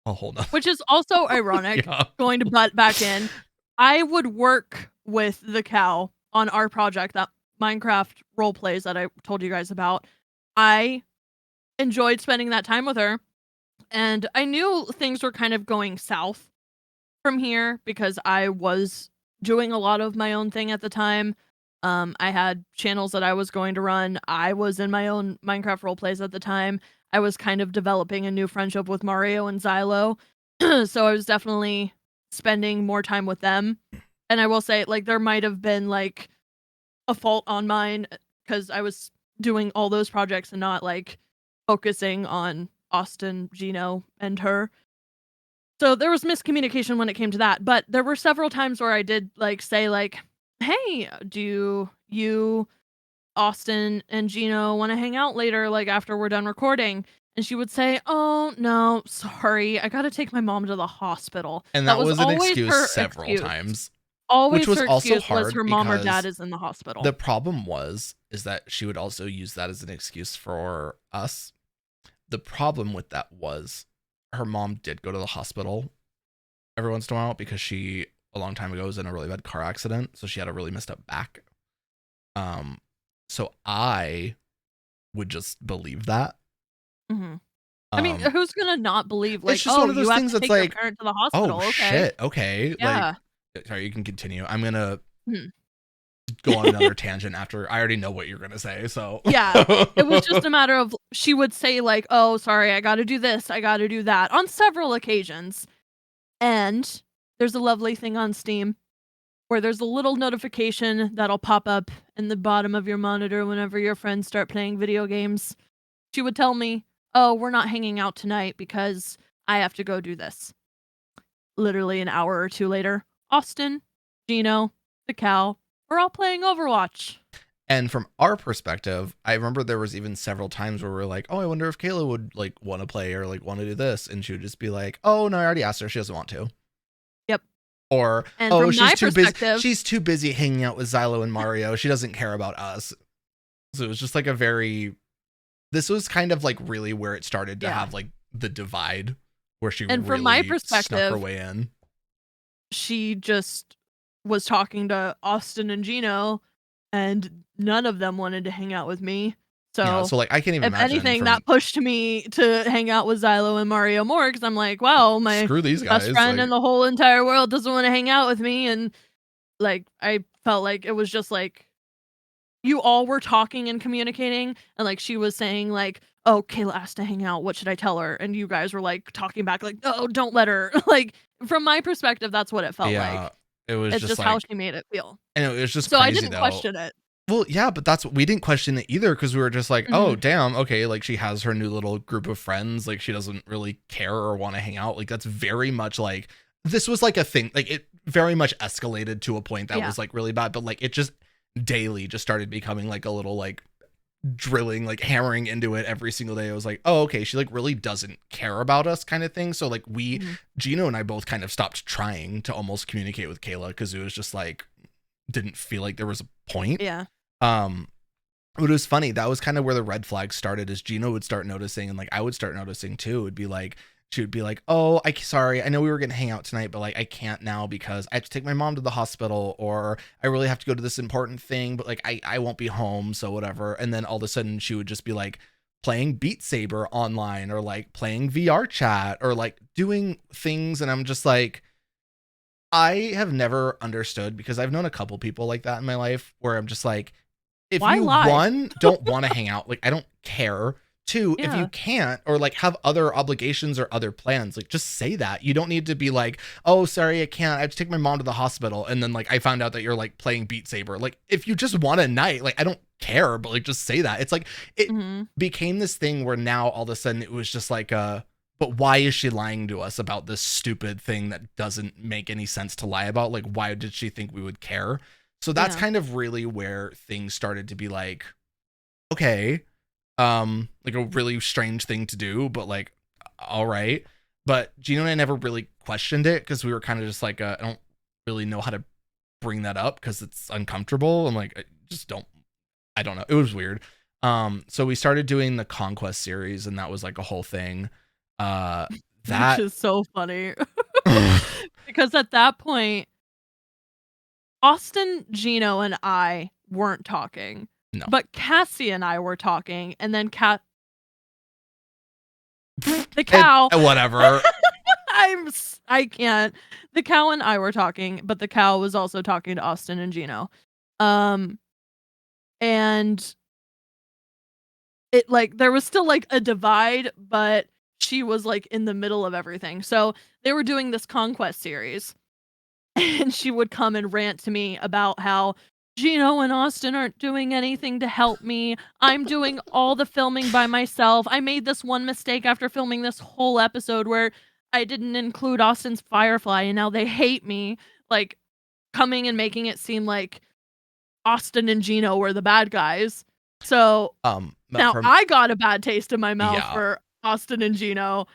a whole nother. Which is also ironic, Yeah. going to butt back in. I would work with the cow on our project, that Minecraft role plays that I told you guys about. I enjoyed spending that time with her, and I knew things were kind of going south from here because I was doing a lot of my own thing at the time. I had channels that I was going to run. I was in my own Minecraft role plays at the time. I was kind of developing a new friendship with Mario and Xylo. So I was definitely spending more time with them. And I will say, like, there might have been like a fault on mine because I was doing all those projects and not like focusing on Austin, Gino, and her. So there was miscommunication when it came to that. But there were several times where I did like say like, "Hey, do you, Austin and Gino, want to hang out later, like after we're done recording?" And she would say, "Oh no, sorry, I gotta take my mom to the hospital." And That that was was an always excuse her several excuse. times, which Always was her also excuse was hard her mom or dad because is in the hospital. the problem is that she would also use that as an excuse for us. The problem with that was her mom did go to the hospital every once in a while because she, a long time ago, was in a really bad car accident, so she had a really messed up back. So I would just believe that. I mean, who's gonna not believe like, it's just "Oh, one of those you have things to that's take your like, parent to the hospital." oh Okay. shit, okay, Yeah. like, sorry, you can continue. I'm gonna Mhm. go on another tangent after I already know what you're gonna say. So Yeah. It was just a matter of she would say like, "Oh, sorry, I gotta do this, I gotta do that," on several occasions. And there's a lovely thing on Steam. where there's a little notification that'll pop up in the bottom of your monitor whenever your friends start playing video games. She would tell me, "Oh, we're not hanging out tonight because I have to go do this." Literally an hour or two later, Austin, Gino, the cow, we're all playing Overwatch. And from our perspective, I remember there was even several times where we were like, "Oh, I wonder if Kayla would like want to play or like want to do this," and she would just be like, "Oh no, I already asked her. She doesn't want to." Yep. Or, And "Oh, from my she's too busy. perspective, She's too busy hanging out with Xylo and Mario. She doesn't care about us." So it was just like a very. This was kind of like really where it started to have like the divide, where she and really from my snuck her perspective, way in. she just was talking to Austin and Gino, and none of them wanted to hang out with me. Yeah, So so like I can't even if imagine. anything, that pushed me to hang out with Xylo and Mario more because I'm like, wow, my screw these best guys. friend Like, in the whole entire world doesn't want to hang out with me. And like, I felt like it was just like you all were talking and communicating. And like, she was saying, like, oh, Kayla asked to hang out. What should I tell her? And you guys were like talking back, like, oh, don't let her. Like, from my perspective, that's what it felt like. it was It's just just how like, she made it feel. and it was just So I crazy didn't though. question it. Well, yeah, but that's what we didn't question it either because we were just like, oh, Mhm. damn, okay, like she has her new little group of friends, like she doesn't really care or want to hang out. Like that's very much like this was like a thing, like it very much escalated to a point that Yeah. was like really bad, but like it just daily just started becoming like a little like drilling, like hammering into it every single day. It was like, oh, okay, she like really doesn't care about us kind of thing. So like Mhm. Gino and I both kind of stopped trying to almost communicate with Kayla because it was just like didn't feel like there was a point. Yeah. But it was funny. That was kind of where the red flag started. Is Gino would start noticing, and like I would start noticing too. It'd be like she would be like, "Oh, sorry, I know we were gonna hang out tonight, but like I can't now because I have to take my mom to the hospital, or I really have to go to this important thing, but like I won't be home, so whatever." And then all of a sudden, she would just be like playing Beat Saber online, or like playing VR chat, or like doing things, and I'm just like. I have never understood because I've known a couple people like that in my life where I'm just like, if Why you lie? one don't want to hang out, like I don't care. Two, if you Yeah. can't or like have other obligations or other plans, like just say that. You don't need to be like, oh, sorry, I can't. I have to take my mom to the hospital. And then like I found out that you're like playing Beat Saber. Like if you just want a night, like I don't care, but like just say that. It's like it Mhm. became this thing where now all of a sudden it was just like but why is she lying to us about this stupid thing that doesn't make any sense to lie about? Like, why did she think we would care? So that's Yeah. kind of really where things started to be like, okay, like a really strange thing to do, but like, all right. But Gino and I never really questioned it because we were kind of just like, I don't really know how to bring that up because it's uncomfortable. I'm like, I don't know. It was weird. So we started doing the Conquest series, and that was like a whole thing. Which That is so funny. Because at that point, Austin, Gino, and I weren't talking. no. But Cassie and I were talking, and then the cow. And whatever. I can't. The cow and I were talking, but the cow was also talking to Austin and Gino. Um, and it like there was still like a divide, but she was like in the middle of everything. So they were doing this conquest series, and she would come and rant to me about how Gino and Austin aren't doing anything to help me. I'm doing all the filming by myself. I made this one mistake after filming this whole episode where I didn't include Austin's Firefly, and now they hate me. Like coming and making it seem like Austin and Gino were the bad guys. So But now from I got a bad taste in my mouth yeah. for Austin and Gino,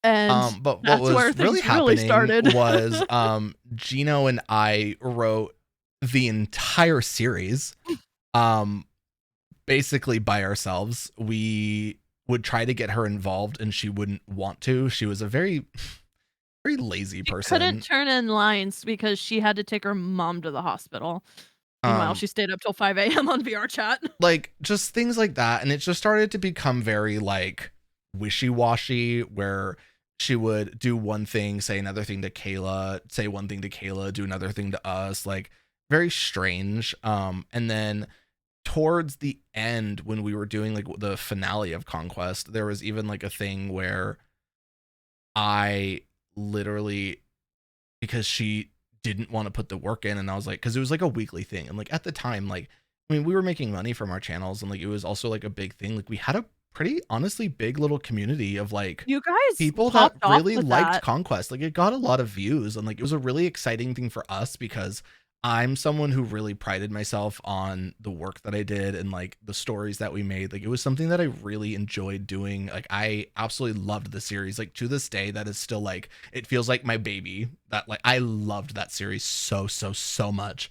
and But what that's where was really things really happening started. was Gino and I wrote the entire series basically by ourselves. We would try to get her involved and she wouldn't want to. She was a very very lazy She person. couldn't turn in lines because she had to take her mom to the hospital. Meanwhile, she stayed up till 5 AM on VR chat. Like just things like that, and it just started to become very like wishy-washy where she would do one thing, say another thing to Kayla, say one thing to Kayla, do another thing to us, like very strange. And then towards the end when we were doing like the finale of Conquest, there was even like a thing where I literally, because she didn't want to put the work in. And I was like, because it was like a weekly thing. And like at the time, like, I mean, we were making money from our channels, and like it was also like a big thing. Like we had a pretty honestly big little community of like You guys people that popped off really with liked that. Conquest. Like it got a lot of views, and like it was a really exciting thing for us because I'm someone who really prided myself on the work that I did and like the stories that we made. Like it was something that I really enjoyed doing. Like I absolutely loved the series. Like to this day, that is still like, it feels like my baby. That like I loved that series so much.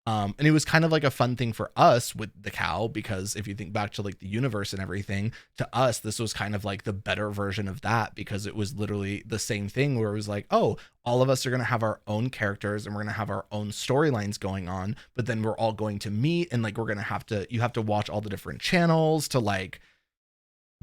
And it was kind of like a fun thing for us with the cow, because if you think back to like the universe and everything, to us, this was kind of like the better version of that, because it was literally the same thing where it was like, oh, all of us are going to have our own characters and we're going to have our own storylines going on, but then we're all going to meet, and like we're going to you have to watch all the different channels to like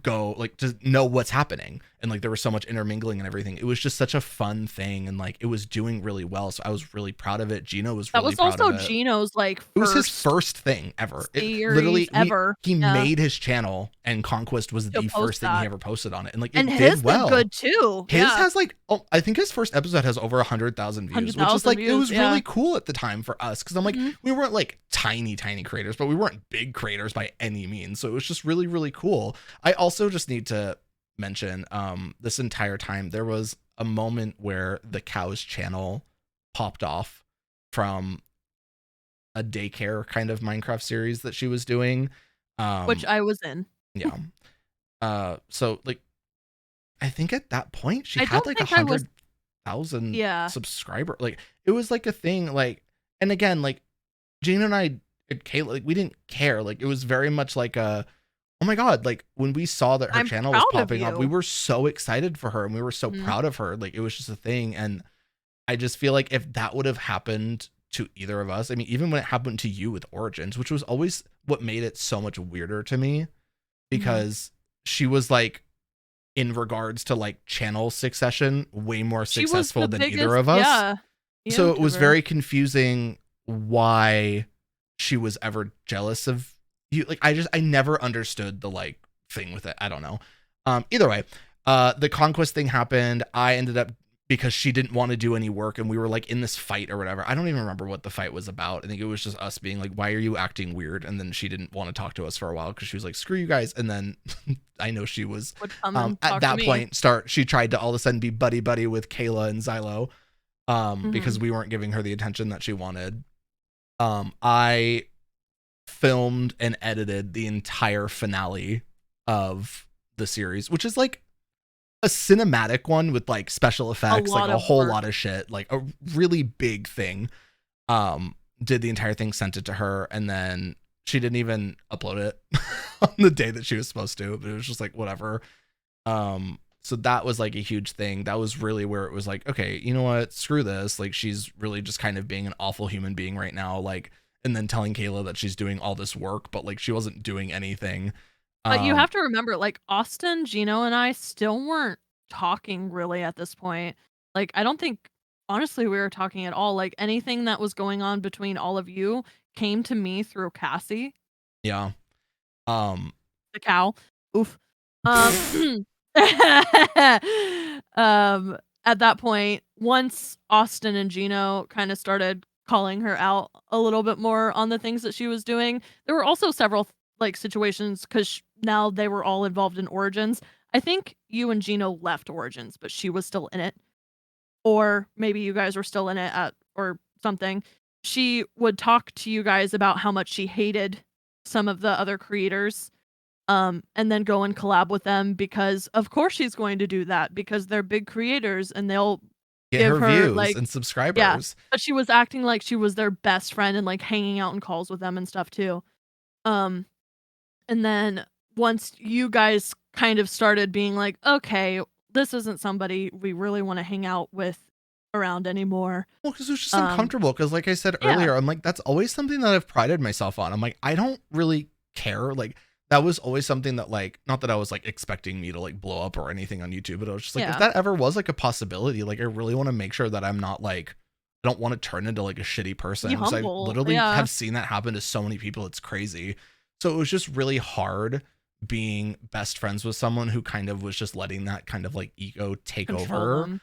go like to know what's happening. And like there was so much intermingling and everything. It was just such a fun thing, and like it was doing really well, so I was really proud of it. Gino was That really was proud also of it. Gino's like It was his first thing ever. It literally ever. he made his channel, and Conquest was the first thing he ever posted on it, and like it did well. Good too. His has like, oh, I think his first episode has over 100,000 views, which is like it was really cool at the time for us, because I'm like we weren't like tiny creators, but we weren't big creators by any means, so it was just really cool. I also just need to mention this entire time there was a moment where the cow's channel popped off from a daycare kind of Minecraft series that she was doing, which I was in. Yeah. So like I think at that point she had like 100,000 subscribers. Like it was like a thing, like, and again, like Gina and I and Kayla, like we didn't care. Like it was very much like a, oh my god, like when we saw that her channel was popping up, we were so excited for her and we were so proud of her. Like it was just a thing. And I just feel like if that would have happened to either of us, I mean, even when it happened to you with Origins, which was always what made it so much weirder to me, because she was like, in regards to like channel succession, way more successful than either of us. So it was very confusing why she was ever jealous of you. Like I never understood the like thing with it. I don't know. Either way, the Conquest thing happened. I ended up, because she didn't want to do any work, and we were like in this fight or whatever. I don't even remember what the fight was about. I think it was just us being like, why are you acting weird? And then she didn't want to talk to us for a while because she was like, screw you guys. And then I know she was at that point she tried to all of a sudden be buddy with Kayla and Xylo, because we weren't giving her the attention that she wanted. I filmed and edited the entire finale of the series, which is like a cinematic one with like special effects, like a whole lot of shit, like a really big thing. Did the entire thing, sent it to her, and then she didn't even upload it on the day that she was supposed to, but it was just like whatever. So that was like a huge thing. That was really where it was like, okay, you know what, screw this. Like she's really just kind of being an awful human being right now, like, and then telling Kayla that she's doing all this work, but like she wasn't doing anything. But you have to remember, like, Austin, Gino, and I still weren't talking really at this point. Like, I don't think, honestly, we were talking at all. Like, anything that was going on between all of you came to me through Cassie. Yeah. The cow. Oof. At that point, once Austin and Gino kind of started calling her out a little bit more on the things that she was doing, there were also several like situations, because now they were all involved in Origins. I think you and Gino left Origins, but she was still in it, or maybe you guys were still in it or something. She would talk to you guys about how much she hated some of the other creators, and then go and collab with them, because of course she's going to do that, because they're big creators and they'll get her views like, and subscribers. Yeah, but she was acting like she was their best friend and like hanging out in calls with them and stuff too. And then once you guys kind of started being like, okay, this isn't somebody we really want to hang out with around anymore. Well, because it was just uncomfortable. Because like I said earlier, I'm like, that's always something that I've prided myself on. I'm like, I don't really care. Like that was always something that like, not that I was like expecting me to like blow up or anything on YouTube, but I was just like, if that ever was like a possibility, like I really want to make sure that I'm not like, I don't want to turn into like a shitty person. Because I literally have seen that happen to so many people. It's crazy. So it was just really hard being best friends with someone who kind of was just letting that kind of like ego take over.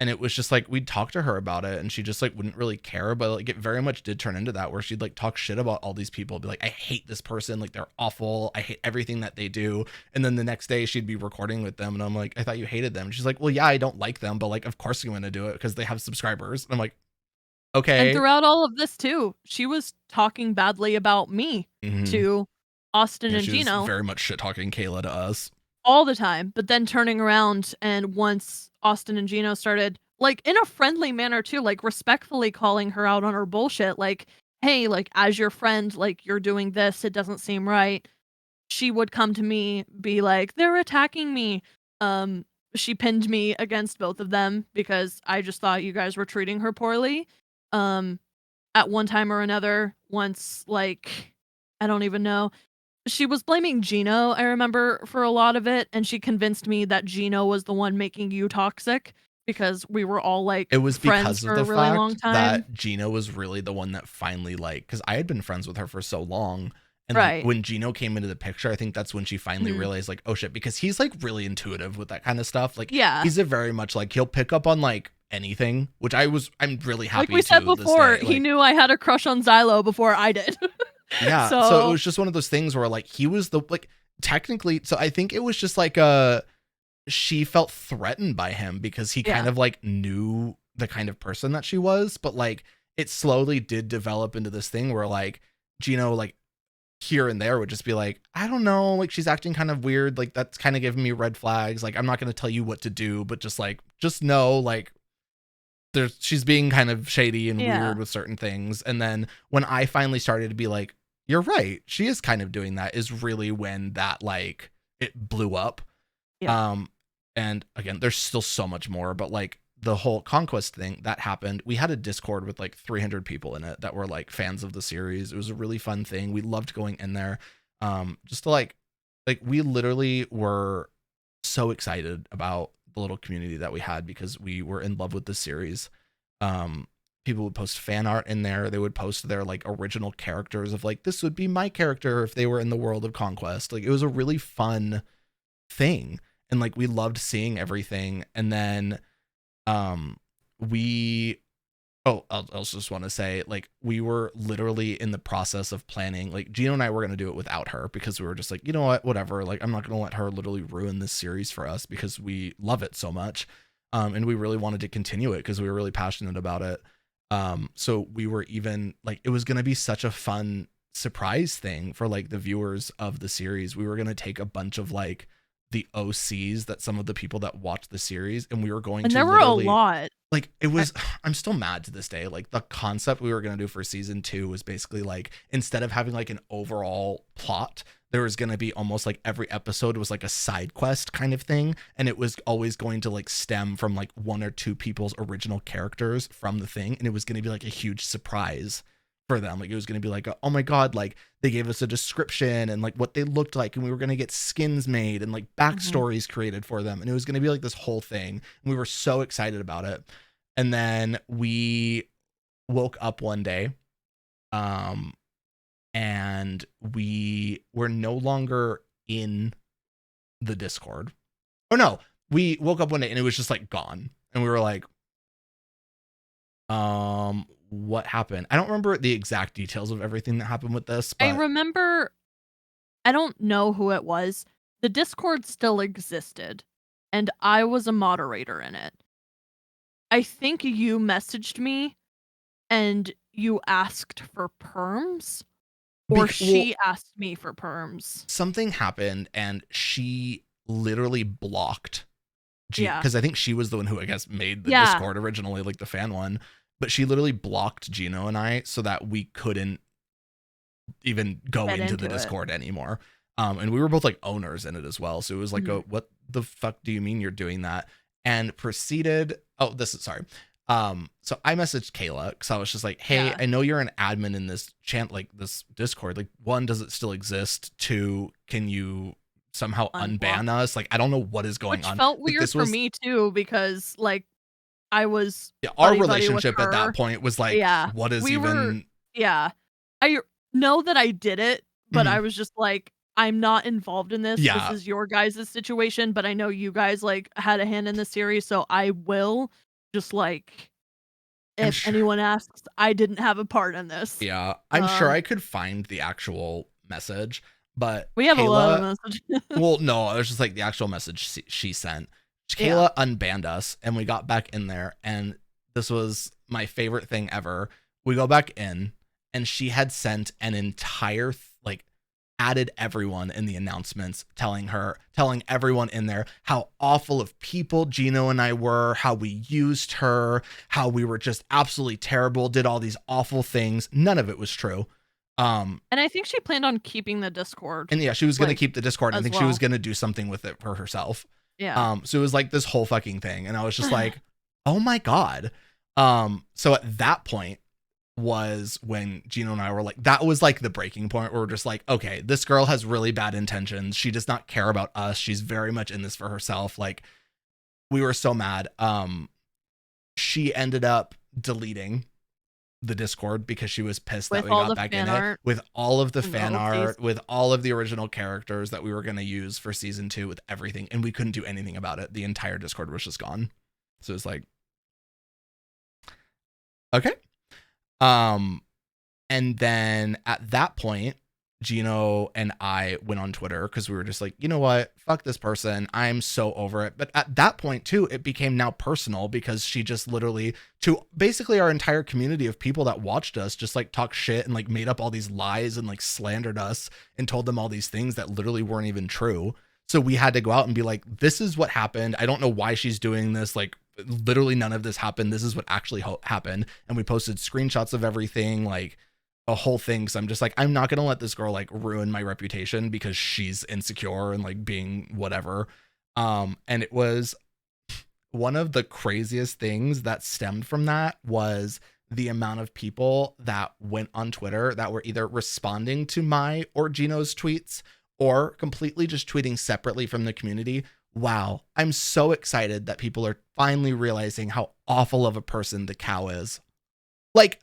And it was just like we'd talk to her about it and she just like wouldn't really care, but like it very much did turn into that where she'd like talk shit about all these people, be like, I hate this person, like they're awful, I hate everything that they do. And then the next day she'd be recording with them and I'm like, I thought you hated them. And she's like, well, yeah, I don't like them, but like of course I'm gonna do it because they have subscribers. And I'm like, okay. And throughout all of this too, she was talking badly about me to Austin and she Gino. was very much shit talking Kayla to us all the time, but then turning around and once Austin and Gino started, like, in a friendly manner too, like, respectfully calling her out on her bullshit, like, "Hey, like, as your friend, like, you're doing this, it doesn't seem right." She would come to me, be like, "They're attacking me." She pinned me against both of them because I just thought you guys were treating her poorly. At one time or another, once, like, I don't even know, she was blaming Gino, I remember, for a lot of it, and she convinced me that Gino was the one making you toxic because we were all, like, it was friends because for of the a really long fact time. that Gino was really the one that finally like, because I had been friends with her for so long. And like when Gino came into the picture, I think that's when she finally realized like, oh shit, because he's like really intuitive with that kind of stuff. Like he's a very much like he'll pick up on like anything, which I'm really happy. Like we said before, he knew I had a crush on Xylo before I did. Yeah. So it was just one of those things where like he was the like technically, so I think it was just like she felt threatened by him because he kind of like knew the kind of person that she was, but like it slowly did develop into this thing where like Gino like here and there would just be like, I don't know, like she's acting kind of weird, like that's kind of giving me red flags, like I'm not going to tell you what to do, but just know like she's being kind of shady and weird with certain things. And then when I finally started to be like, you're right, she is kind of doing that, is really when that like it blew up. And again, there's still so much more, but like the whole conquest thing that happened, we had a Discord with like 300 people in it that were like fans of the series. It was a really fun thing. We loved going in there. Just to like we literally were so excited about the little community that we had because we were in love with the series. People would post fan art in there. They would post their like original characters of like, this would be my character if they were in the world of Conquest. Like it was a really fun thing. And like, we loved seeing everything. And then, I'll just want to say, like, we were literally in the process of planning, like Gino and I were going to do it without her because we were just like, you know what, whatever. Like, I'm not going to let her literally ruin this series for us because we love it so much. And we really wanted to continue it because we were really passionate about it. So we were even like, it was going to be such a fun surprise thing for like the viewers of the series. We were going to take a bunch of like the OCs that some of the people that watched the series, and we were going to, there were a lot. Like it was, I'm still mad to this day. Like the concept we were going to do for season 2 was basically like, instead of having like an overall plot, there was going to be almost like every episode was like a side quest kind of thing. And it was always going to like stem from like one or two people's original characters from the thing. And it was going to be like a huge surprise for them. Like it was going to be like, oh my God, like they gave us a description and like what they looked like. And we were going to get skins made and like backstories created for them. And it was going to be like this whole thing. And we were so excited about it. And then we woke up one day, and we were no longer in the Discord. Oh no, we woke up one day and it was just like gone. And we were like, what happened? I don't remember the exact details of everything that happened with this, but I remember, I don't know who it was. The Discord still existed and I was a moderator in it. I think you messaged me and you asked for perms, or she asked me for perms. Something happened and she literally blocked because I think she was the one who I guess made the Discord originally, like the fan one, but she literally blocked Gino and I so that we couldn't even go into the Discord anymore. And we were both like owners in it as well. So it was like, what the fuck do you mean you're doing that? And proceeded. So I messaged Kayla because I was just like, hey, I know you're an admin in this like this Discord. Like, one, does it still exist? Two, can you somehow unban us? Like, I don't know what is going on. Which felt weird for me too, because like I was our relationship at that point was like, what is I know that I did it, but I was just like, I'm not involved in this. This Yeah. is your guys' situation, but I know you guys, like, had a hand in the series, so I will just, like, if anyone asks, I didn't have a part in this. Yeah, I'm sure I could find the actual message, but We have a lot of Kayla messages. well, no, it was just, like, the actual message she sent. Kayla unbanned us, and we got back in there, and this was my favorite thing ever. We go back in, and she had sent an entire, like, added everyone in the announcements, telling everyone in there how awful of people Gino and I were, how we used her, how we were just absolutely terrible, did all these awful things. None of it was true. And I think she planned on keeping the Discord. And yeah, she was going to keep the Discord. And I think she was going to do something with it for herself. Yeah. So it was like this whole fucking thing. And I was just like, oh my God. So at that point was when Gino and I were like, that was like the breaking point where we're just like, okay, this girl has really bad intentions. She does not care about us. She's very much in this for herself. Like, we were so mad. She ended up deleting the Discord because she was pissed that we got back in it with all of the fan art, with all of the original characters that we were going to use for season 2, with everything. And we couldn't do anything about it. The entire Discord was just gone. So it was like, okay. And then at that point, Gino and I went on Twitter because we were just like, you know what? Fuck this person. I'm so over it. But at that point, too, it became now personal because she just literally, to basically our entire community of people that watched us, just like talk shit and like made up all these lies and like slandered us and told them all these things that literally weren't even true. So we had to go out and be like, this is what happened. I don't know why she's doing this. Like, literally none of this happened. This is what actually happened. And we posted screenshots of everything, like a whole thing. So I'm just like, I'm not going to let this girl like ruin my reputation because she's insecure and like being whatever. And it was one of the craziest things that stemmed from that was the amount of people that went on Twitter that were either responding to my or Gino's tweets or completely just tweeting separately from the community. Wow, I'm so excited that people are finally realizing how awful of a person the cow is. Like,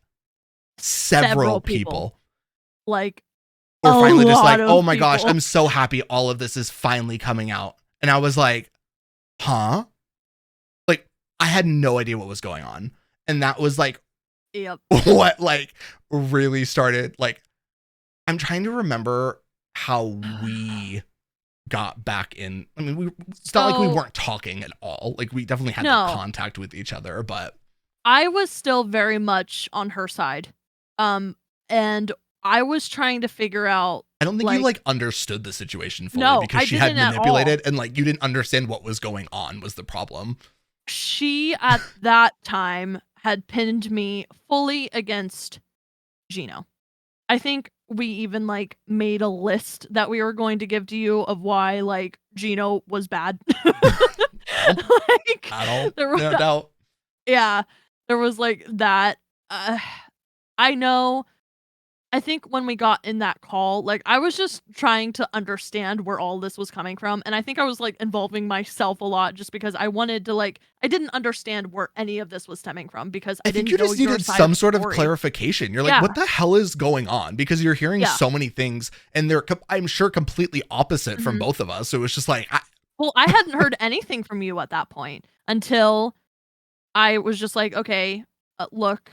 several people. Like, or finally just like, oh my gosh, I'm so happy all of this is finally coming out. And I was like, huh? Like, I had no idea what was going on. And that was like, what like really started. Like, I'm trying to remember how we got back in. I mean, it's not like we weren't talking at all. Like, we definitely had contact with each other, but I was still very much on her side. And I was trying to figure out. I don't think you like understood the situation fully because she had manipulated and like you didn't understand what was going on was the problem. She at that time had pinned me fully against Gino. I think we even like made a list that we were going to give to you of why like Gino was bad. Like, there was, no doubt. Yeah, there was like that. I know. I think when we got in that call, like I was just trying to understand where all this was coming from. And I think I was like involving myself a lot just because I wanted to like, I didn't understand where any of this was stemming from because I didn't know your side. You just needed some sort of clarification. You're like, what the hell is going on? Because you're hearing so many things and they're, I'm sure, completely opposite from both of us. So it's just like, well, I hadn't heard anything from you at that point until I was just like, okay, look,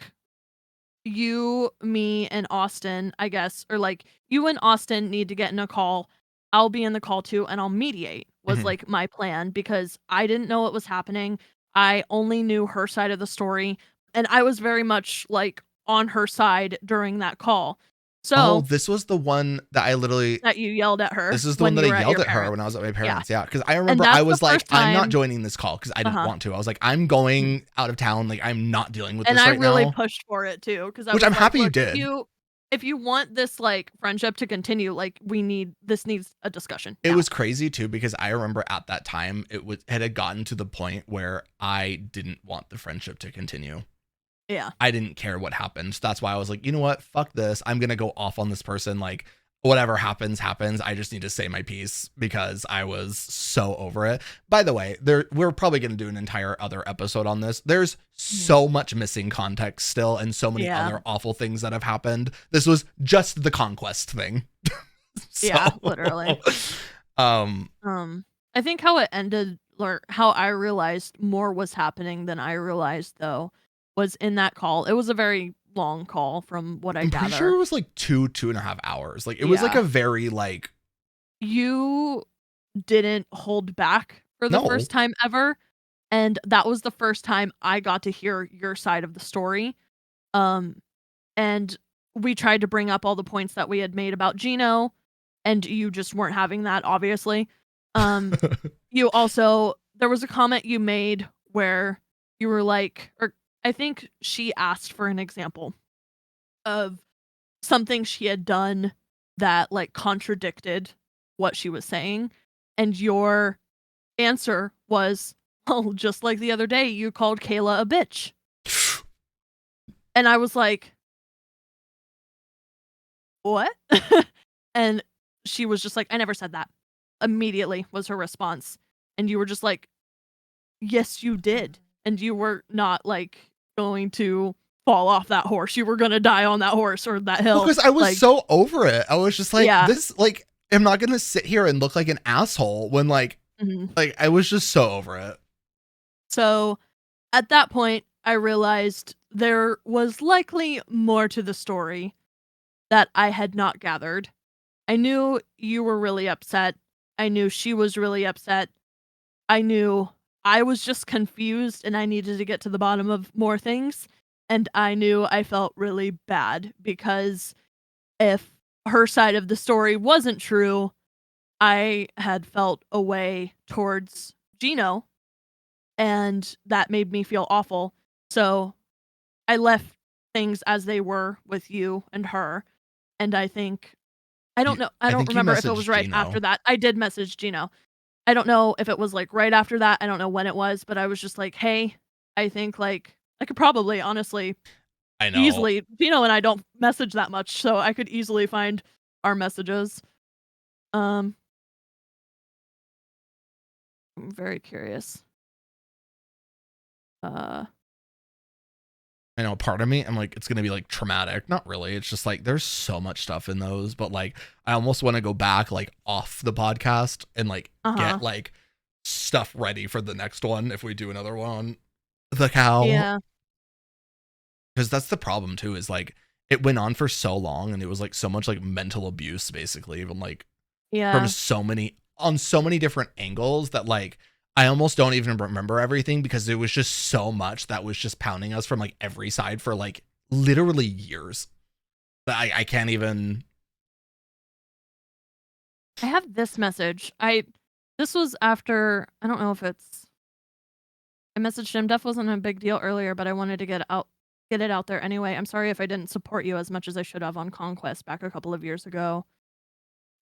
you, me, and Austin, I guess, or like you and Austin need to get in a call. I'll be in the call too, and I'll mediate was like my plan because I didn't know what was happening. I only knew her side of the story, and I was very much like on her side during that call. So this was the one that I literally that you yelled at her. This is the one that I yelled at her when I was at my parents. Yeah, because I remember I was like, I'm not joining this call because I didn't want to. I was like, I'm going out of town. Like, I'm not dealing with this right now. And I really pushed for it too, because which I'm happy you did. If you want this like friendship to continue, like this needs a discussion. It was crazy too because I remember at that time it had gotten to the point where I didn't want the friendship to continue. Yeah. I didn't care what happened. That's why I was like, you know what? Fuck this. I'm going to go off on this person. Like, whatever happens. I just need to say my piece because I was so over it. By the way, we're probably going to do an entire other episode on this. There's so much missing context still and so many other awful things that have happened. This was just the conquest thing. So, Yeah, literally. um, I think how it ended, or how I realized more was happening than I realized, though, was in that call. It was a very long call from what I I'm pretty sure gather. it was like 2.5 hours. Like it was like Yeah. a very like You didn't hold back for the no. first time ever, and that was the first time I got to hear your side of the story. Um, and we tried to bring up all the points that we had made about Gino, and you just weren't having that, obviously. Um, you also there was a comment you made where you were like, or I think she asked for an example of something she had done that, like, contradicted what she was saying, and your answer was, "Oh, just like the other day, you called Kayla a bitch." And I was like, "What?" And she was just like, "I never said that." Immediately was her response, and you were just like, "Yes, you did." And you were not, like, going to fall off that horse. You were gonna die on that horse or that Well, hill. because I was Like, so over it. I was just like, yeah. this, like, I'm not gonna sit here and look like an asshole when Mhm. like I was just so over it. So, at that point, I realized there was likely more to the story that I had not gathered. I knew you were really upset. I knew she was really upset. I knew I was just confused and I needed to get to the bottom of more things. And I knew I felt really bad because if her side of the story wasn't true, I had felt a way towards Gino, and that made me feel awful. So I left things as they were with you and her. And You, I I don't think you remember if it was messaged right after Gino. that. I did message Gino. I don't know if it was, like, right after that, I don't know when it was, but I was just like, "Hey, I think, like, I could probably, honestly, I know. easily." Gino and I don't message that much, so I could easily find our messages. Um, I'm very curious. Uh, I know part of me, I'm like, it's gonna be like traumatic. Not really. It's just like there's so much stuff in those, but like I almost want to go back like off the podcast and like uh-huh. get like stuff ready for the next one if we do another one on the cow. Yeah. Because that's the problem too, is like it went on for so long and it was like so much like mental abuse basically, even like from Yeah. so many on so many different angles that like I almost don't even remember everything because there was just so much that was just pounding us from like every side for like literally years that I can't even. I have this message. This was after I don't know if it's I messaged him. Def wasn't a big deal earlier, but I wanted to get it out there anyway. I'm sorry if I didn't support you as much as I should have on Conquest back a couple of years ago.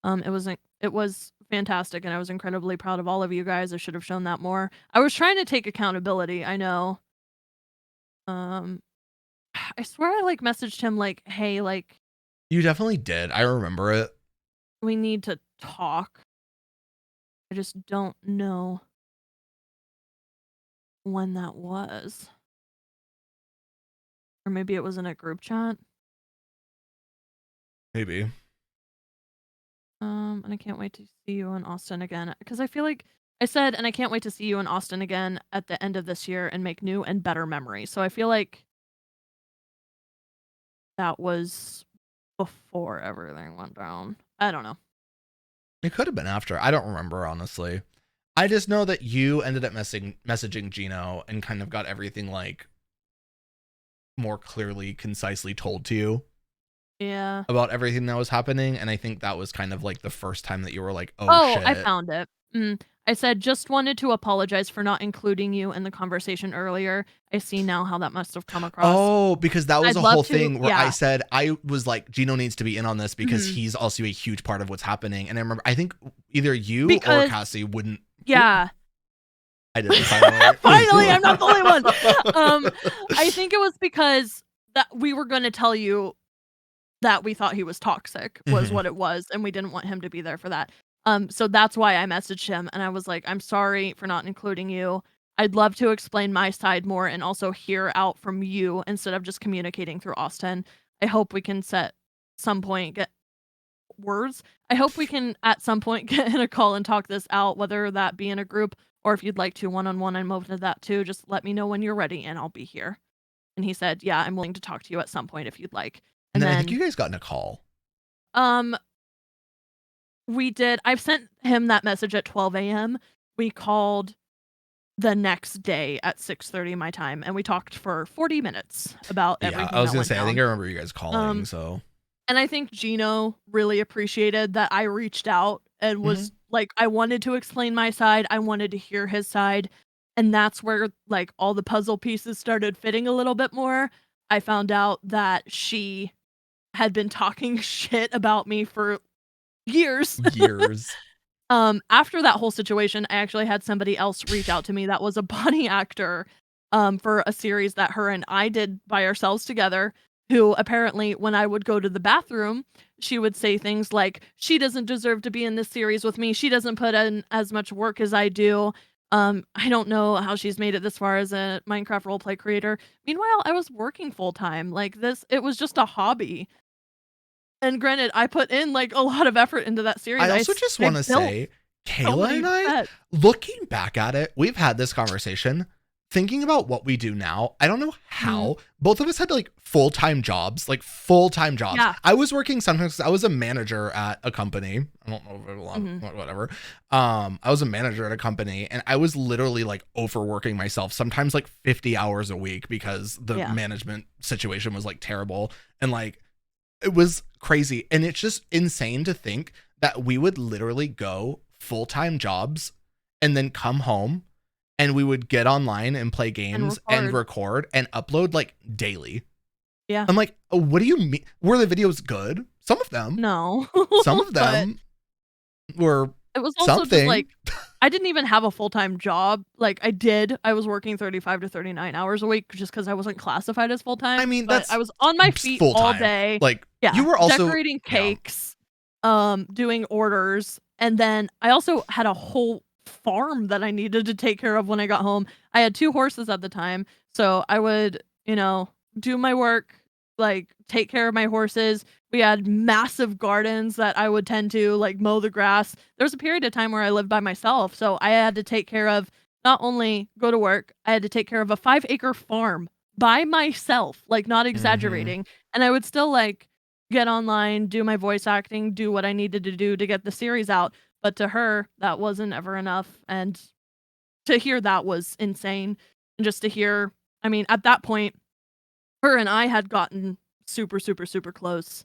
It was fantastic, and I was incredibly proud of all of you guys. I should have shown that more. I was trying to take accountability. I know. Um, I swear I like messaged him like, "Hey, like You definitely did. I remember it. we need to talk." I just don't know when that was, or maybe it was in a group chat. Maybe. And I can't wait to see you in Austin again because I feel like I said, and I can't wait to see you in Austin again at the end of this year and make new and better memories. So I feel like that was before everything went down. I don't know. It could have been after. I don't remember honestly. I just know that you ended up messaging Gino and kind of got everything like more clearly, concisely told to you Yeah. about everything that was happening. And I think that was kind of like the first time that you were like, oh Oh, I shit. found it. I said, just wanted to apologize for not including you in the conversation earlier. I see now how that must have come across. Oh, because that was I'd a love whole to. thing where I Yeah. said I was like, Gino needs to be in on this because Mhm. he's also a huge part of what's happening. And I remember, I think either you or Because, Cassie wouldn't. yeah. I did it finally. Finally, I'm not the only one. I think it was because that we were gonna tell you that we thought he was toxic was Mhm. what it was, and we didn't want him to be there for that. So that's why I messaged him and I was like, "I'm sorry for not including you. I'd love to explain my side more and also hear out from you instead of just communicating through Austin. I hope we can set some point get words. I hope we can at some point get in a call and talk this out, whether that be in a group or if you'd like to one-on-one. I'm open to that too. Just let me know when you're ready and I'll be here. And he said, yeah, I'm willing to talk to you at some point if you'd like. And then I think you guys got in a call. We did. I've sent him that message at 12 a.m. We called the next day at 6:30 my time, and we talked for 40 minutes about everything. I was gonna say, down. I think I remember you guys calling. So, and I think Gino really appreciated that I reached out and was like, I wanted to explain my side. I wanted to hear his side, and that's where like all the puzzle pieces started fitting a little bit more. I found out that she had been talking shit about me for years. After that whole situation, I actually had somebody else reach out to me that was a body actor for a series that her and I did by ourselves together, who apparently when I would go to the bathroom, she would say things like, she doesn't deserve to be in this series with me. She doesn't put in as much work as I do. I don't know how she's made it this far as a Minecraft roleplay creator. Meanwhile, I was working full time. Like this, it was just a hobby. And granted, I put in like a lot of effort into that series. I also just want to say, Kayla and I, looking back at it, we've had this conversation, thinking about what we do now. I don't know how both of us had like full-time jobs. Yeah. I was working sometimes. I was a manager at a company. I don't know, whatever. I was a manager at a company, and I was literally like overworking myself, sometimes like 50 hours a week because the management situation was like terrible. And like, it was crazy. And it's just insane to think that we would literally go full-time jobs and then come home and we would get online and play games and record and upload like daily. Yeah. I'm like, oh, what do you mean? Were the videos good? Some of them. No. Some of them were it was also something. Just like, I didn't even have a full-time job. Like I was working 35 to 39 hours a week just because I wasn't classified as full-time. I mean, I was on my feet full-time. all day. Like, you were also decorating cakes, doing orders. And then I also had a whole farm that I needed to take care of when I got home. I had 2 horses at the time. So I would, do my work, like take care of my horses. We had massive gardens that I would tend to like mow the grass. There was a period of time where I lived by myself. So I had to take care of not only go to work, I had to take care of a 5-acre farm by myself, like not exaggerating. And I would still like get online, do my voice acting, do what I needed to do to get the series out. But to her, that wasn't ever enough. And to hear that was insane. And just to hear, I mean, at that point, her and I had gotten super, super, super close.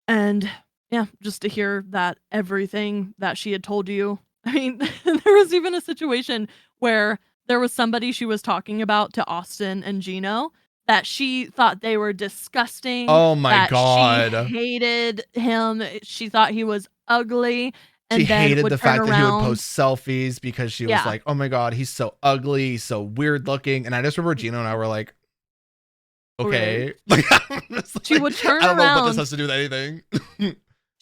And yeah, just to hear that everything that she had told you. I mean, there was even a situation where there was somebody she was talking about to Austin and Gino that she thought they were disgusting. Oh my God. She hated him. She thought he was ugly. And she hated the fact that he would post selfies because she was like, oh my God, he's so ugly, he's so weird looking. And I just remember Gino and I were like, okay. Like, she would turn around. I don't know what this has to do with anything.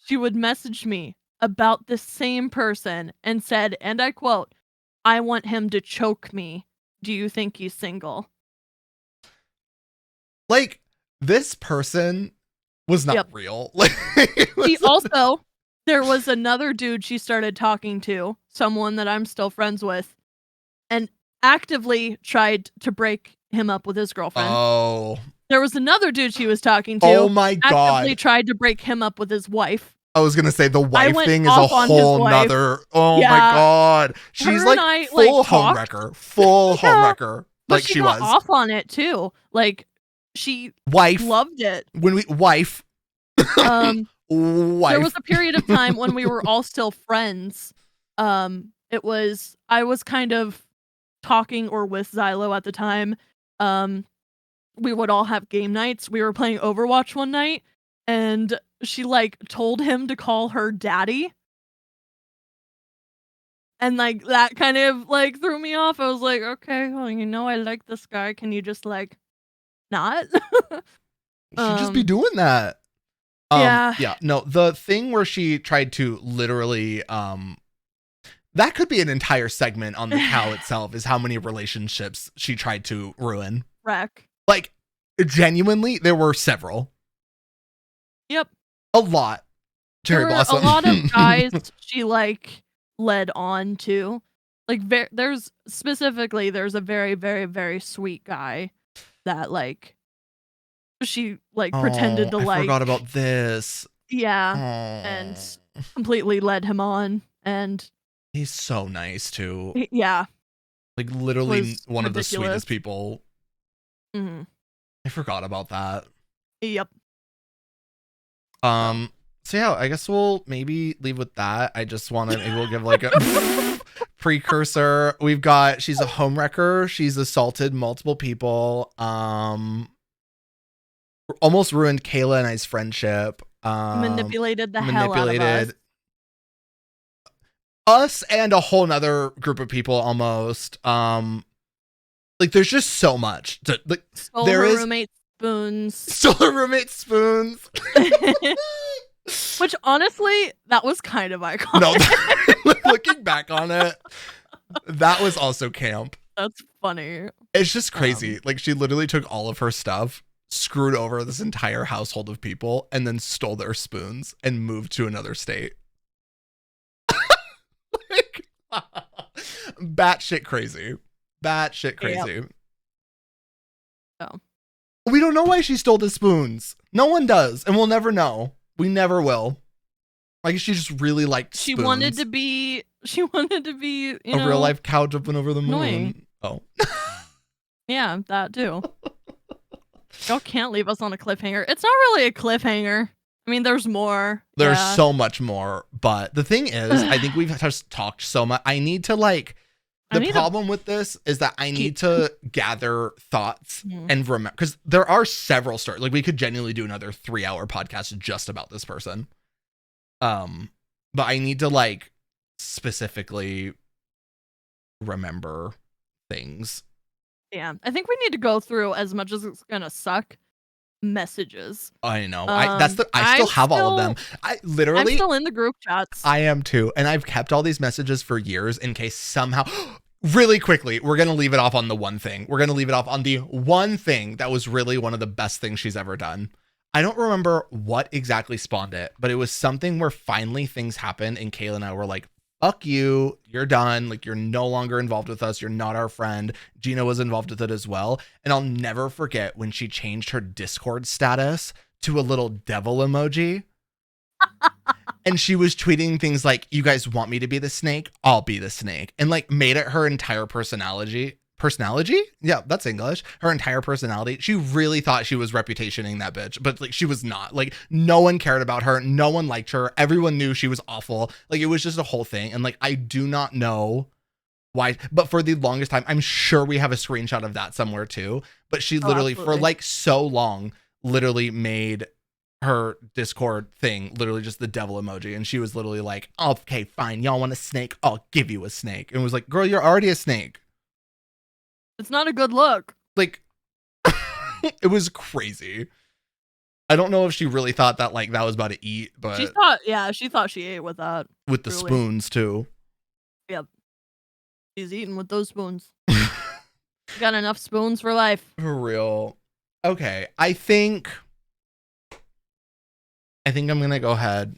She would message me about the same person and said, and I quote, I want him to choke me. Do you think he's single? Like, this person was not real. Like, there was another dude she started talking to, someone that I'm still friends with, and actively tried to break him up with his girlfriend. Oh. There was another dude she was talking to. Oh my God. Actively tried to break him up with his wife. I was going to say the wife thing is a whole nother. Oh my God. She's like full homewrecker. Full homewrecker. Like she was. Off on it too. Like she loved it. When we wife. There was a period of time when we were all still friends. I was kind of talking or with Xylo at the time. We would all have game nights. We were playing Overwatch one night and she like told him to call her daddy. And like that kind of like threw me off. I was like, okay, well, I like this guy. Can you just like not? She'd just be doing that. Yeah. No, the thing where she tried to literally, that could be an entire segment on the cow itself, is how many relationships she tried to ruin. Wreck. Like, genuinely, there were several. Yep. A lot. Cherry Blossom. A lot of guys she like led on to. Like there's a very, very, very sweet guy that like she like pretended to I like. forgot about this. Yeah. And completely led him on, and he's so nice too. Yeah. Like literally one ridiculous. of the sweetest people. Mm-hmm. I forgot about that. Yep. So yeah, I guess we'll maybe leave with that. I just want to maybe we'll give like a precursor. We've got she's a homewrecker. She's assaulted multiple people. Almost ruined Kayla and I's friendship. Manipulated the hell out of us and a whole nother group of people almost. Like there's just so much to like. Stole her roommate spoons. Stole her roommate spoons. Which honestly, that was kind of iconic. No, looking back on it, that was also camp. That's funny. It's just crazy. Like she literally took all of her stuff, screwed over this entire household of people, and then stole their spoons and moved to another state. Like, batshit crazy. Batshit crazy. Yep. Oh. We don't know why she stole the spoons. No one does, and we'll never know. We never will. Like she just really liked spoons. She wanted to be, you know, a real life cow jumping over the moon. Annoying. Oh. Yeah, that too. Y'all can't leave us on a cliffhanger. It's not really a cliffhanger. I mean, there's more. There's so much more, but the thing is, I think we've just talked so much. I need to like. The problem with this is that I need to gather thoughts and remember, because there are several stories. Like we could genuinely do another 3-hour podcast just about this person. But I need to like specifically remember things. Yeah, I think we need to go through, as much as it's gonna suck, messages. I know. I still have all of them. I'm still in the group chats. I am too, and I've kept all these messages for years in case somehow. Really quickly, we're going to leave it off on the one thing. We're going to leave it off on the one thing that was really one of the best things she's ever done. I don't remember what exactly spawned it, but it was something where finally things happened and Kayla and I were like, fuck you, you're done. Like, you're no longer involved with us. You're not our friend. Gina was involved with it as well. And I'll never forget when she changed her Discord status to a little devil emoji. And she was tweeting things like, you guys want me to be the snake? I'll be the snake. And like made it her entire personality. Yeah, that's English. Her entire personality. She really thought she was reputationing that bitch, but like she was not. Like no one cared about her. No one liked her. Everyone knew she was awful. Like it was just a whole thing. And like, I do not know why, but for the longest time, I'm sure we have a screenshot of that somewhere too. But she literally for like so long, literally made her Discord thing literally just the devil emoji, and she was literally like, okay, fine, y'all want a snake, I'll give you a snake. And was like, girl, you're already a snake. It's not a good look. Like it was crazy. I don't know if she really thought that like that was about to eat, but she thought she ate with that, with the spoons too. Yep, she's eating with those spoons. Got enough spoons for life, for real. Okay, I think I'm gonna go ahead.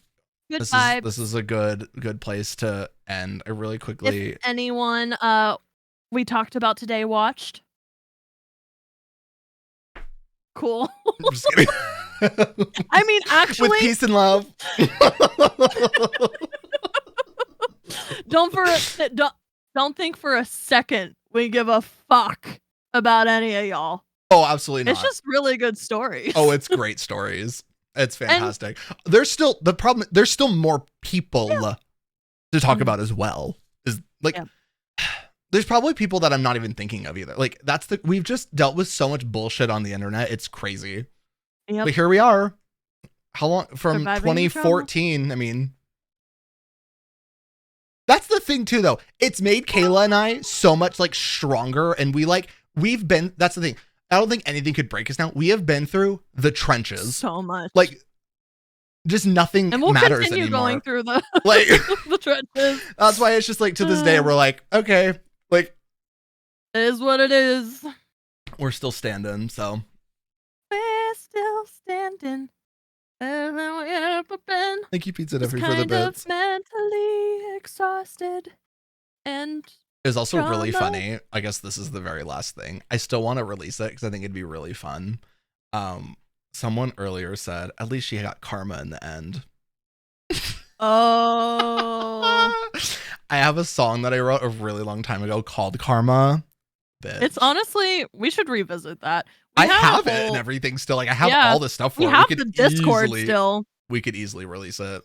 Good this vibes. This is a good place to end. I really quickly. If anyone we talked about today watched. Cool. Just kidding. I mean, actually, with peace and love. Don't think for a second we give a fuck about any of y'all. Oh, absolutely not. It's just really good stories. Oh, it's great stories. It's fantastic. There's still the problem. There's still more people to talk about as well. Is like, there's probably people that I'm not even thinking of either. Like we've just dealt with so much bullshit on the internet. It's crazy. Yep. But here we are. How long from surviving 2014? I mean, that's the thing too, though. It's made Kayla and I so much like stronger, and we've been. That's the thing. I don't think anything could break us now. We have been through the trenches so much. Like, just nothing and we'll matters continue anymore. Going through the like the trenches. That's why it's just like to this day we're like, okay, like it is what it is. We're still standing, so we're still standing. Thank you, Pizza Just Duffy, for the kind of bits. mentally exhausted and It was also really trauma. funny. I guess this is the very last thing. I still want to release it because I think it'd be really fun. Someone earlier said, at least she got karma in the end. Oh. I have a song that I wrote a really long time ago called Karma. Bitch. It's honestly, we should revisit that. I have it and everything still. Like, I have all the stuff for we it. have the Discord still. We could easily release it.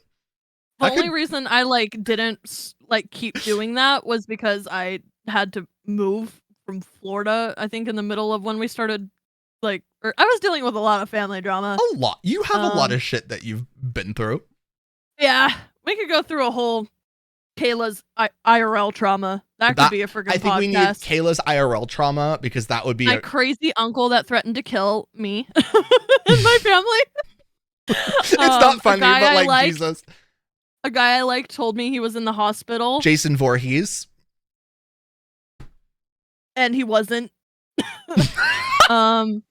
The only reason I didn't keep doing that was because I had to move from Florida, I think in the middle of when we started, or I was dealing with a lot of family drama. A lot. You have a lot of shit that you've been through. Yeah, we could go through a whole Kayla's IRL trauma. That could be a freaking podcast. I think we need Kayla's IRL trauma because that would be my crazy uncle that threatened to kill me and my family. It's not funny, but Jesus. A guy I told me he was in the hospital. Jason Voorhees. And he wasn't. Who?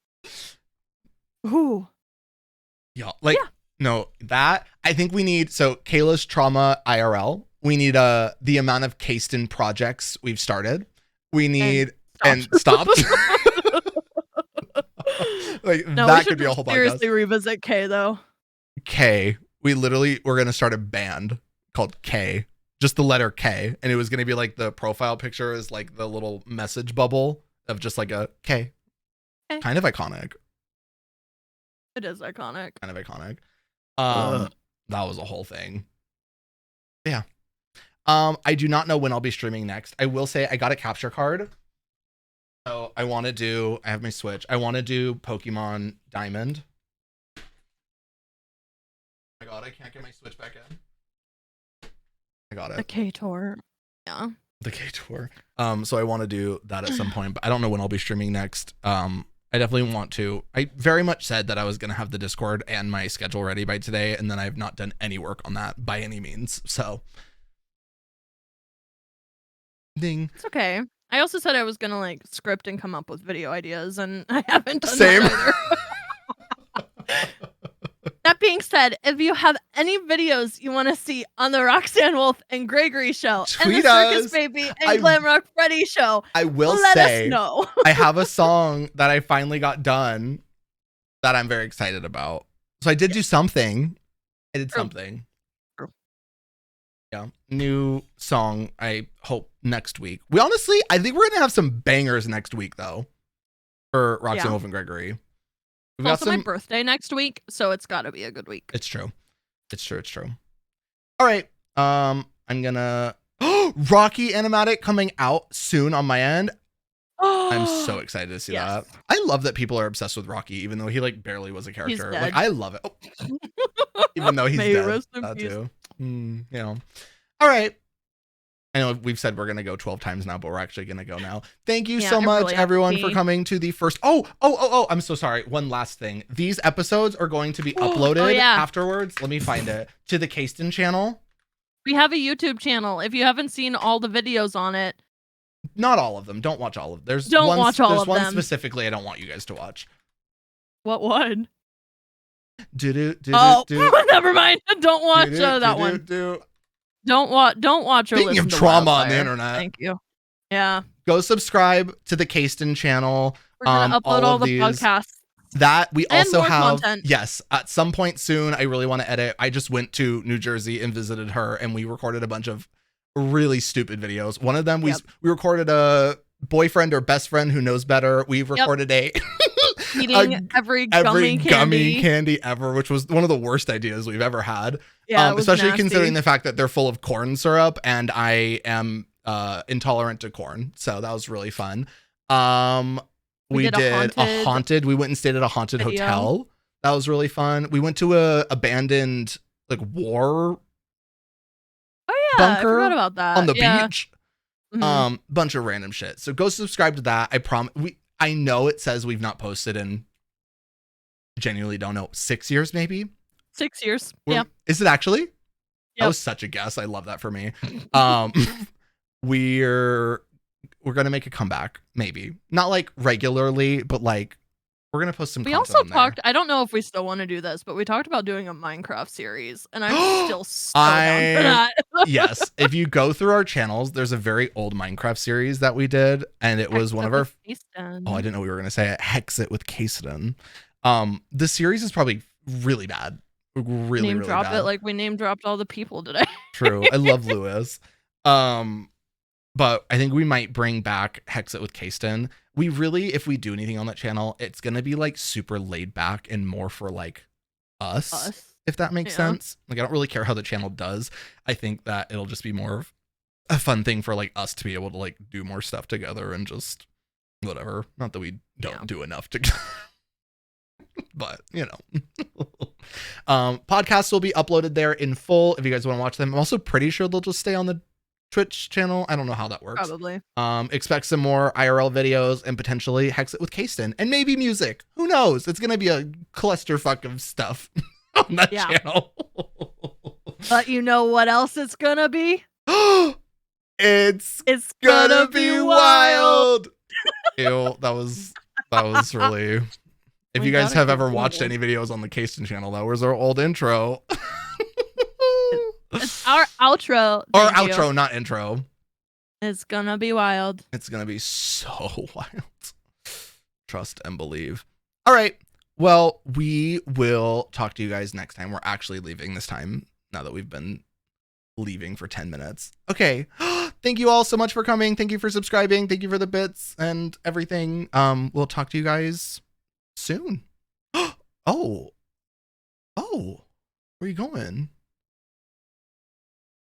Yeah, no, that I think we need. So Kayla's trauma IRL. We need the amount of Kaystin projects we've started. We need and stopped. That could be a whole podcast. Seriously, revisit K though. K. We're gonna start a band called K. Just the letter K, and it was gonna be the profile picture is the little message bubble of just a K. Kind of iconic. It is iconic. Kind of iconic. That was a whole thing. Yeah. I do not know when I'll be streaming next. I will say I got a capture card. So I have my Switch. I want to do Pokemon Diamond. Oh my god, I can't get my Switch back in. I got it. The K Tour. Yeah. The K Tour. So I want to do that at some point, but I don't know when I'll be streaming next. I definitely want to. I very much said that I was going to have the Discord and my schedule ready by today, and then I have not done any work on that by any means. So. Ding. It's okay. I also said I was going to script and come up with video ideas, and I haven't done that either. That being said, if you have any videos you want to see on the Roxanne Wolf and Gregory show, and the Circus Baby and Glamrock Freddy show, I will let us know. I have a song that I finally got done that I'm very excited about. So I did do something. I did something. True. Yeah. New song, I hope, next week. I think we're going to have some bangers next week, though, for Roxanne Wolf and Gregory. It's also my birthday next week, so it's got to be a good week. It's true. It's true. All right. I'm gonna Rocky Animatic coming out soon on my end. I'm so excited to see that. I love that people are obsessed with Rocky, even though he barely was a character. I love it. Oh. Even though he's dead. That too. All right. I know we've said we're going to go 12 times now, but we're actually going to go now. Thank you so much, everyone, for coming to the first. Oh, I'm so sorry. One last thing. These episodes are going to be uploaded afterwards. Let me find it. To the Kaystin channel. We have a YouTube channel. If you haven't seen all the videos on it. Not all of them. Don't watch all of them. There's one specifically I don't want you guys to watch. What one? Oh, never mind. Don't watch that one. Don't watch or Speaking of trauma on the internet. Thank you. Yeah. Go subscribe to the Kaystin channel. We're gonna upload all the podcasts. That we also have. Content. Yes, at some point soon, I really want to edit. I just went to New Jersey and visited her, and we recorded a bunch of really stupid videos. One of them, we recorded a boyfriend or best friend who knows better. We recorded eating every gummy candy ever, which was one of the worst ideas we've ever had. Yeah, especially considering the fact that they're full of corn syrup, and I am intolerant to corn, so that was really fun. We did a haunted. We went and stayed at a haunted hotel. That was really fun. We went to a abandoned war. Bunker I forgot about that. on the beach. Mm-hmm. Bunch of random shit. So go subscribe to that. I promise. I know it says we've not posted in, genuinely don't know, 6 years maybe. 6 years. Is it actually? Yep. That was such a guess. I love that for me. We're gonna make a comeback, maybe not regularly, but We're gonna post some We content also on there. talked, I don't know if we still want to do this, but we talked about doing a Minecraft series, and I'm still so down for that. Yes. If you go through our channels, there's a very old Minecraft series that we did, and it was one of our Kaystin. Oh, I didn't know we were gonna say it. Hex It with Kaystin. The series is probably really bad. Really, name really drop bad. it like we name dropped all the people today. True. I love Lewis. But I think we might bring back Hex It with Kaystin. We really, if we do anything on that channel, it's gonna be like super laid back and more for like us. If that makes sense. Like, I don't really care how the channel does. I think that it'll just be more of a fun thing for like us to be able to like do more stuff together and just whatever. Not that we don't do enough to but you know. Podcasts will be uploaded there in full if you guys want to watch them. I'm also pretty sure they'll just stay on the Twitch channel. I don't know how that works. Probably. Expect some more IRL videos and potentially Hex It with Kaystin and maybe music. Who knows? It's gonna be a clusterfuck of stuff on that channel. But you know what else it's gonna be? It's gonna be wild. Ew, that was really. If you guys have ever watched any videos on the Kaystin channel, that was our old intro. It's our outro. Our outro, not intro. It's gonna be wild. It's gonna be so wild. Trust and believe. All right. Well, we will talk to you guys next time. We're actually leaving this time now that we've been leaving for 10 minutes. Okay. Thank you all so much for coming. Thank you for subscribing. Thank you for the bits and everything. We'll talk to you guys soon. Oh, where are you going?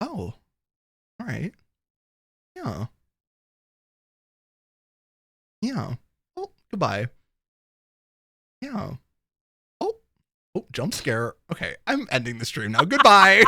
Oh, all right. Yeah. Oh, goodbye. Yeah. Oh, jump scare. Okay, I'm ending the stream now. Goodbye.